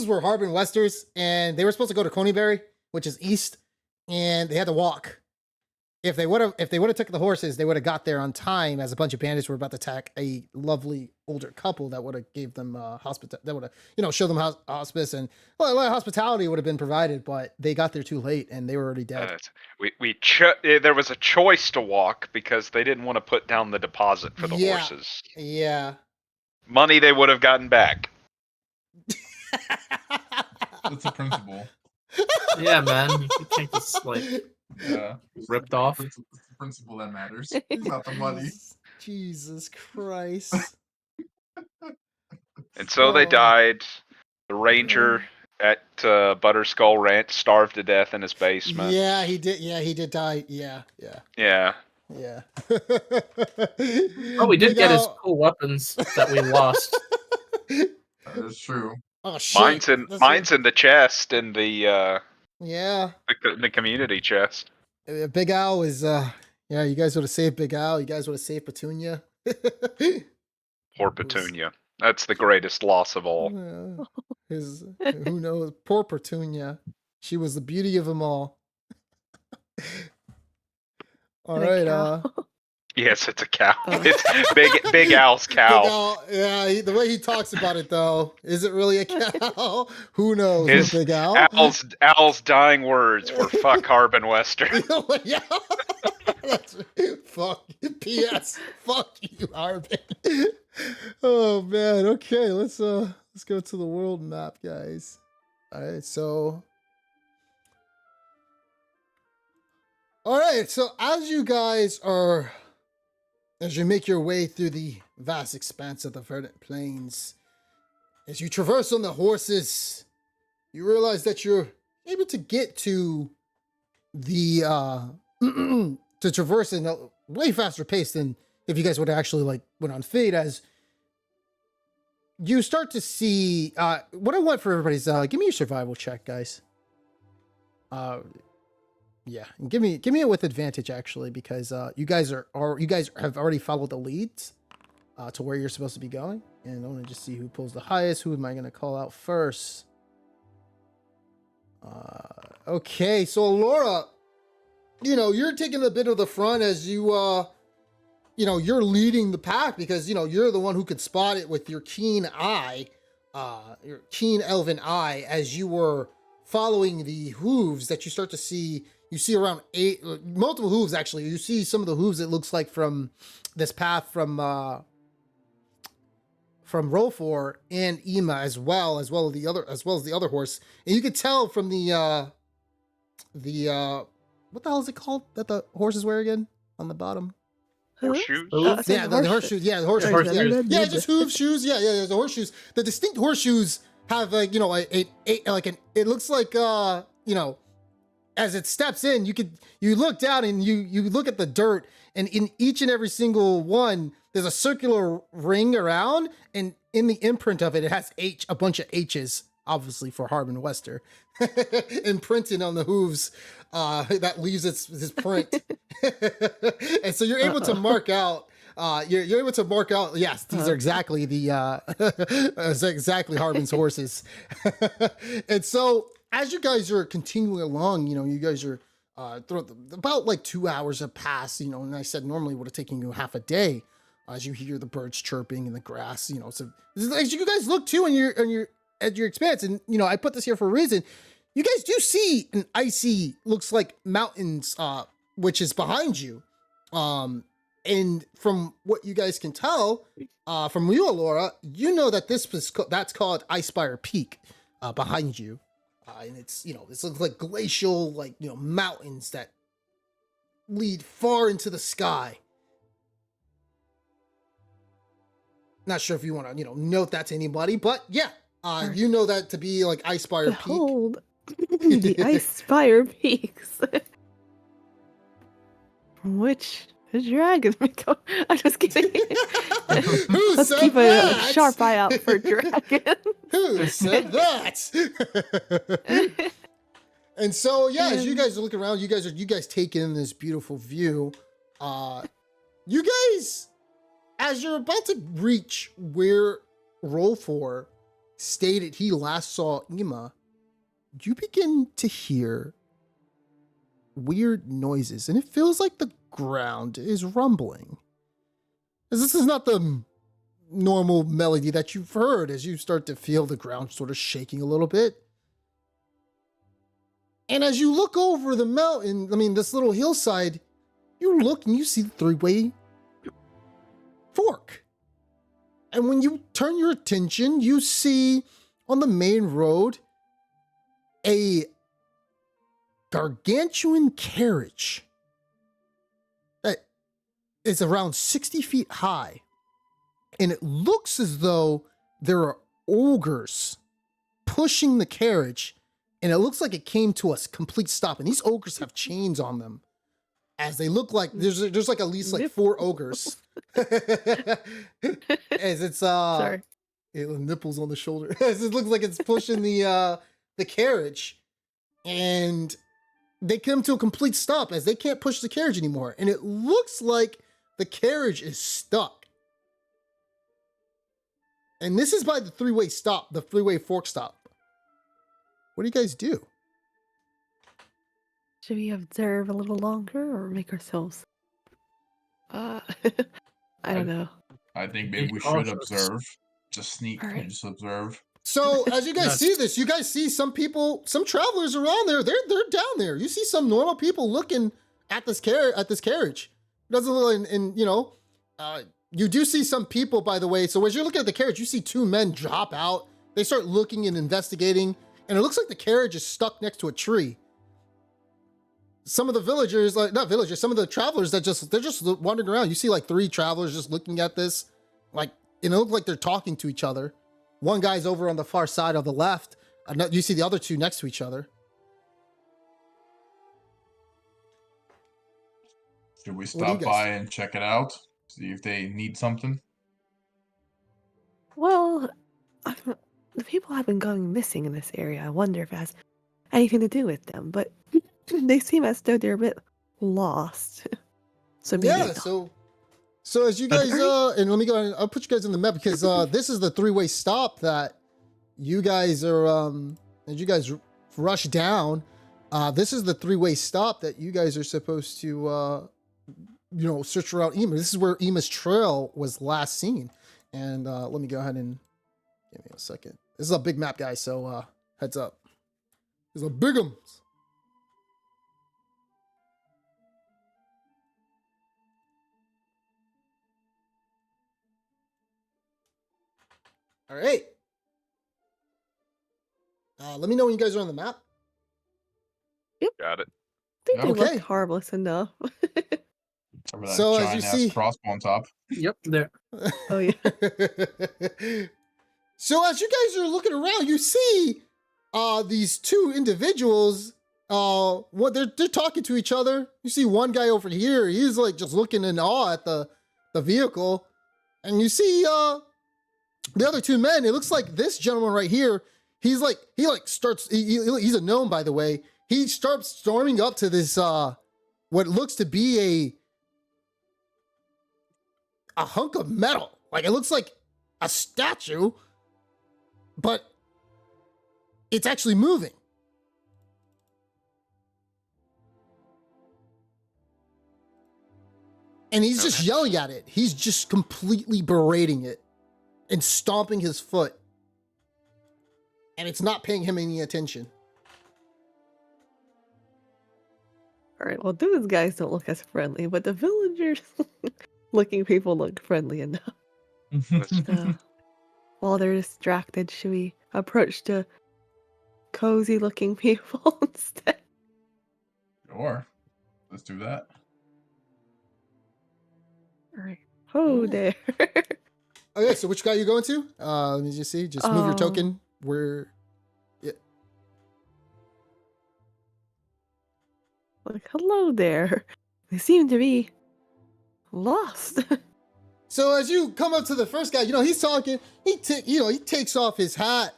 bite. were Harbin Westers, and they were supposed to go to Coneybury, which is east, and they had to walk. If they would have took the horses, they would have got there on time. As a bunch of bandits were about to attack a lovely older couple that would have gave them that would have show them hospice, and a lot of hospitality would have been provided. But they got there too late, and they were already dead. There was a choice to walk because they didn't want to put down the deposit for the horses. Yeah. Money they would have gotten back. That's a principle. Yeah, man. You can't just, like, Yeah. ripped off. It's the principle that matters, not the money. Jesus Christ. And so they Oh. died. The ranger at Butterskull Ranch starved to death in his basement. Yeah, he did. Yeah, he did die. Yeah. Yeah. Yeah. Oh, we did Big get his Al- cool weapons that we lost. That is true. Oh shit. Mine's in the chest in Yeah. the community chest. Big Al is yeah, you guys would have saved Big Al. You guys would have saved Petunia. Poor Petunia. That's the greatest loss of all. Yeah. Who knows? Poor Petunia. She was the beauty of them all. All And a right, cow. Yes, it's a cow. Oh. It's Big Al's cow. Big Al, yeah, the way he talks about it though, is it really a cow? Who knows? His Big Al. Al's dying words were "fuck Harbin Wester." Yeah. That's fuck. P.S. Fuck you, Harbin. Oh man. Okay, let's go to the world map, guys. All right, so. All right, so as you make your way through the vast expanse of the verdant plains, as you traverse on the horses, you realize that you're able to get to the to traverse in a way faster pace than if you guys would actually like went on feet. As you start to see, what I want for everybody's give me your survival check, guys. Yeah, and give me it with advantage actually, because you guys have already followed the leads to where you're supposed to be going, and I want to just see who pulls the highest. Who am I going to call out first? Okay, so Laura, you're taking a bit of the front as you're leading the pack because you're the one who could spot it with your keen eye, your keen elven eye, as you were following the hooves that you start to see. You see around multiple hooves actually. You see some of the hooves. It looks like from this path from Rofor and Ema as well as the other horse. And you could tell from the what the hell is it called that the horses wear again on the bottom? Horseshoes? Yeah, the horseshoes. Yeah, the horseshoes. Horseshoes. Yeah, just hooves, shoes. Yeah, the horseshoes. The distinct horseshoes have it looks like as it steps in, you look down and you look at the dirt, and in each and every single one, there's a circular ring around, and in the imprint of it, it has a bunch of H's, obviously for Harbin Wester, imprinted on the hooves. That leaves his print, and so you're able to mark out. You're able to mark out. Yes, these are exactly exactly Harbin's horses, and so. As you guys are continuing along, you guys are about like 2 hours have passed, and I said normally it would have taken you half a day as you hear the birds chirping in the grass, so as you guys look too on your expanse, and I put this here for a reason. You guys do see an icy, looks like mountains, which is behind you, and from what you guys can tell, from you, Laura, that that's called Icespire Peak, behind you. And it's looks like glacial, mountains that lead far into the sky. Not sure if you want to, note that to anybody, but yeah, you know that to be like Icespire Peak. Behold, the Icespire Peaks. Which the dragon may go. I'm just kidding. Who Let's said keep that? a sharp eye out for dragons. Who said that? And so, yeah, as you guys look around, you guys take in this beautiful view. You guys, as you're about to reach where Rolfor stated he last saw Ema, you begin to hear weird noises, and it feels like the ground is rumbling. As this is not the normal melody that you've heard, as you start to feel the ground sort of shaking a little bit. And as you look over the mountain, this little hillside, you look and you see the three-way fork. And when you turn your attention, you see on the main road a gargantuan carriage that is around 60 feet high. And it looks as though there are ogres pushing the carriage, and it looks like it came to a complete stop. And these ogres have chains on them. as they look like there's like at least like 4 ogres. As it's Sorry. nipples on the shoulder. As it looks like it's pushing the carriage, and they come to a complete stop as they can't push the carriage anymore, and it looks like the carriage is stuck. And this is by the 3-way stop, the 3-way fork stop. What do you guys do? Should we observe a little longer or make ourselves? I don't know. I think maybe Be we should cautious. observe. Just sneak All right. and just observe. So as you guys Yes. see this, you guys see some people, some travelers around there. They're down there. You see some normal people looking at this carriage. It doesn't look, and you know, you do see some people, by the way. So as you're looking at the carriage, you see 2 men drop out. They start looking and investigating, and it looks like the carriage is stuck next to a tree. Some of the villagers, like not villagers, some of the travelers they're just wandering around. You see like 3 travelers just looking at this, like it looks like they're talking to each other. One guy's over on the far side of the left. You see the other 2 next to each other. Should we do you stop guys by do? and check it out? See if they need something? Well, the people have been going missing in this area. I wonder if it has anything to do with them, but they seem as though they're a bit lost. So maybe Yeah, not. so as you guys and let me go ahead, I'll put you guys in the map because this is the 3-way stop that you guys are as you guys rush down. This is the 3-way stop that you guys are supposed to search around Ema. This is where Ema's trail was last seen. And let me go ahead and give me a second. This is a big map, guys, so heads up. There's a big one. All right. Let me know when you guys are on the map. Got it. I think they Okay. look harmless enough. Over that So as you giant-ass see- crossbow on top. Yep, there. Oh yeah. So as you guys are looking around, you see these 2 individuals. What they're talking to each other. You see one guy over here. He's like just looking in awe at the vehicle, and you see the other 2 men. It looks like this gentleman right here. He's a gnome, by the way. He starts storming up to this what looks to be a hunk of metal. Like it looks like a statue, but it's actually moving. And he's just Okay. yelling at it. He's just completely berating it and stomping his foot. And it's not paying him any attention. All right. Well, those guys don't look as friendly, but the villagers looking people look friendly enough. So, while they're distracted, should we approach the cozy looking people instead? Sure. Let's do that. All right. Oh, Ooh. there. Okay, so which guy are you going to? Let me just see. Just move your Um, token where. Like, hello there. They seem to be lost. So as you come up to the first guy, he's talking. He takes off his hat.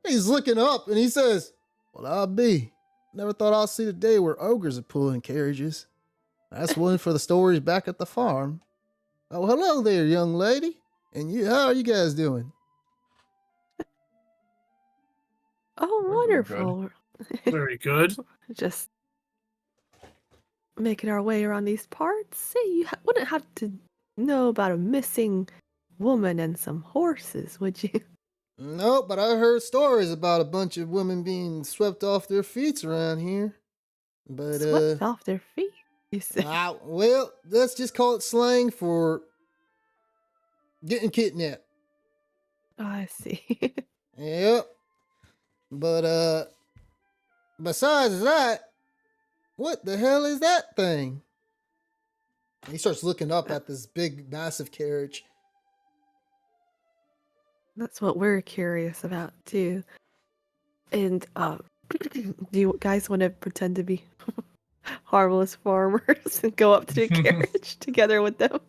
He's looking up and he says, "Well, I'll be. Never thought I'll see the day where ogres are pulling carriages. That's one for the stories back at the farm. Oh, hello there, young lady. And how are you guys doing?" Oh, We're doing good. wonderful. Very good. Just making our way around these parts. Say, you wouldn't have to know about a missing woman and some horses, would you? No, but I heard stories about a bunch of women being swept off their feet around here. But Swept off their feet, you say? well, let's just call it slang for getting kidnapped. Oh, I see. Yep. But besides that, what the hell is that thing? He starts looking up at this big, massive carriage. That's what we're curious about too. And do you guys want to pretend to be harmless farmers and go up to the carriage together with them.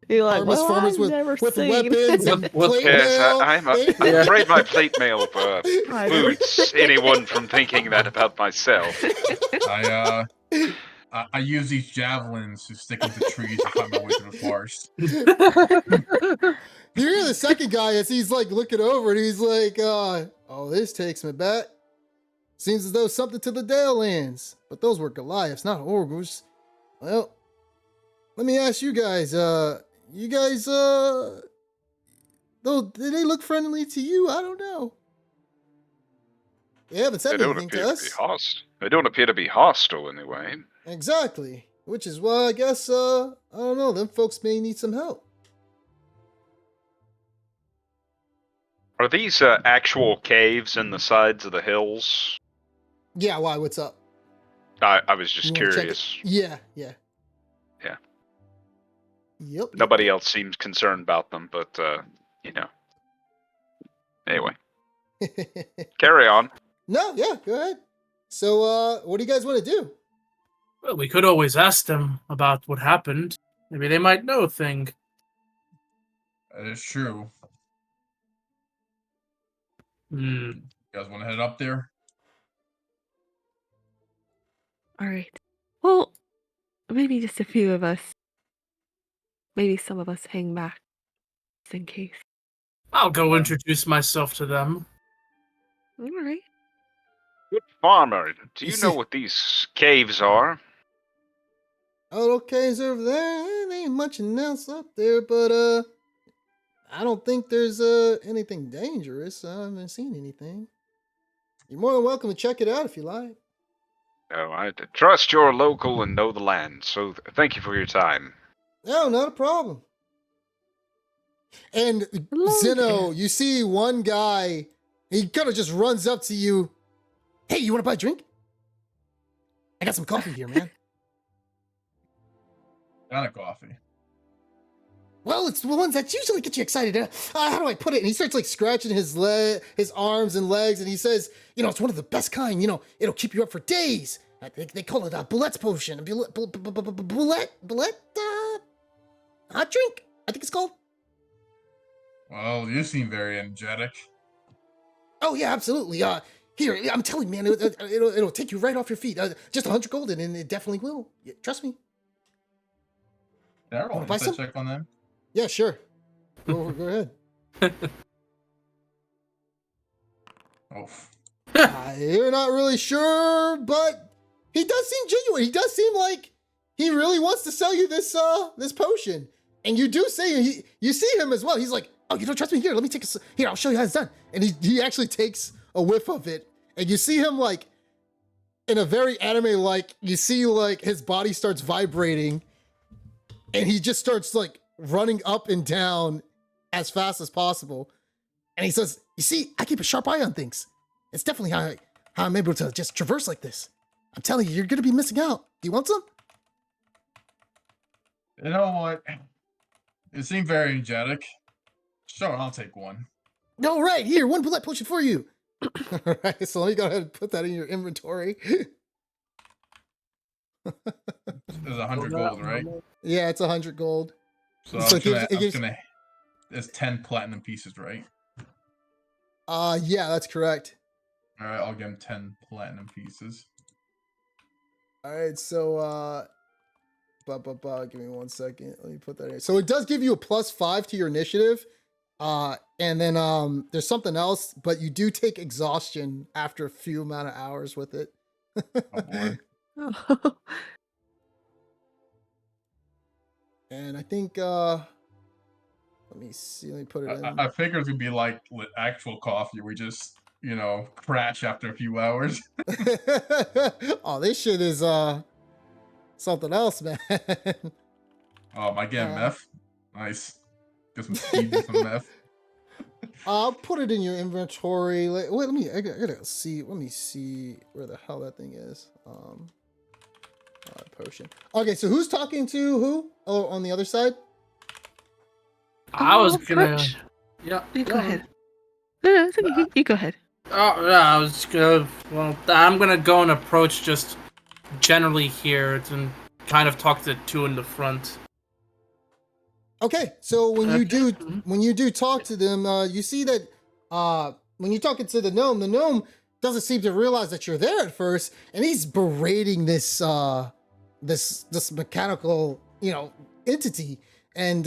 You're like, Harmless well, farmers I've with never seen. weapons and With- plate Yes, mail. I'm They- afraid my plate mail I precludes anyone from thinking that about myself. I use these javelins to stick into trees and find my way through the forest. You hear the second guy as he's like looking over and he's like, oh, this takes me back. Seems as though something to the Dale lands. But those were Goliaths, not ogres. Well, let me ask you guys, though, did they look friendly to you? I don't know. They haven't said They don't anything appear to to be us. hostile. They don't appear to be hostile anyway. Exactly. Which is why I guess, I don't know, them folks may need some help. Are these actual caves in the sides of the hills? Yeah, why? What's up? I was just You wanna check it? curious. Yeah, yeah. Yeah. Yep. Nobody else seems concerned about them, but Anyway, carry on. No, yeah, go ahead. So, what do you guys want to do? Well, we could always ask them about what happened. Maybe they might know a thing. That is true. Hmm. You guys want to head up there? All right. Well, maybe just a few of us. Maybe some of us hang back, just in case. I'll go introduce myself to them. All right. Good farmer, do You you know see- what these caves are? Oh, okay, it's over there. There ain't much else up there, but I don't think there's anything dangerous. I haven't seen anything. You're more than welcome to check it out if you like. No, I trust you're local and know the land, so thank you for your time. No, not a problem. And Hello Zeno, there. you see one guy, he kind of just runs up to you. Hey, you want to buy a drink? I got some coffee here, man. Kind of coffee. Well, it's the ones that usually get you excited. How do I put it? And he starts like scratching his arms and legs, and he says, it's one of the best kind. It'll keep you up for days. I think they call it a Bullet's potion. A Bullet, hot drink. I think it's called. Well, you seem very energetic. Oh yeah, absolutely. Here, I'm telling you, man, it'll take you right off your feet. Just 100 golden, and it definitely will. Yeah, trust me. Can I roll Wanna buy an insight some? check on them? Yeah, sure. Go ahead. Oh, You're not really sure, but he does seem genuine. He does seem like he really wants to sell you this potion. And you do say you see him as well. He's like, oh, you don't trust me? Here, let me take here. I'll show you how it's done. And he actually takes a whiff of it, and you see him like in a very anime like. You see like his body starts vibrating, and he just starts like running up and down as fast as possible. And he says, "You see, I keep a sharp eye on things. It's definitely how I'm able to just traverse like this. I'm telling you, you're gonna be missing out. Do you want some?" you know what? It seemed very energetic. Sure, I'll take one. No, right here, one bullet potion for you. All right, so let me go ahead and put that in your inventory. There's 100 gold, right? Yeah, it's 100 gold. So, So I'm it gives- gonna. There's 10 platinum pieces, right? Yeah, that's correct. All right, I'll give him 10 platinum pieces. All right, so give me 1 second. Let me put that in. So it does give you a +5 to your initiative. And then there's something else, but you do take exhaustion after a few amount of hours with it. Oh boy. Oh. And I think let me see, let me put it in. I figured it would be like with actual coffee. We just, crash after a few hours. Oh, this shit is something else, man. Oh, am I getting meth? Nice. Get some speed and some meth. I'll put it in your inventory. Wait, I gotta see. Let me see where the hell that thing is. Potion. Okay, so who's talking to who? Oh, on the other side? I was gonna. Approach. Yeah. You go ahead. No, it's okay. You go ahead. Oh, yeah, I was gonna. Well, I'm gonna go and approach just generally hear and kind of talk to the two in the front. Okay, so when Mhm. you do talk to them, you see that when you're talking to the gnome doesn't seem to realize that you're there at first, and he's berating this this mechanical entity, and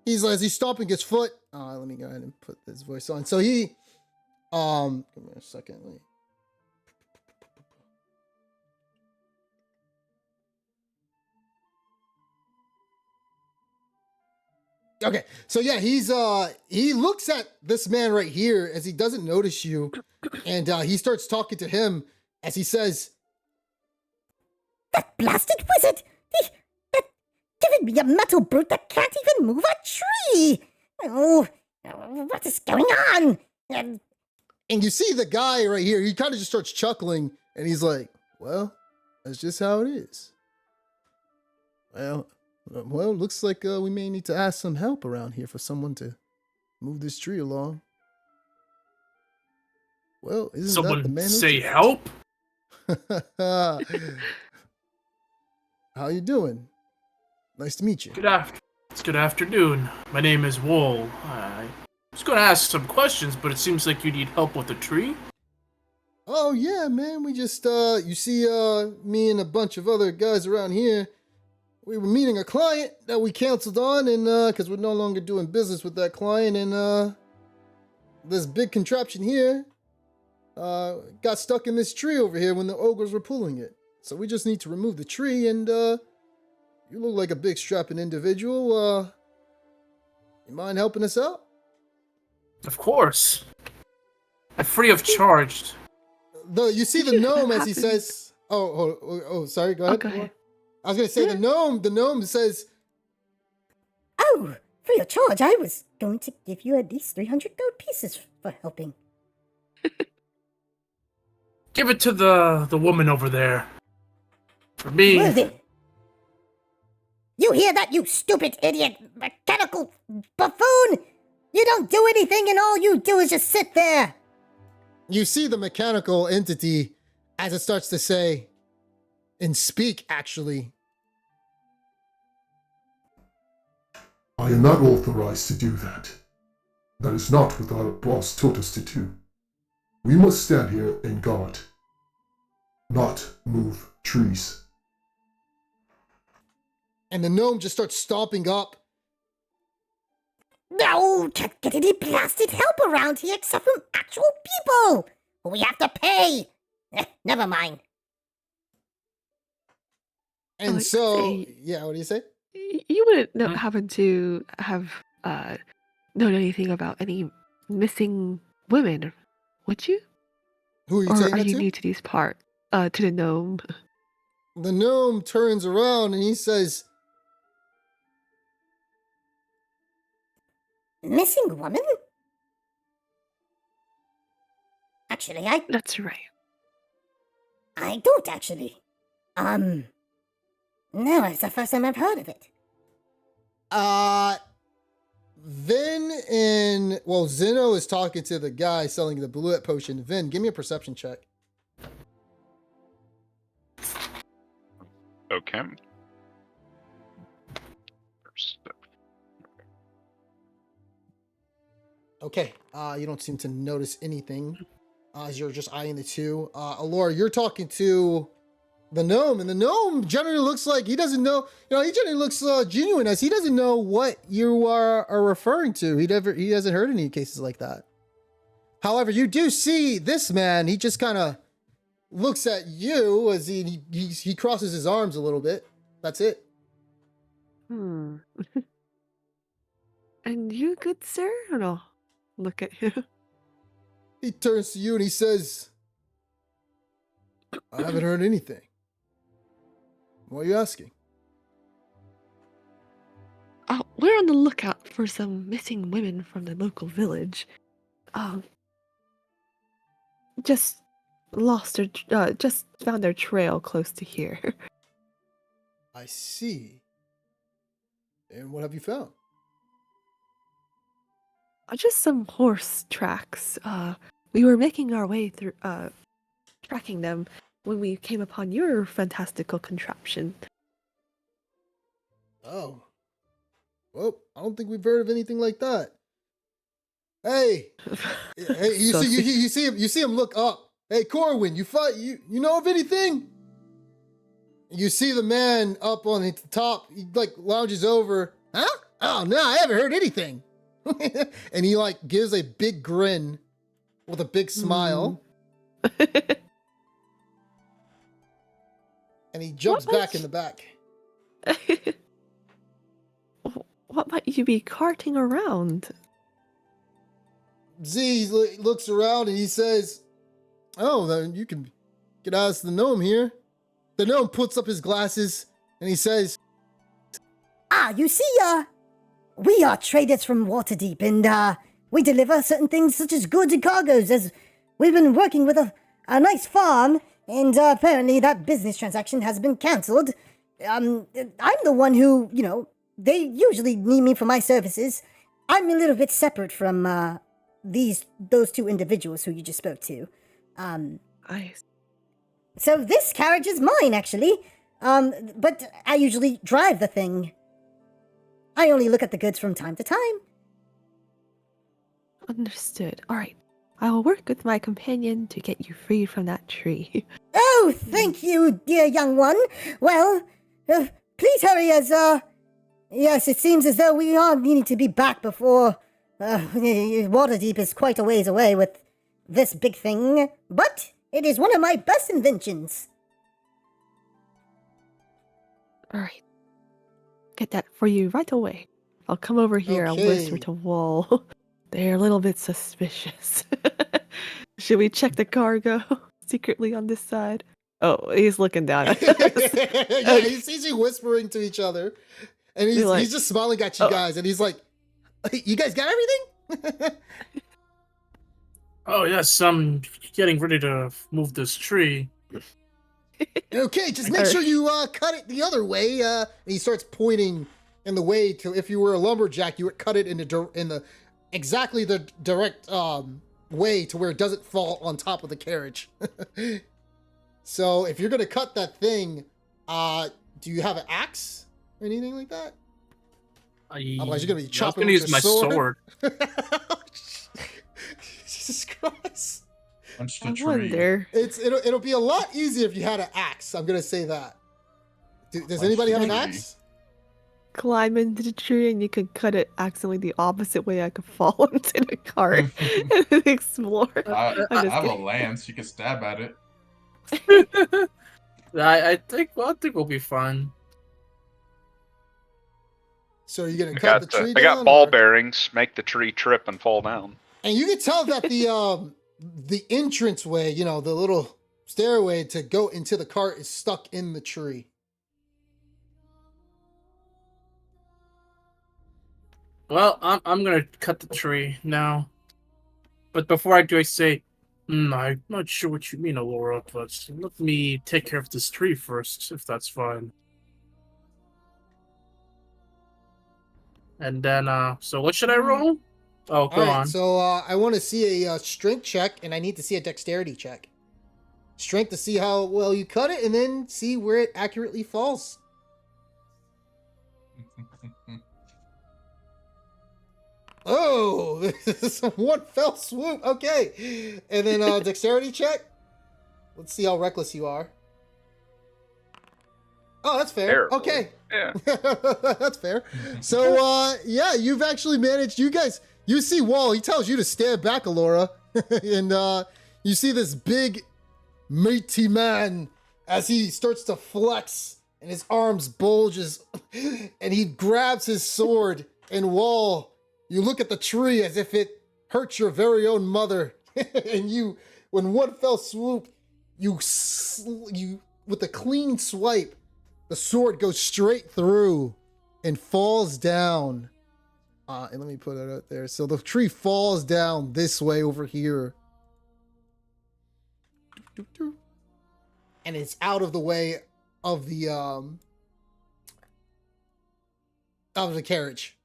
he's stomping his foot. Let me go ahead and put this voice on. So he give me a second. Okay, so yeah, he looks at this man right here as he doesn't notice you, and he starts talking to him as he says, That blasted wizard! That giving me a metal brute that can't even move a tree! Oh, what is going on? and you see the guy right here. He kind of just starts chuckling, and he's like, "Well, that's just how it is. Well, looks like we may need to ask some help around here for someone to move this tree along." Well, isn't that the Someone man? say help? How you doing? Nice to meet you. Good afternoon. My name is Wool. I was going to ask some questions, but it seems like you need help with the tree. Oh yeah, man. We just you see me and a bunch of other guys around here. We were meeting a client that we canceled on, and because we're no longer doing business with that client, and this big contraption here got stuck in this tree over here when the ogres were pulling it. So we just need to remove the tree, and you look like a big strapping individual. You mind helping us out? Of course. I'm free of charge. You see the That gnome as he happens. says, oh, sorry, go ahead. Go ahead. I was gonna say the gnome says, Oh, free of charge, I was going to give you at least 300 gold pieces for helping. Give it to the woman over there. For me, Worth it. You hear that, you stupid idiot, mechanical buffoon? You don't do anything and all you do is just sit there. you see the mechanical entity as it starts to say and speak actually. I am not authorized to do that. That is not what our boss told us to do. We must stand here and guard, not move trees. And the gnome just starts stomping up. No, can't get any blasted help around here except from actual people who we have to pay. Never mind. And like to so, say- yeah, what do you say? You wouldn't know, happen to have known anything about any missing women, would you? Who are you Or saying are that you to? new to these parts? To the gnome. The gnome turns around and he says, Missing woman? Actually, That's right. I don't actually. No, it's the first time I've heard of it. Zeno is talking to the guy selling the bullet potion. Vin, give me a perception check. Okay. Okay, you don't seem to notice anything as you're just eyeing the two. Alora, you're talking to the gnome, and the gnome generally looks like he doesn't know. He generally looks genuine as he doesn't know what you are referring to. He hasn't heard any cases like that. However, you do see this man. He just kind of looks at you as he crosses his arms a little bit. That's it. Hmm. And you, good sir? Or no? Look at him. He turns to you and he says, "I haven't heard anything. Why are you asking?" We're on the lookout for some missing women from the local village. Just lost their, just found their trail close to here. I see. And what have you found? Just some horse tracks. We were making our way through, tracking them, when we came upon your fantastical contraption. Oh. Well, I don't think we've heard of anything like that. Hey, hey, you see him look up. Hey, Corwin, you know of anything? You see the man up on the top. He like lounges over. Huh? Oh no, I haven't heard anything. And he like gives a big grin with a big smile. And he jumps back in the back. What might you be carting around? Z looks around and he says, "Oh, then you can ask the gnome here." The gnome puts up his glasses and he says, You see, we are traders from Waterdeep, and we deliver certain things such as goods and cargoes, as we've been working with a nice farm, and apparently that business transaction has been cancelled. I'm the one who, they usually need me for my services. I'm a little bit separate from those two individuals who you just spoke to. So this carriage is mine, actually. But I usually drive the thing. I only look at the goods from time to time. Understood. All right. I will work with my companion to get you freed from that tree. Oh, thank you, dear young one. Well, please hurry, as, yes, it seems as though we are needing to be back before, Waterdeep is quite a ways away with this big thing, but it is one of my best inventions. All right. Get that for you right away. I'll come over here. I'll whisper to Wall. They're a little bit suspicious. Should we check the cargo secretly on this side? Oh, he's looking down at us. Yeah, he sees you whispering to each other. And he's just smiling at you guys. And he's like, "You guys got everything?" Oh, yes, I'm getting ready to move this tree. Okay, just make sure you cut it the other way. And he starts pointing in the way to, if you were a lumberjack, you would cut it in the exactly the direct way to where it doesn't fall on top of the carriage. So if you're gonna cut that thing, do you have an axe or anything like that? Otherwise, you're gonna be chopping. I was gonna use my sword. Jesus Christ! Punch the I tree. wonder. It'll be a lot easier if you had an axe. I'm gonna say that. Does anybody have an axe? Climb into the tree and you could cut it accidentally the opposite way. I could fall into the cart and explore. I have a lance. You can stab at it. I think we'll be fine. So you're gonna cut the tree down? I got ball bearings. Make the tree trip and fall down. And you can tell that the entranceway, the little stairway to go into the cart, is stuck in the tree. Well, I'm gonna cut the tree now. But before I do, I say, I'm not sure what you mean, Alora, but let me take care of this tree first, if that's fine. And then, so what should I roll? Oh, go on. So I want to see a strength check, and I need to see a dexterity check. Strength to see how well you cut it, and then see where it accurately falls. Oh, this is one fell swoop. Okay. And then dexterity check. Let's see how reckless you are. Oh, that's fair. Terrible. Okay. Yeah. That's fair. So, yeah, you've actually managed. You see Wall. He tells you to stand back, Alora. And you see this big, meaty man as he starts to flex and his arms bulges and he grabs his sword. And Wall, you look at the tree as if it hurts your very own mother. And when one fell swoop, you with a clean swipe, the sword goes straight through and falls down. And let me put it out there. So the tree falls down this way over here. And it's out of the way of the carriage.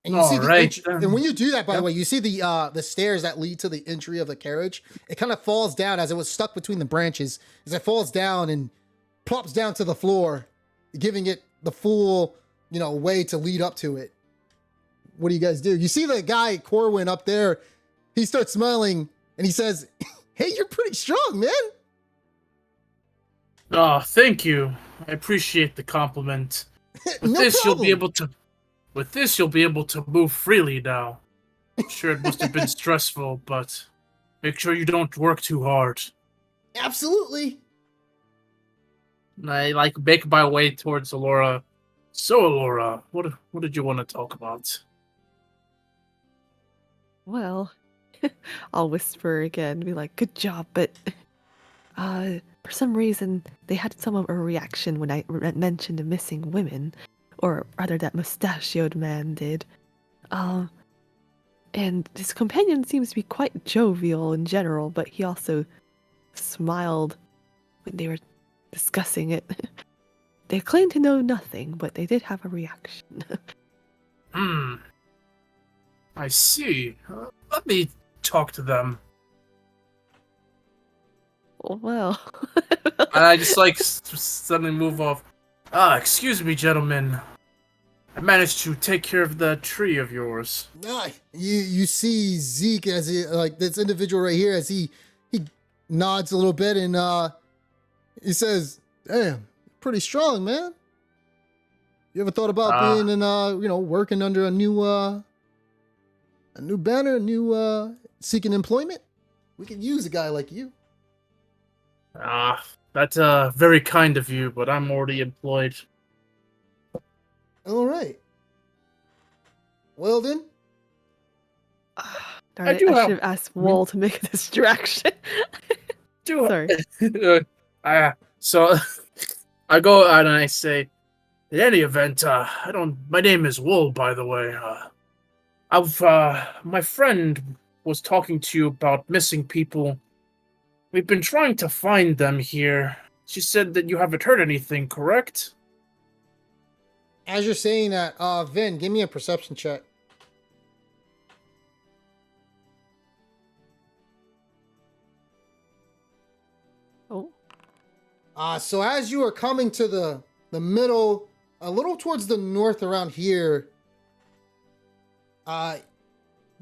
And you see All right, and when you do that, by the Yep. way, you see the stairs that lead to the entry of the carriage. It kind of falls down as it was stuck between the branches. As it falls down and plops down to the floor, giving it the full, way to lead up to it. What do you guys do? You see the guy Corwin up there. He starts smiling and he says, "Hey, you're pretty strong, man." Oh, thank you. I appreciate the compliment. With No this, problem. you'll be able to move freely now. I'm sure it must have been stressful, but make sure you don't work too hard. Absolutely. And I make my way towards Alora. So, Alora, what did you want to talk about? Well, I'll whisper again, be like, "Good job," but for some reason they had some of a reaction when I mentioned the missing women, or rather, that mustachioed man did. And his companion seems to be quite jovial in general, but he also smiled when they were discussing it. They claim to know nothing, but they did have a reaction. I see. Let me talk to them. Well, And I just suddenly move off. Excuse me, gentlemen. I managed to take care of the tree of yours. You see Zeke as this individual right here as he nods a little bit and he says, "Damn, pretty strong, man. You ever thought about being in working under a new banner, seeking employment? We could use a guy like you." That's very kind of you, but I'm already employed. All right. Well then. darn I it, do I have- should have asked Wall to make a distraction. Sorry. So I go out and I say, in any event, my name is Wool, by the way. My friend was talking to you about missing people. We've been trying to find them here. She said that you haven't heard anything, correct? As you're saying that, Vin, give me a perception check. Oh. So as you are coming to the middle, a little towards the north around here,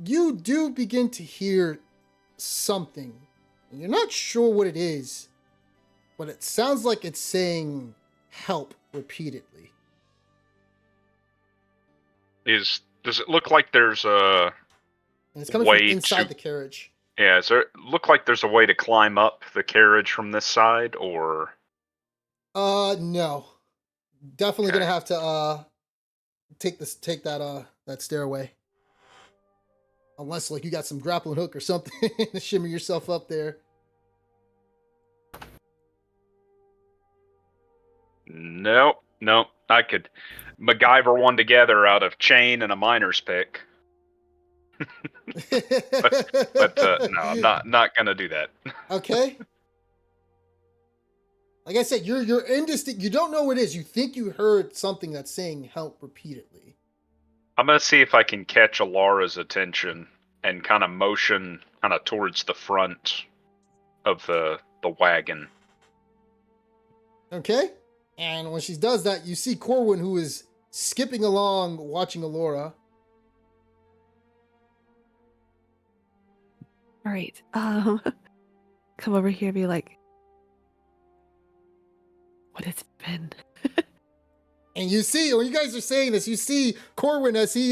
you do begin to hear something. You're not sure what it is, but it sounds like it's saying help repeatedly. Does it look like there's a And it's coming from way inside to- the carriage. yeah? Does it look like there's a way to climb up the carriage from this side, or No. Definitely Okay. gonna have to take that stairway. Unless you got some grappling hook or something to shimmy yourself up there. Nope. I could MacGyver one together out of chain and a miner's pick. But no, I'm not gonna do that. Okay. Like I said, you're indistinct. You don't know what it is. You think you heard something that's saying help repeatedly. I'm gonna see if I can catch Alara's attention and kind of motion kind of towards the front of the wagon. Okay. And when she does that, you see Corwin, who is skipping along, watching Alora. All right. Come over here and be like, "What has it been?" And you see, when you guys are saying this, you see Corwin as he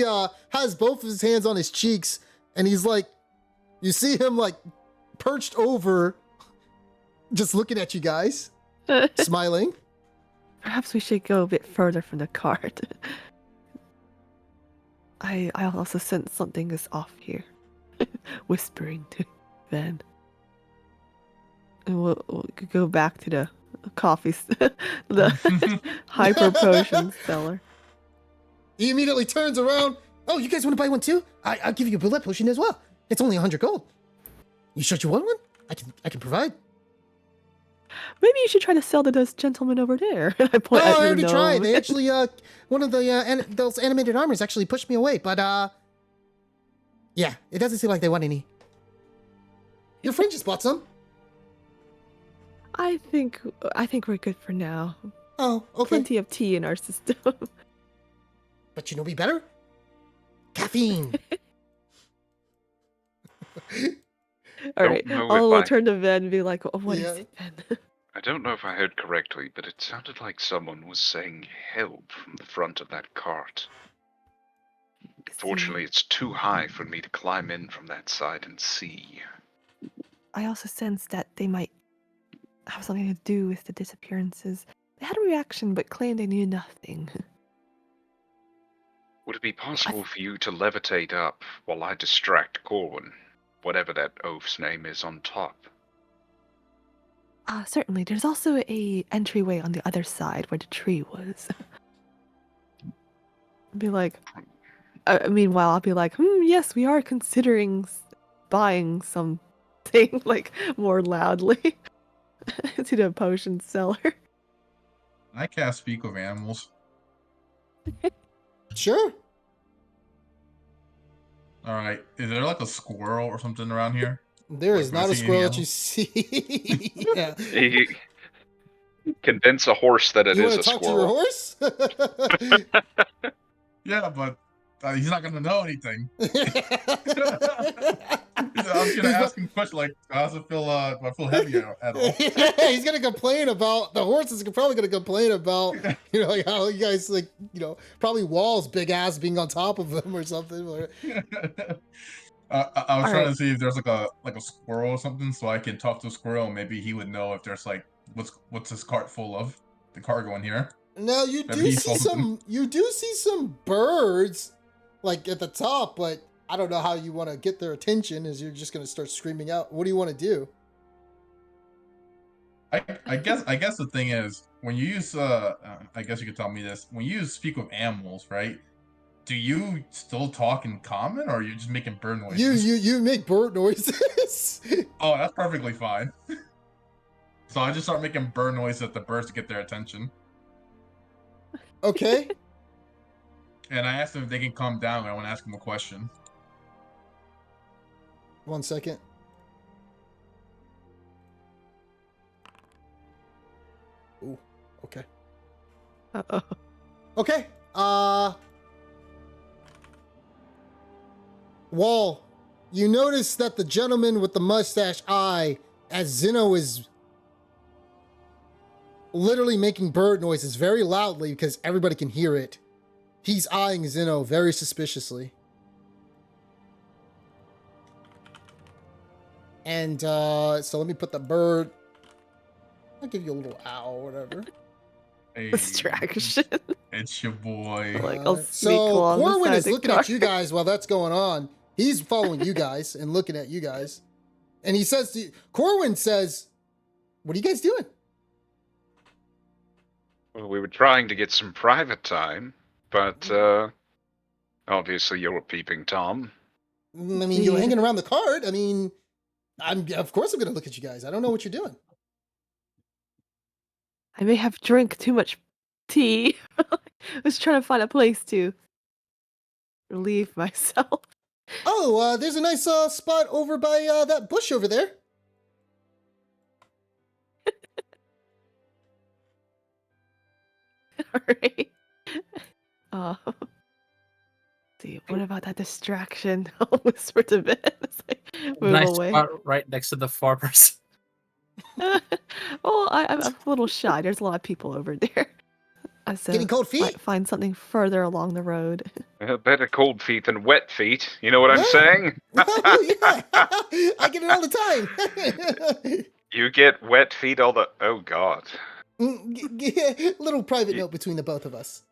has both of his hands on his cheeks, and he's like, you see him perched over, just looking at you guys, smiling. Perhaps we should go a bit further from the cart. I also sense something is off here. Whispering to Ben. And we'll go back to the coffee, the hyper potion seller. He immediately turns around. "Oh, you guys want to buy one too? I'll give you a bullet potion as well. It's only 100 gold. You sure you want one? I can provide." Maybe you should try to sell to those gentlemen over there. And I point Oh, at I the already tried. gnome. They actually, one of the those animated armors actually pushed me away. But yeah, it doesn't seem like they want any. Your friend just bought some. I think we're good for now. Oh, okay. Plenty of tea in our system. But you know me better? Caffeine. All right, know if I'll I- turn to Ben and be like, oh, "What is Yeah. it, Ben?" I don't know if I heard correctly, but it sounded like someone was saying help from the front of that cart. Fortunately, it's too high for me to climb in from that side and see. I also sense that they might have something to do with the disappearances. They had a reaction, but claimed they knew nothing. Would it be possible for you to levitate up while I distract Corwin, whatever that oaf's name is on top? Certainly. There's also a entryway on the other side where the tree was. Be like, meanwhile, I'll be like, yes, we are considering buying something, like, more loudly to the potion seller. I can't speak with animals. Sure. All right, is there like a squirrel or something around here? There Like, is do I not a see any squirrel that you see. Yeah. Convince a horse that it You is want to a talk to your squirrel. horse? Yeah, but he's not gonna know anything. I was gonna ask him questions like, "How's it feel? Do I feel heavy at all?" He's gonna complain about the horse is probably gonna complain about like how you guys probably Wall's big ass being on top of him or something. I was trying right. to see if there's like a squirrel or something, so I can talk to a squirrel. Maybe he would know if there's like what's this cart full of, the cargo in here. Now you Maybe do he see saw something. some birds like at the top, but I don't know how you want to get their attention. Is you're just gonna start screaming out? What do you want to do? I guess the thing is when you use I guess you could tell me this, when you speak with animals, right? Do you still talk in common, or are you just making bird noises? You make bird noises. Oh, that's perfectly fine. So I just start making bird noises at the birds to get their attention. Okay. And I asked them if they can calm down. I want to ask them a question. 1 second. Ooh. Okay. Uh-oh. Okay. Wall, you notice that the gentleman with the mustache eye, as Zeno is literally making bird noises very loudly because everybody can hear it, he's eyeing Zeno very suspiciously. And so let me put the bird. I'll give you a little owl or whatever. Hey, Distraction. it's your boy. Like, I'll sneak So along the Corwin side is of the looking car. at you guys while that's going on. He's following you guys and looking at you guys. And he says to you, Corwin says, "What are you guys doing?" Well, we were trying to get some private time, but obviously you're a peeping Tom. I mean, you're hanging around the cart. I mean, of course I'm going to look at you guys. I don't know what you're doing. I may have drank too much tea. I was trying to find a place to relieve myself. Oh, there's a nice spot over by that bush over there. Alright. See, what about that distraction? I'll whisper to Ben. It's like, move Nice away. spot right next to the farmers. Well, I'm a little shy. There's a lot of people over there. So Getting cold feet? Find something further along the road. Better cold feet than wet feet. You know what I'm saying? Oh, yeah. I get it all the time. You get wet feet all the... Oh, God. Little private note between the both of us.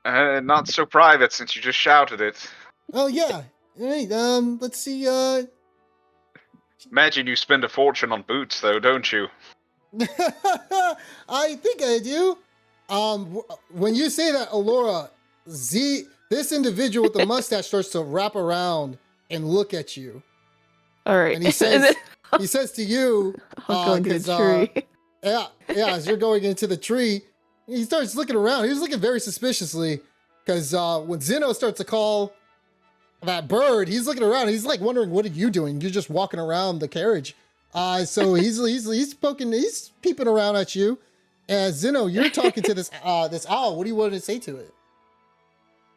Not so private since you just shouted it. Oh, yeah. All right, let's see, Imagine you spend a fortune on boots, though, don't you? I think I do. When you say that, Alora, this individual with the mustache starts to wrap around and look at you. All right. And he says, he says to you, I'll go into the tree. Yeah, as you're going into the tree, he starts looking around. He was looking very suspiciously because when Zeno starts to call that bird, he's looking around. He's like wondering, what are you doing? You're just walking around the carriage. So he's poking, he's peeping around at you. Zeno, you're talking to this this owl. What do you want to say to it?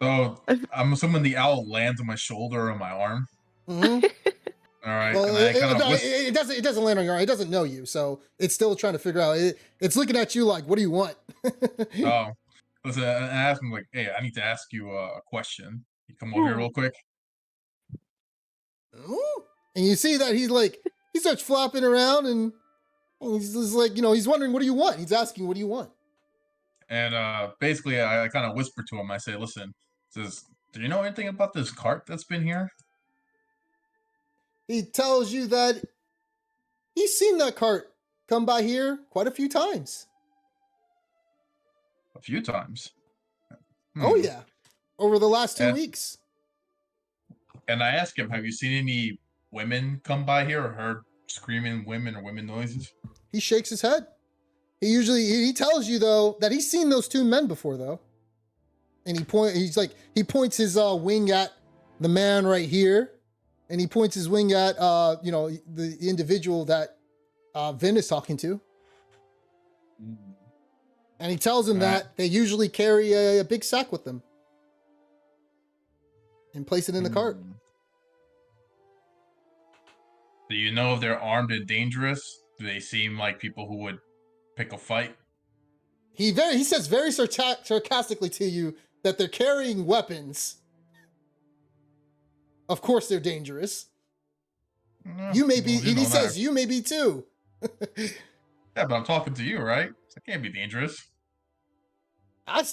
So I'm assuming the owl lands on my shoulder or my arm. Mm-hmm. All right. Well, and I kind of it doesn't land on your arm. It doesn't know you, so it's still trying to figure out. It's looking at you like, what do you want? Oh, listen. I asked him like, hey, I need to ask you a question. You come over here real quick. And you see that he starts flopping around and he's just like, he's wondering, what do you want? He's asking, what do you want? And basically, I kind of whisper to him. I say, listen, says, do you know anything about this cart that's been here? He tells you that he's seen that cart come by here quite a few times. A few times. Oh, yeah. Over the last 2 weeks. And I ask him, have you seen any women come by here or heard screaming women or women noises? He shakes his head. He tells you though that he's seen those 2 men before though. And he points his wing at the man right here. And he points his wing at the individual that Vin is talking to. And he tells him that they usually carry a big sack with them. And place it in the cart. Do you know if they're armed and dangerous? Do they seem like people who would pick a fight? He says very sarcastically to you that they're carrying weapons. Of course they're dangerous. You may be, he says you may be too. Yeah, but I'm talking to you, right? That can't be dangerous.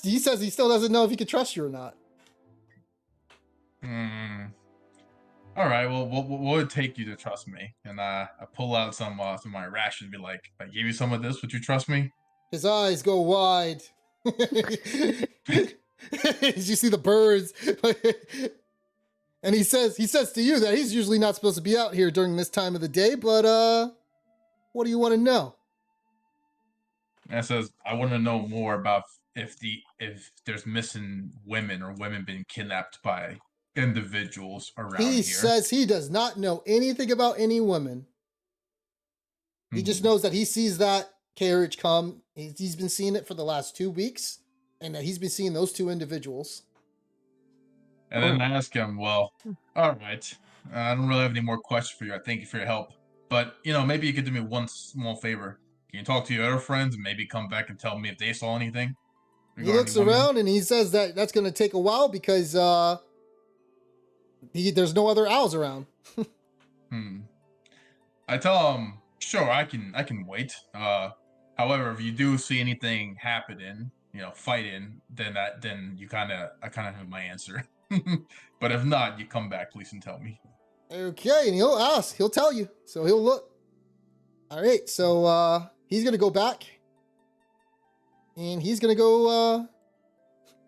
He says he still doesn't know if he can trust you or not. All right, well, what would it take you to trust me? And I pull out some of my ration and be like, if I give you some of this, would you trust me? His eyes go wide. As you see the birds. And he says to you that he's usually not supposed to be out here during this time of the day, but what do you want to know? And it says, I want to know more about if there's missing women or women being kidnapped by individuals around here. He says he does not know anything about any women. He just knows that he sees that carriage come. He's been seeing it for the last 2 weeks, and that he's been seeing those 2 individuals. And then I ask him, well, all right, I don't really have any more questions for you. I thank you for your help. But, maybe you could do me one small favor. Can you talk to your other friends and maybe come back and tell me if they saw anything? He looks around and he says that that's going to take a while because there's no other owls around. I tell him, sure, I can wait. However, if you do see anything happening, fighting, then I kind of have my answer. But if not, you come back, please, and tell me. Okay, and he'll ask. He'll tell you. So he'll look. All right, so he's going to go back. And he's going to go...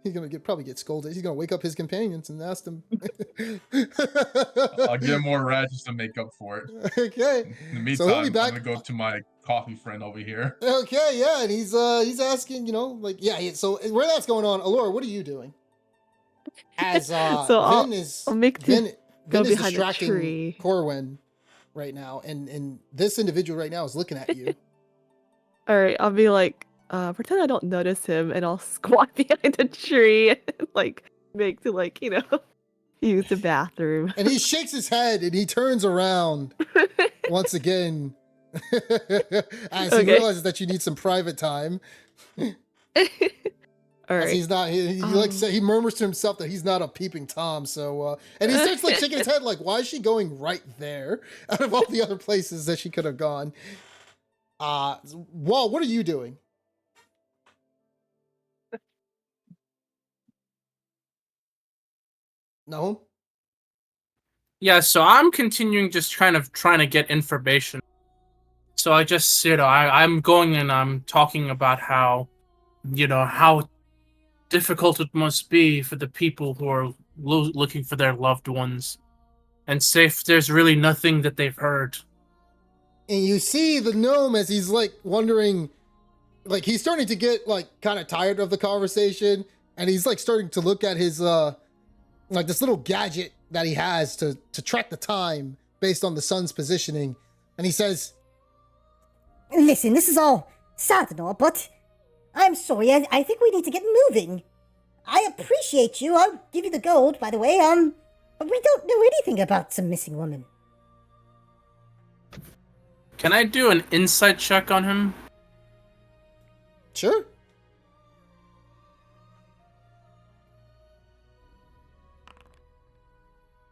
he's going to probably get scolded. He's going to wake up his companions and ask them. I'll get more rats to make up for it. Okay. In the meantime, so he'll be back. I'm going to go to my coffee friend over here. Okay, yeah, and he's asking, so where that's going on, Allura, what are you doing? As so Vin is I'll make Vin is behind distracting a tree. Corwin right now, and this individual right now is looking at you. All right, I'll be like, pretend I don't notice him, and I'll squat behind a tree and make to use the bathroom. And he shakes his head and he turns around once again as he realizes that you need some private time. All right. He's not. He murmurs to himself that he's not a peeping Tom. So and he starts shaking his head like, why is she going right there out of all the other places that she could have gone? Wall, what are you doing? No. Yeah, so I'm continuing just trying to get information. So I just, I'm going and I'm talking about how difficult it must be for the people who are looking for their loved ones, and say if there's really nothing that they've heard. And you see the gnome as he's like wondering, like he's starting to get like kind of tired of the conversation, and he's like starting to look at his like this little gadget that he has to track the time based on the sun's positioning. And he says, Listen, this is all sad and all, but I'm sorry. I think we need to get moving. I appreciate you. I'll give you the gold, by the way. But we don't know anything about some missing woman. Can I do an insight check on him? sure.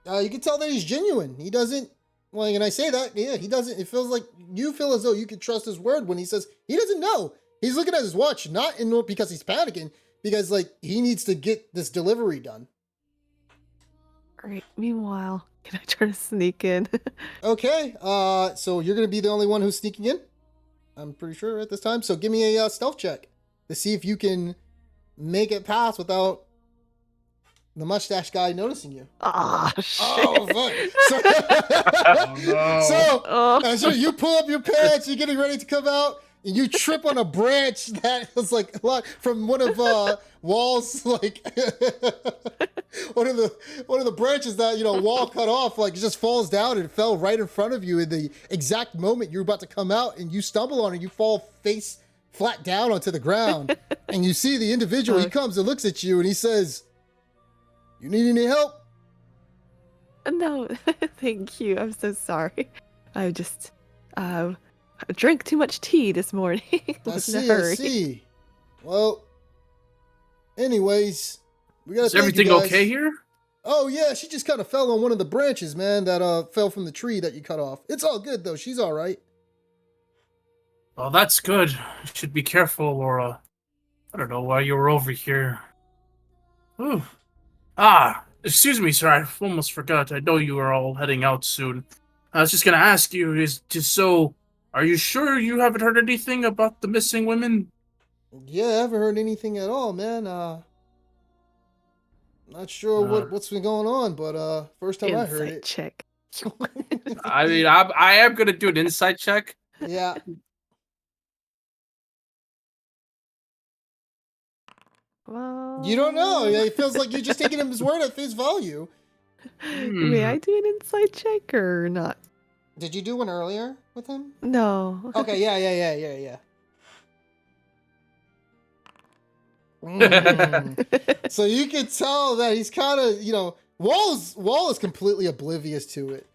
You can tell that he's genuine. He doesn't, well, and I say that, yeah, he doesn't, it feels like you feel as though you can trust his word when he says he doesn't know. He's looking at his watch, not in because he's panicking, because like he needs to get this delivery done. Alright, meanwhile, can I try to sneak in? Okay, so you're gonna be the only one who's sneaking in? I'm pretty sure at this time. So give me a stealth check to see if you can make it pass without the mustache guy noticing you. Ah, shit. Oh, fuck. So, Oh, no. so Oh. so you pull up your pants, you're getting ready to come out, and you trip on a branch that was like a lot from one of Wall's like one of the branches that Wall cut off, like it just falls down and it fell right in front of you in the exact moment you're about to come out, and you stumble on it, you fall face flat down onto the ground, and you see the individual. He comes and looks at you and he says, "You need any help?" No, thank you. I'm so sorry. I just drank too much tea this morning. I Was in a see, I hurry. see. Well, anyways, we gotta Is thank you everything guys. okay here? Oh yeah, she just kind of fell on one of the branches, man, that fell from the tree that you cut off. It's all good though. She's all right. Well, that's good. You should be careful, Laura. I don't know why you were over here. Ooh. Ah, excuse me, sir. I almost forgot. I know you are all heading out soon. I was just gonna ask you, are you sure you haven't heard anything about the missing women? Yeah, I haven't heard anything at all, man. Not sure what's been going on, but first time I heard Insight it. check. I mean, I am gonna do an insight check. Yeah. Well, You don't know. It feels like you're just taking him his word at face value. May I do an insight check or not? Did you do one earlier with him? No. Okay, yeah. Mm. So you can tell that he's kind of, Wall is completely oblivious to it.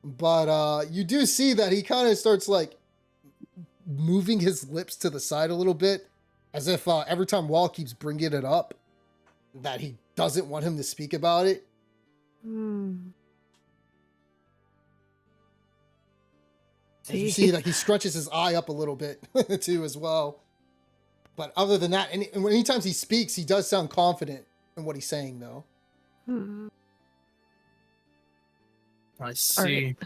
But you do see that he kind of starts like moving his lips to the side a little bit, as if every time Wall keeps bringing it up, that he doesn't want him to speak about it. Hmm. As you see, like he scrunches his eye up a little bit too, as well. But other than that, anytime he speaks, he does sound confident in what he's saying, though. Hmm. I see.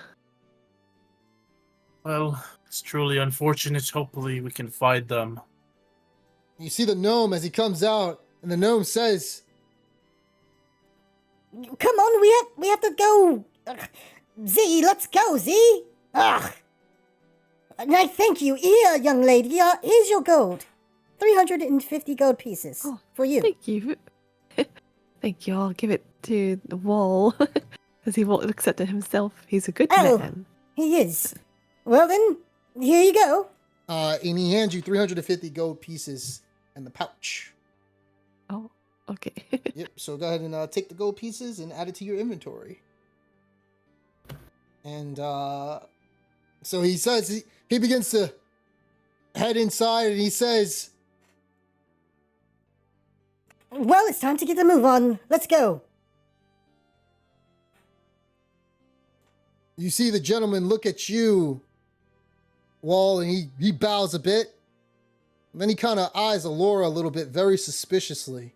Well, it's truly unfortunate. Hopefully, we can find them. You see the gnome as he comes out, and the gnome says, Come on, we have to go. Z, let's go, Z. Ugh. And I thank you. Here, young lady. Here's your gold. 350 gold pieces Oh, for you. Thank you. Thank you. I'll give it to the Wall because he won't accept it himself. He's a good Oh. man. He is. Well then, here you go. and he hands you 350 gold pieces and the pouch. Oh, okay. Yep, so go ahead and take the gold pieces and add it to your inventory. And so he says, he begins to head inside, and he says, Well, it's time to get the move on. Let's go. you see the gentleman look at you, Wall, and he bows a bit. And then he kind of eyes Alora a little bit, very suspiciously.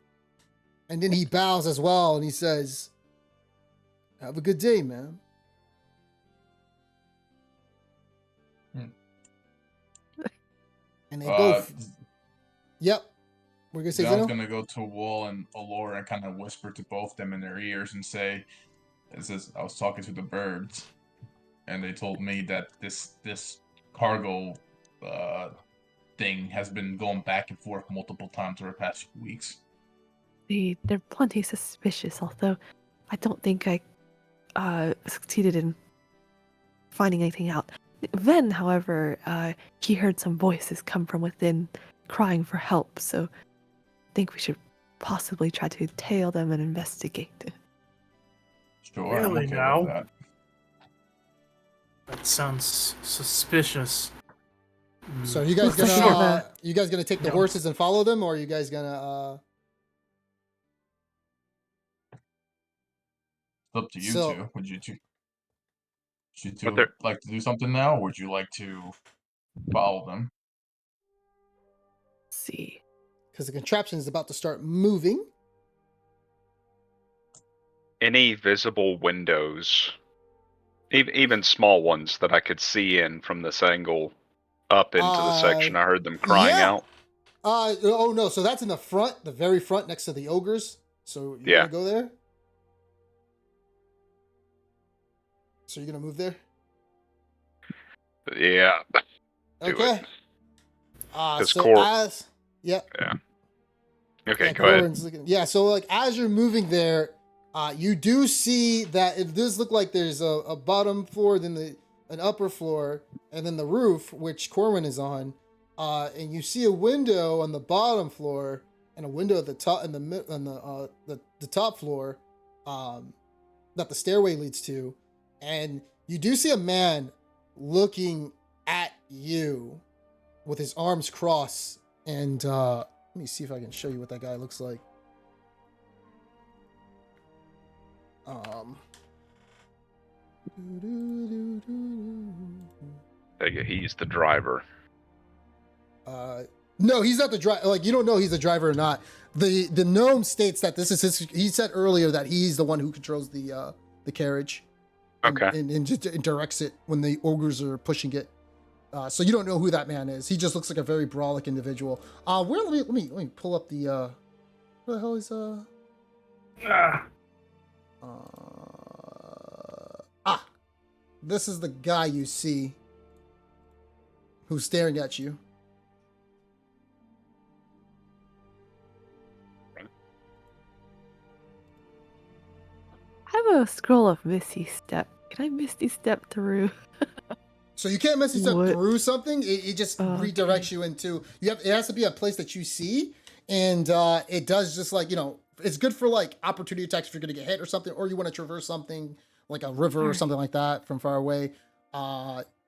And then he bows as well, and he says, "Have a good day, man." And they both. Yep. We're gonna say John's Zeno? gonna go to Wall and Alora and kind of whisper to both of them in their ears and say, "It says I was talking to the birds, and they told me that this cargo thing has been going back and forth multiple times over the past few weeks. They're plenty suspicious, although I don't think I succeeded in finding anything out. Then, however, he heard some voices come from within crying for help, so I think we should possibly try to tail them and investigate. Sure, I'm Really okay now? with that. That sounds suspicious. So are you guys Looks gonna like you guys gonna take the No. horses and follow them, or are you guys gonna It's up to you So- two. Would you two But they're- like to do something now, or would you like to follow them? see. because the contraption is about to start moving. Any visible windows, even small ones that I could see in from this angle up into the section I heard them crying yeah. out? Oh no, so that's in the front, the very front next to the ogres. So you're Yeah. gonna go there? So you're gonna move there? Yeah. Do Okay. it. So Cor- as yeah. Okay, Yeah, go ahead. Corin's looking- yeah, so like as you're moving there, you do see that it does look like there's a bottom floor, then an upper floor, and then the roof, which Corwin is on. And you see a window on the bottom floor and a window at the top in the top floor, that the stairway leads to, and you do see a man looking at you with his arms crossed. And let me see if I can show you what that guy looks like. Take it he's the driver. No, he's not the driver. Like, you don't know he's the driver or not. The gnome states that this is his. He said earlier that he's the one who controls the carriage. Okay. And just directs it when the ogres are pushing it. So you don't know who that man is. He just looks like a very brolic individual. Let me pull up the where the hell is this is the guy you see who's staring at you. I have a scroll of Misty Step. Can I Misty Step through? So you can't mess yourself What? through something. It just Oh, okay. redirects you into. It has to be a place that you see, and it does just like it's good for like opportunity attacks if you're gonna get hit or something, or you want to traverse something like a river or Alright. something like that from far away.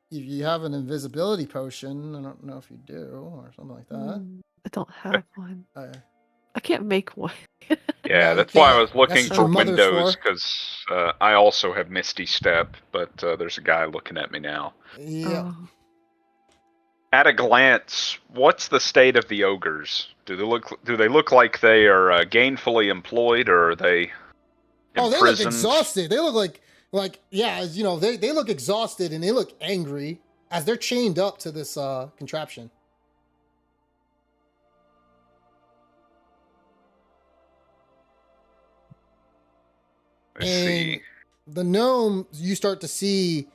If you have an invisibility potion, I don't know if you do or something like that. I don't have one. Uh, I can't make one. Yeah, No, you that's why I can't. was looking That's what for your mother's windows, for. because I also have Misty Step, but there's a guy looking at me now. yeah. Oh. At a glance, what's the state of the ogres? Do they look like they are gainfully employed, or are they Oh, they look imprisoned? exhausted. They look like yeah, they look exhausted and they look angry as they're chained up to this contraption. I see. And the gnome you start to see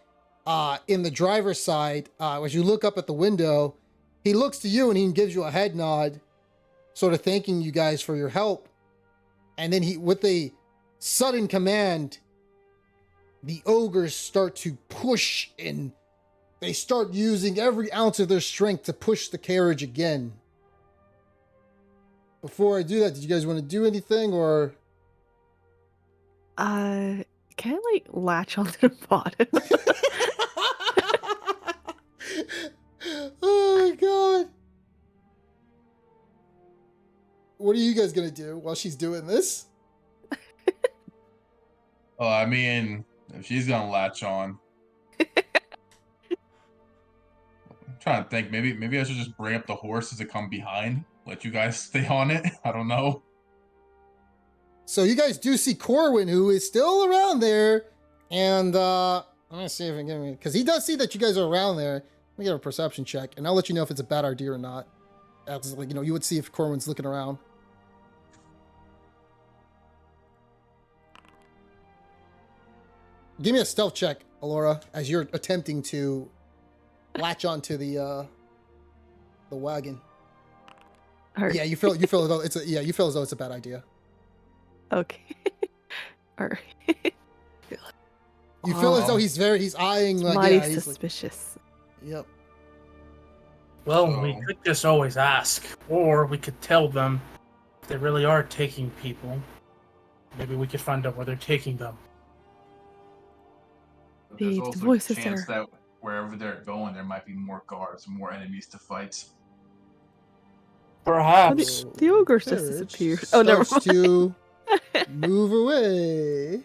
in the driver's side, as you look up at the window, he looks to you and he gives you a head nod, sort of thanking you guys for your help. And then with a sudden command, the ogres start to push and they start using every ounce of their strength to push the carriage again. Before I do that, did you guys want to do anything or? Can I like latch onto the bottom? Oh my god. What are you guys gonna do while she's doing this? I mean, if she's gonna latch on, I'm trying to think. Maybe I should just bring up the horses to come behind. Let you guys stay on it. I don't know. So you guys do see Corwin, who is still around there, and I'm gonna see if I can get me, because he does see that you guys are around there. Let me get a perception check, and I'll let you know if it's a bad idea or not. As like you would see if Corwin's looking around. Give me a stealth check, Alora, as you're attempting to latch onto the wagon. All right. Yeah, you feel as though you feel as though it's a bad idea. Okay. All right. You feel as though Oh. he's eyeing like Mighty yeah, he's like, suspicious. yep. Well, we So- could just always ask, or we could tell them if they really are taking people. Maybe we could find out where they're taking them. But there's The also a voices chance are- that wherever they're going, there might be more guards, more enemies to fight. Perhaps. The ogres just Carriage disappeared. Oh, never starts to mind. move away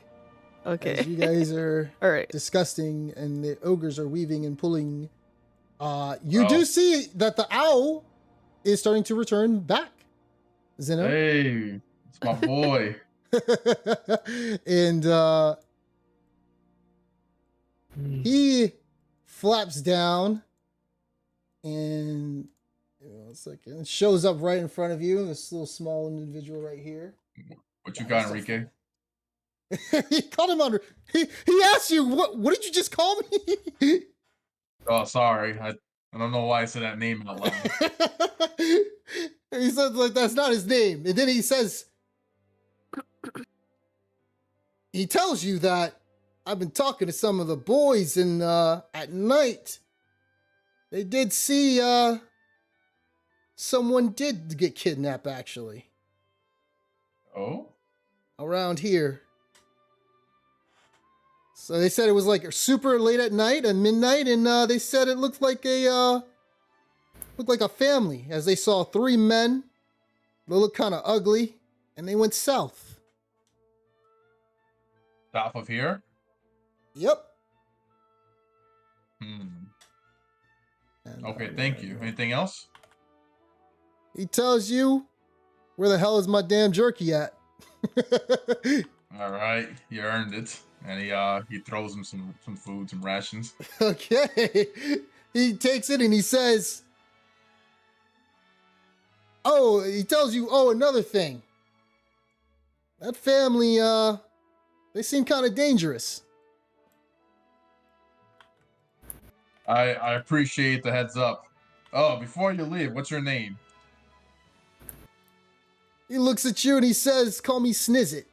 Okay. as you guys are All right. disgusting and the ogres are weaving and pulling. You Oh. do see that the owl is starting to return back. Zeno. Hey, it's my boy. And Hmm. he flaps down and one second, it shows up right in front of you. This little small individual right here. What you Yeah, got, he's Enrique? he called him under. He asked you what did you just call me? Oh, sorry. I don't know why I said that name out loud. He says like that's not his name, and then he says he tells you that I've been talking to some of the boys, and at night they did see someone did get kidnapped actually Oh? around here. So they said it was like super late at night and midnight, and they said it looked like a family as they saw 3 men. They looked kind of ugly, and they went south. South of here? Yep. Hmm. And, Okay, thank you. Anything else? He tells you, where the hell is my damn jerky at? All right, you earned it. And he throws him some food, some rations. Okay. He takes it and he says, oh, he tells you, oh, another thing. That family, they seem kind of dangerous. I appreciate the heads up. Oh, before you leave, what's your name? He looks at you and he says, call me Snizzit.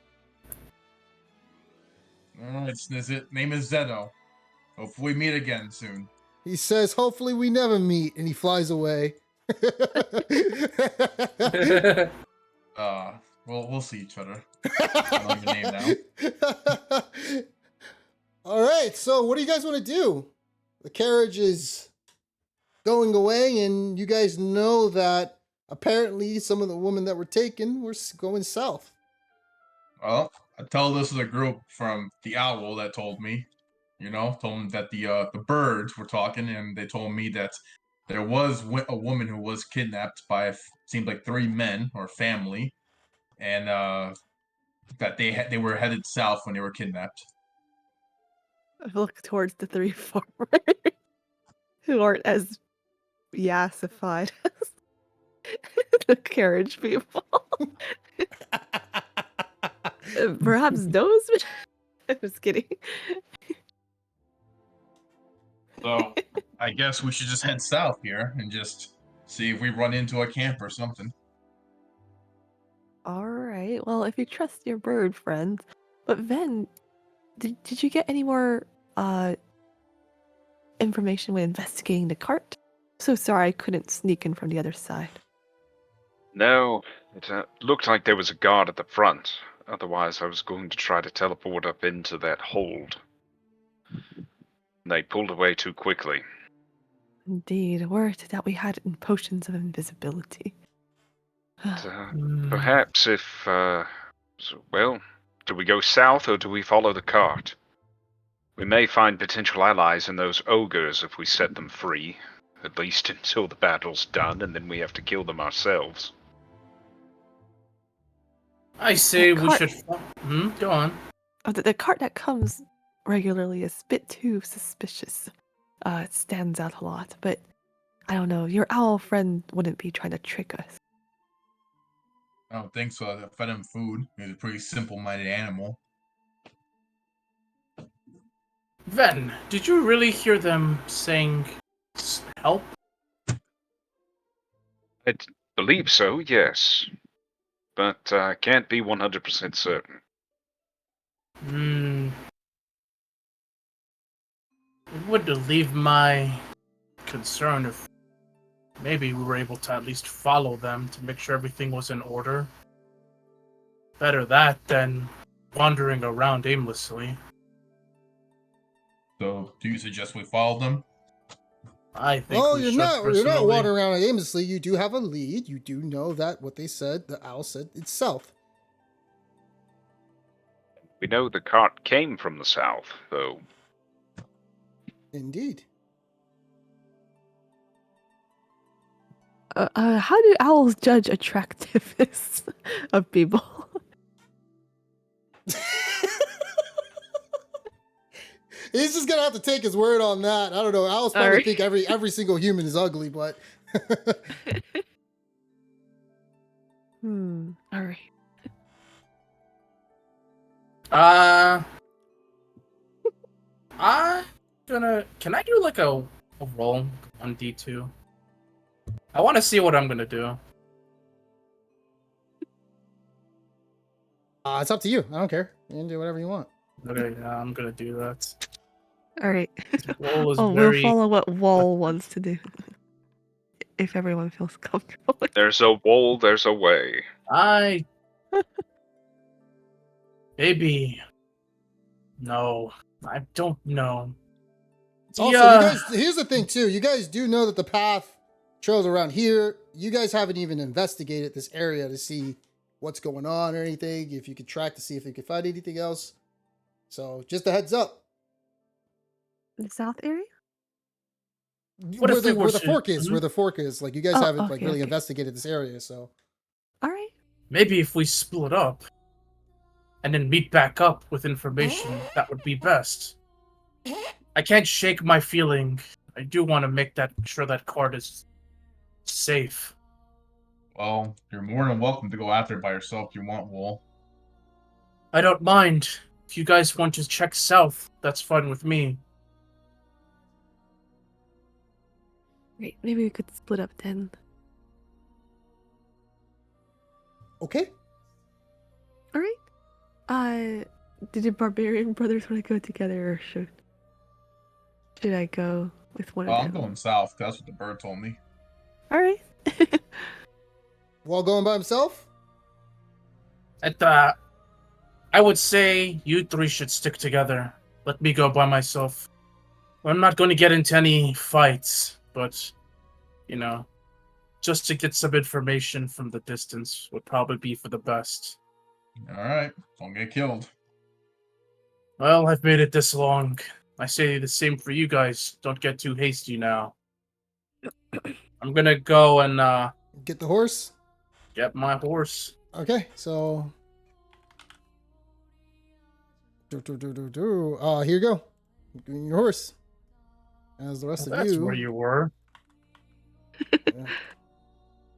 All right, Snizzit. Name is Zeno. Hopefully we meet again soon. He says, hopefully we never meet, and he flies away. We'll see each other. I know your name now. All right, so what do you guys want to do? The carriage is going away, and you guys know that apparently some of the women that were taken were going south. Well, I tell this to the group from the owl that told me. Told them that the birds were talking, and they told me that there was a woman who was kidnapped by seemed like 3 men or family, and that they were headed south when they were kidnapped. I look towards the 3 farmers who aren't as yassified as the carriage people. Perhaps those? I'm just kidding. So I guess we should just head south here and just see if we run into a camp or something. All right. Well, if you trust your bird friends, but Ven, did you get any more information when investigating the cart? So sorry I couldn't sneak in from the other side. No, it looked like there was a guard at the front. Otherwise, I was going to try to teleport up into that hold. They pulled away too quickly. Indeed, word that we had in potions of invisibility. Perhaps if, do we go south or do we follow the cart? We may find potential allies in those ogres if we set them free, at least until the battle's done, and then we have to kill them ourselves. I say That we cart- should. Go on. Oh, the cart that comes regularly is a bit too suspicious. It stands out a lot, but I don't know. Your owl friend wouldn't be trying to trick us. I don't think so. I fed him food. He's a pretty simple-minded animal. Ven, did you really hear them saying help? I believe so, yes. But can't be 100% certain. It would relieve my concern if maybe we were able to at least follow them to make sure everything was in order. Better that than wandering around aimlessly. So, do you suggest we follow them? I think Well, we you're should not personally. wandering around aimlessly. You do have a lead. You do know that what they said, the owl said, it's south. We know the cart came from the south, though. Indeed. How do owls judge attractiveness of people? He's just gonna have to take his word on that. I don't know. Owls probably Alright. think every single human is ugly, but Alright. I'm gonna. Can I do like a roll on D2? I want to see what I'm gonna do. it's up to you. I don't care. You can do whatever you want. Okay, yeah, I'm gonna do that. Alright. Roll is We'll very. follow what Wall wants to do. If everyone feels comfortable. There's a wool, there's a way. Maybe. No, I don't know. Also, you guys, here's the thing too. You guys do know that the path trails around here. You guys haven't even investigated this area to see what's going on or anything. If you could track to see if you could find anything else. So just a heads up. The south area? What where if we the, were where the to- fork is, Mhm. where the fork is. Like you guys Oh, haven't like okay, really okay. investigated this area, so Alright. Maybe if we split up and then meet back up with information, that would be best. I can't shake my feeling. I do want to make sure that card is safe. Well, you're more than welcome to go after it by yourself if you want, Wool. I don't mind. If you guys want to check south, that's fine with me. Great. Maybe we could split up then. okay. Alright. Did the barbarian brothers want to go together, or should I go with one Oh, of I'm them? going south. That's what the bird told me. Alright. Wall going by himself? I would say you three should stick together. Let me go by myself. I'm not going to get into any fights, but, just to get some information from the distance would probably be for the best. Alright, don't get killed. Well, I've made it this long. I say the same for you guys. Don't get too hasty now. I'm gonna go and Get the horse. get my horse. Okay, so here you go. Your horse. As the rest of That's you. where you were.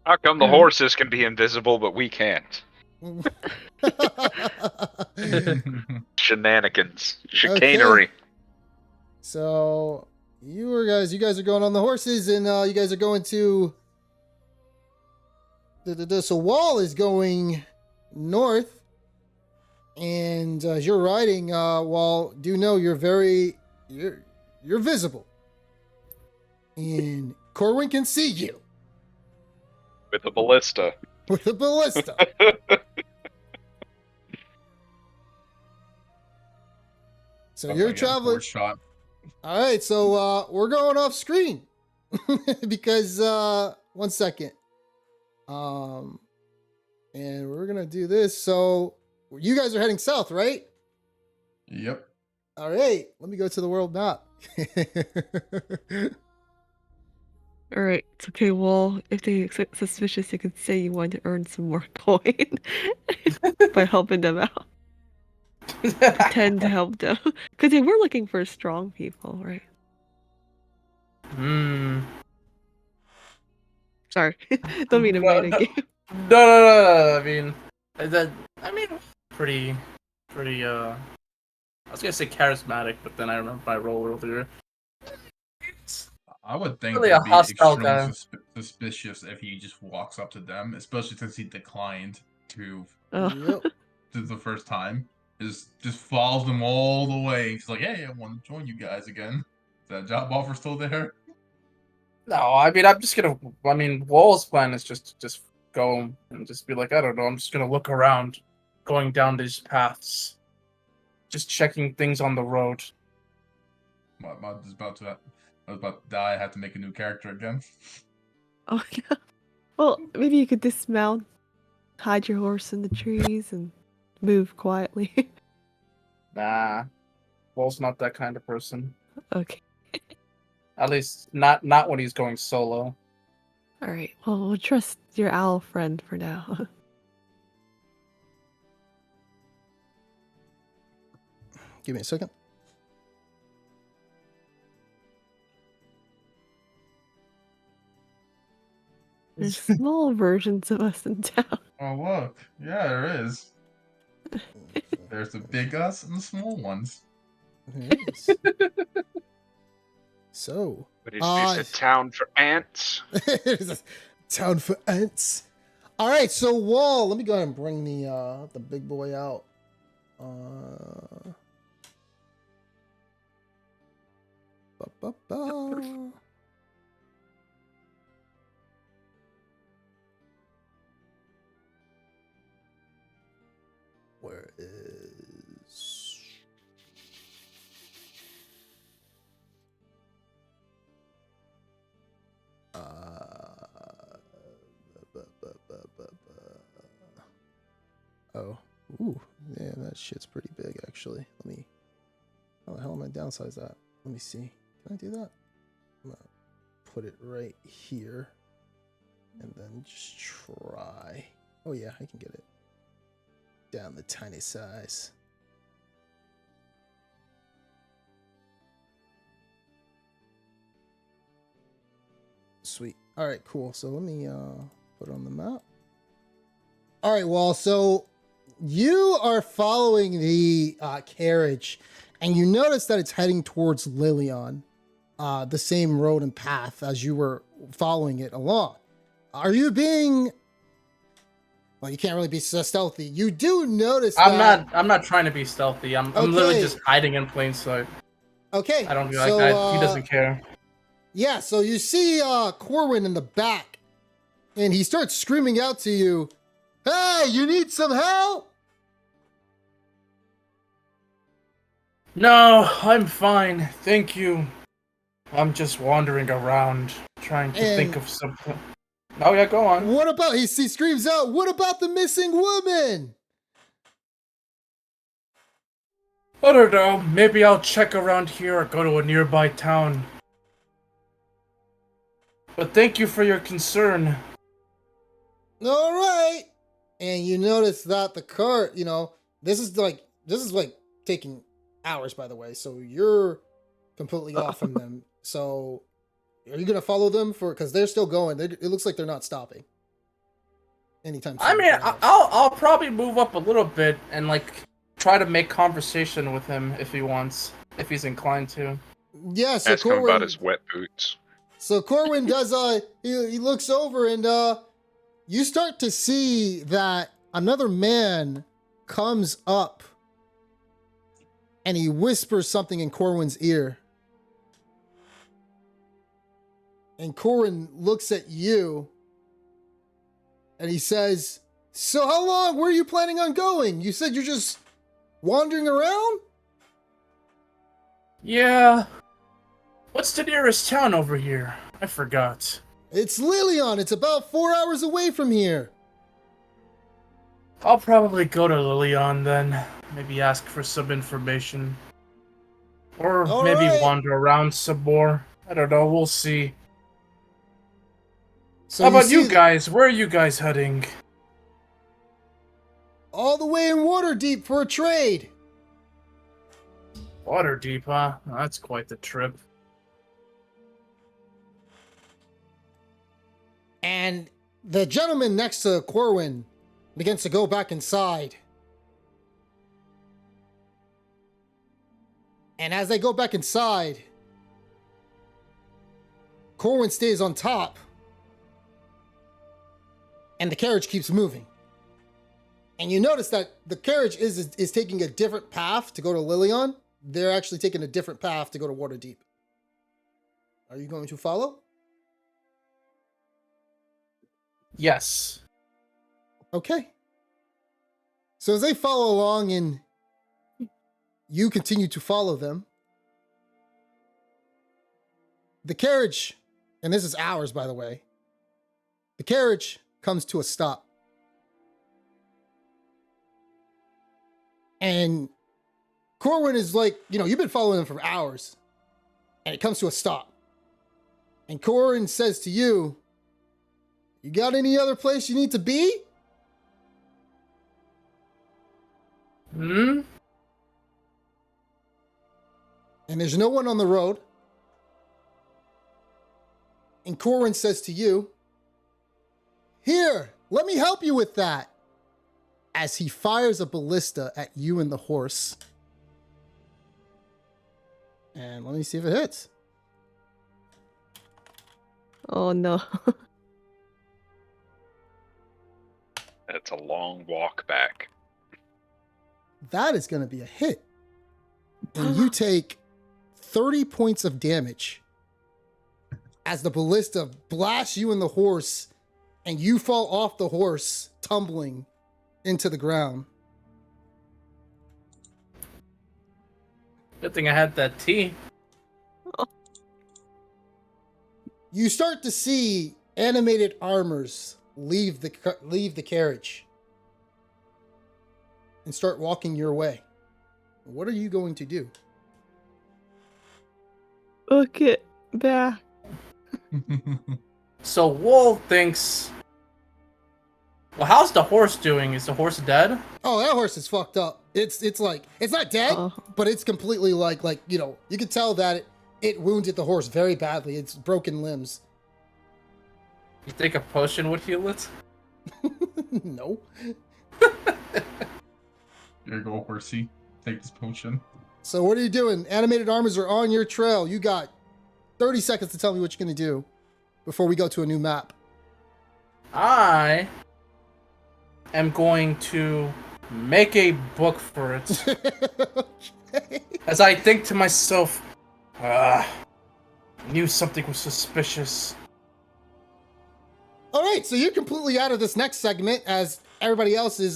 How come the horses can be invisible, but we can't? Shenanigans. Chicanery. So you guys are going on the horses, and you guys are going to so Wall is going north, and as you're riding, Wall, do know you're visible, and Corwin can see you With a ballista. with a ballista. So Sounds you're like a traveling. horse shot. All right, so we're going off screen because one second, and we're gonna do this. So you guys are heading south, right? Yep. All right, let me go to the world map. Alright, it's okay, Wall. If they get suspicious, you could say you want to earn some more coin by helping them out. Pretend to help them. Because they were looking for strong people, right? Sorry. Don't mean to meta game. No. I mean, pretty. I was gonna say charismatic, but then I remember my role earlier. I would think Really a that'd be hostile extremely guy. suspicious if he just walks up to them, especially since he declined to Oh. Yep. the first time. Just follows them all the way. He's like, "Hey, I want to join you guys again. Is that job offer still there?" No, I mean, I'm just gonna. I mean, Wall's plan is just go and just be like, I don't know. I'm just gonna look around, going down these paths, just checking things on the road. I was about to die. I had to make a new character again. Oh yeah. Well, maybe you could dismount, hide your horse in the trees, and move quietly. Nah, Wall's not that kind of person. Okay. At least not when he's going solo. All right. Well, we'll trust your owl friend for now. Give me a second. There's small versions of us in town. Oh look, yeah, there is. There's the big us and the small ones. Yes. So, What is this, a town for ants? it is a town for ants. All right, so Wall, let me go ahead and bring the big boy out. Ba-ba-ba. Where is... Oh, ooh, yeah, that shit's pretty big, actually. Let me... How the hell am I downsize that? Let me see. Can I do that? I'm gonna put it right here. And then just try. Oh yeah, I can get it down the tiny size. Sweet. All right, cool. So let me put it on the map. All right, well, so you are following the carriage, and you notice that it's heading towards Lilion, the same road and path as you were following it along. Are you being... Well, you can't really be so stealthy. You do notice that... I'm not trying to be stealthy. I'm Okay. literally just hiding in plain sight. Okay. I don't be so, like that. He doesn't care. Yeah, so you see Corwin in the back, and he starts screaming out to you, "Hey, you need some help?" No, I'm fine. Thank you. I'm just wandering around, trying to think And- of something. Oh yeah, go on. What about, he screams out, "What about the missing woman?" I don't know. Maybe I'll check around here or go to a nearby town. But thank you for your concern. All right. And you notice that the cart, this is like taking hours, by the way. So you're completely off from them. So are you going to follow them because they're still going. It looks like they're not stopping anytime soon. I mean, perhaps. I'll probably move up a little bit and try to make conversation with him if he wants, if he's inclined to. Yeah, so Ask him about his wet boots. So Corwin does he looks over and you start to see that another man comes up and he whispers something in Corwin's ear. And Corwin looks at you and he says, "So how long were you planning on going? You said you're just wandering around?" Yeah. What's the nearest town over here? I forgot. "It's Lilion. It's about 4 hours away from here." I'll probably go to Lilion then. Maybe ask for some information. Or All maybe right. wander around some more. I don't know, we'll see. So How about see you guys? Where are you guys heading? all the way in Waterdeep for a trade. Waterdeep, huh? That's quite the trip. And the gentleman next to Corwin begins to go back inside. And as they go back inside, Corwin stays on top, and the carriage keeps moving. And you notice that the carriage is taking a different path to go to Lilion. They're actually taking a different path to go to Waterdeep. Are you going to follow? Yes. Okay. So as they follow along and you continue to follow them, the carriage, and this is ours, by the way, the carriage comes to a stop. And Corwin is like, you've been following them for hours, and it comes to a stop. And Corwin says to you, you got any other place you need to be? Hmm? And there's no one on the road. And Corwin says to you, here, let me help you with that. As he fires a ballista at you and the horse. And let me see if it hits. Oh no. That's a long walk back. That is going to be a hit. And you take 30 points of damage as the ballista blasts you and the horse, and you fall off the horse, tumbling into the ground. Good thing I had that tea. You start to see animated armors leave the carriage and start walking your way. What are you going to do? Look it back. So Wool thinks... Well, how's the horse doing? Is the horse dead? Oh, that horse is fucked up. It's like, it's not dead, Oh. but it's completely like, you can tell that it wounded the horse very badly. It's broken limbs. You think a potion would heal it? No. Here you go, horsey. Take this potion. So what are you doing? Animated armors are on your trail. You got 30 seconds to tell me what you're going to do before we go to a new map. I am going to make a book for it. Okay. As I think to myself, I knew something was suspicious. All right, so you're completely out of this next segment as everybody else is,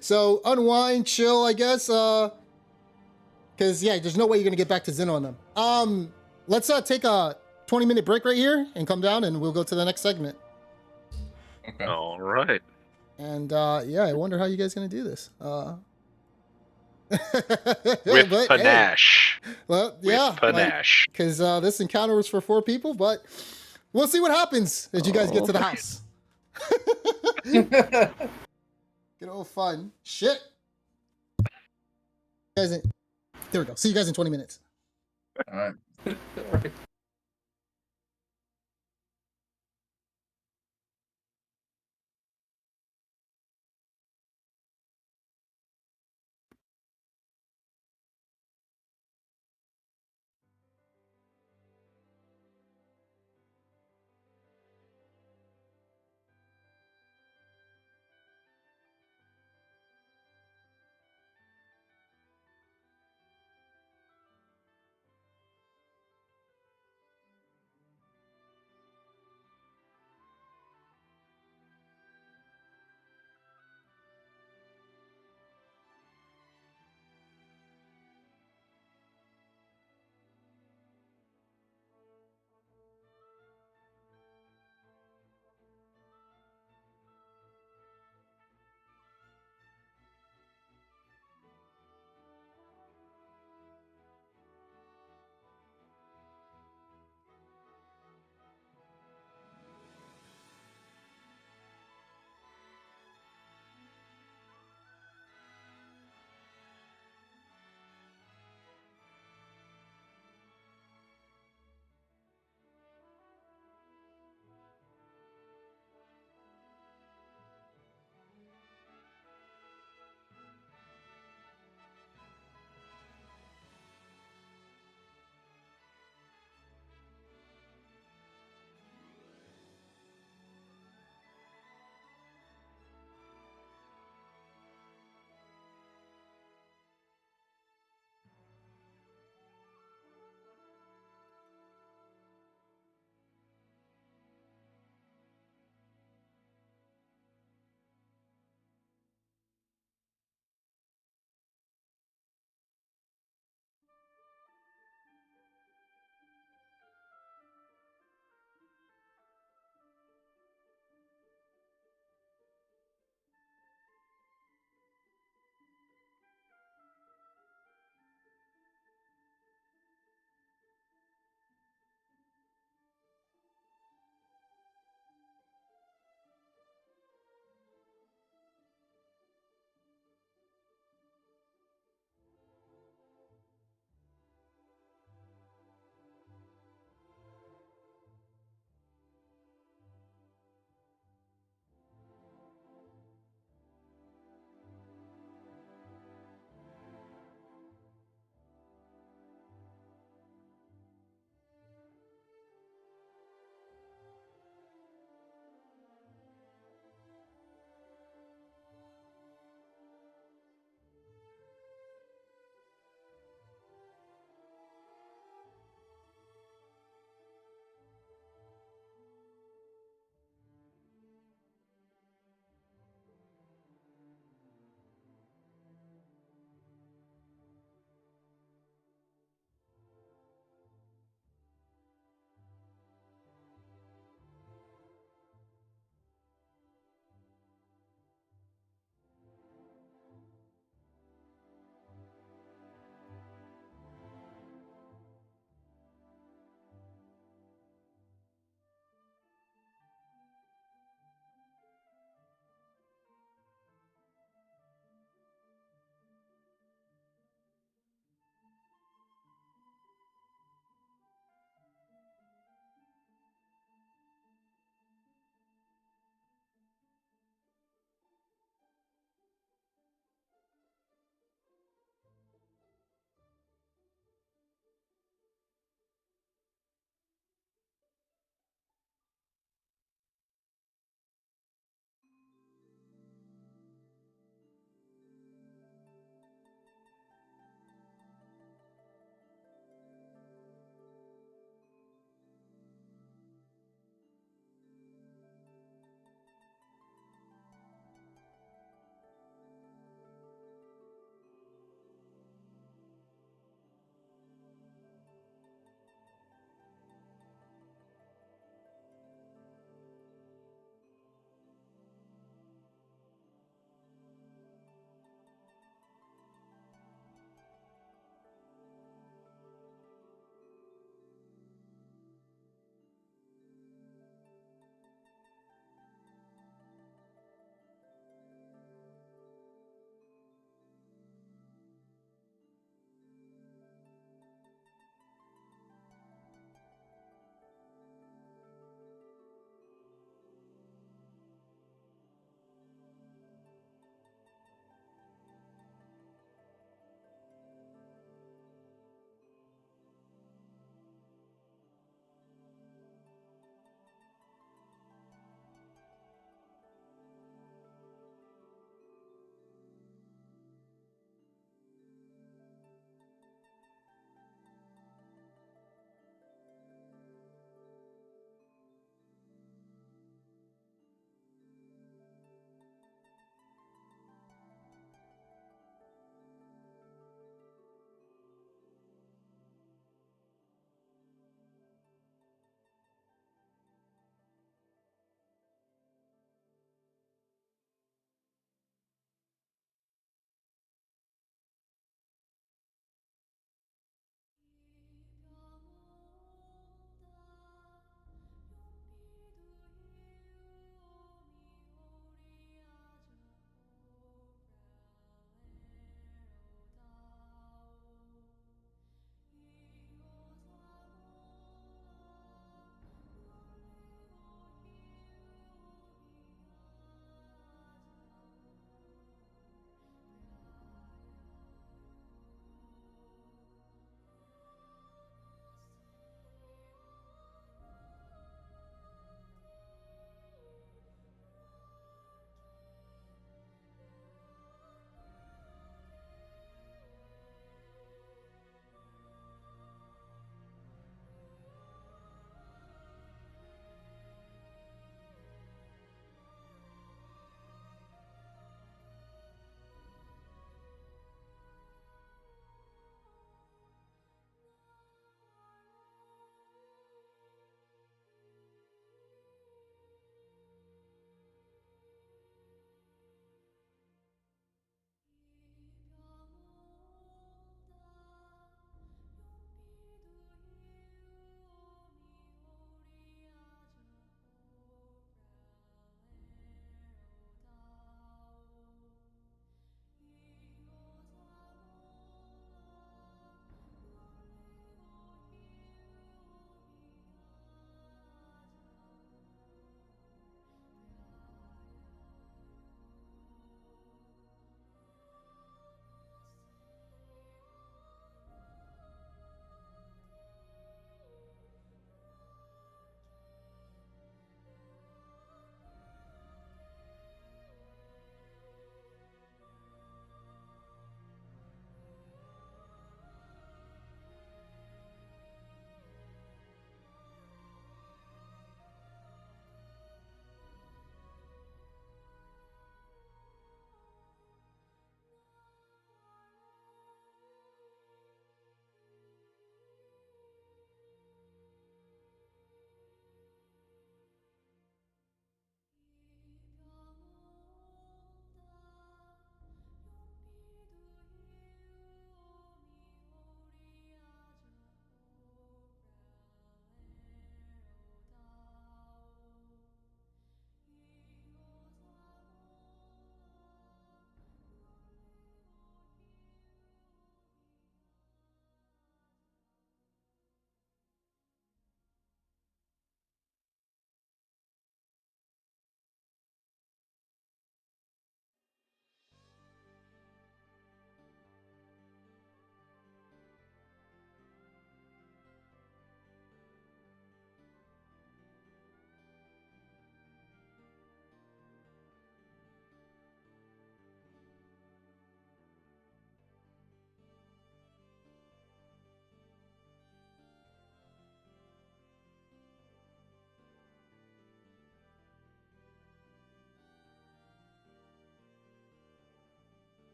so unwind, chill, I guess, because, yeah, there's no way you're going to get back to Zin on them. Let's take a 20-minute break right here and come down, and we'll go to the next segment. Okay. All right. And, yeah, I wonder how you guys going to do this. With but, panache. hey, well, yeah. With panache. Because this encounter was for 4 people, but we'll see what happens as you guys get to the house. Good old fun. Shit. There we go. See you guys in 20 minutes. All right. Alright.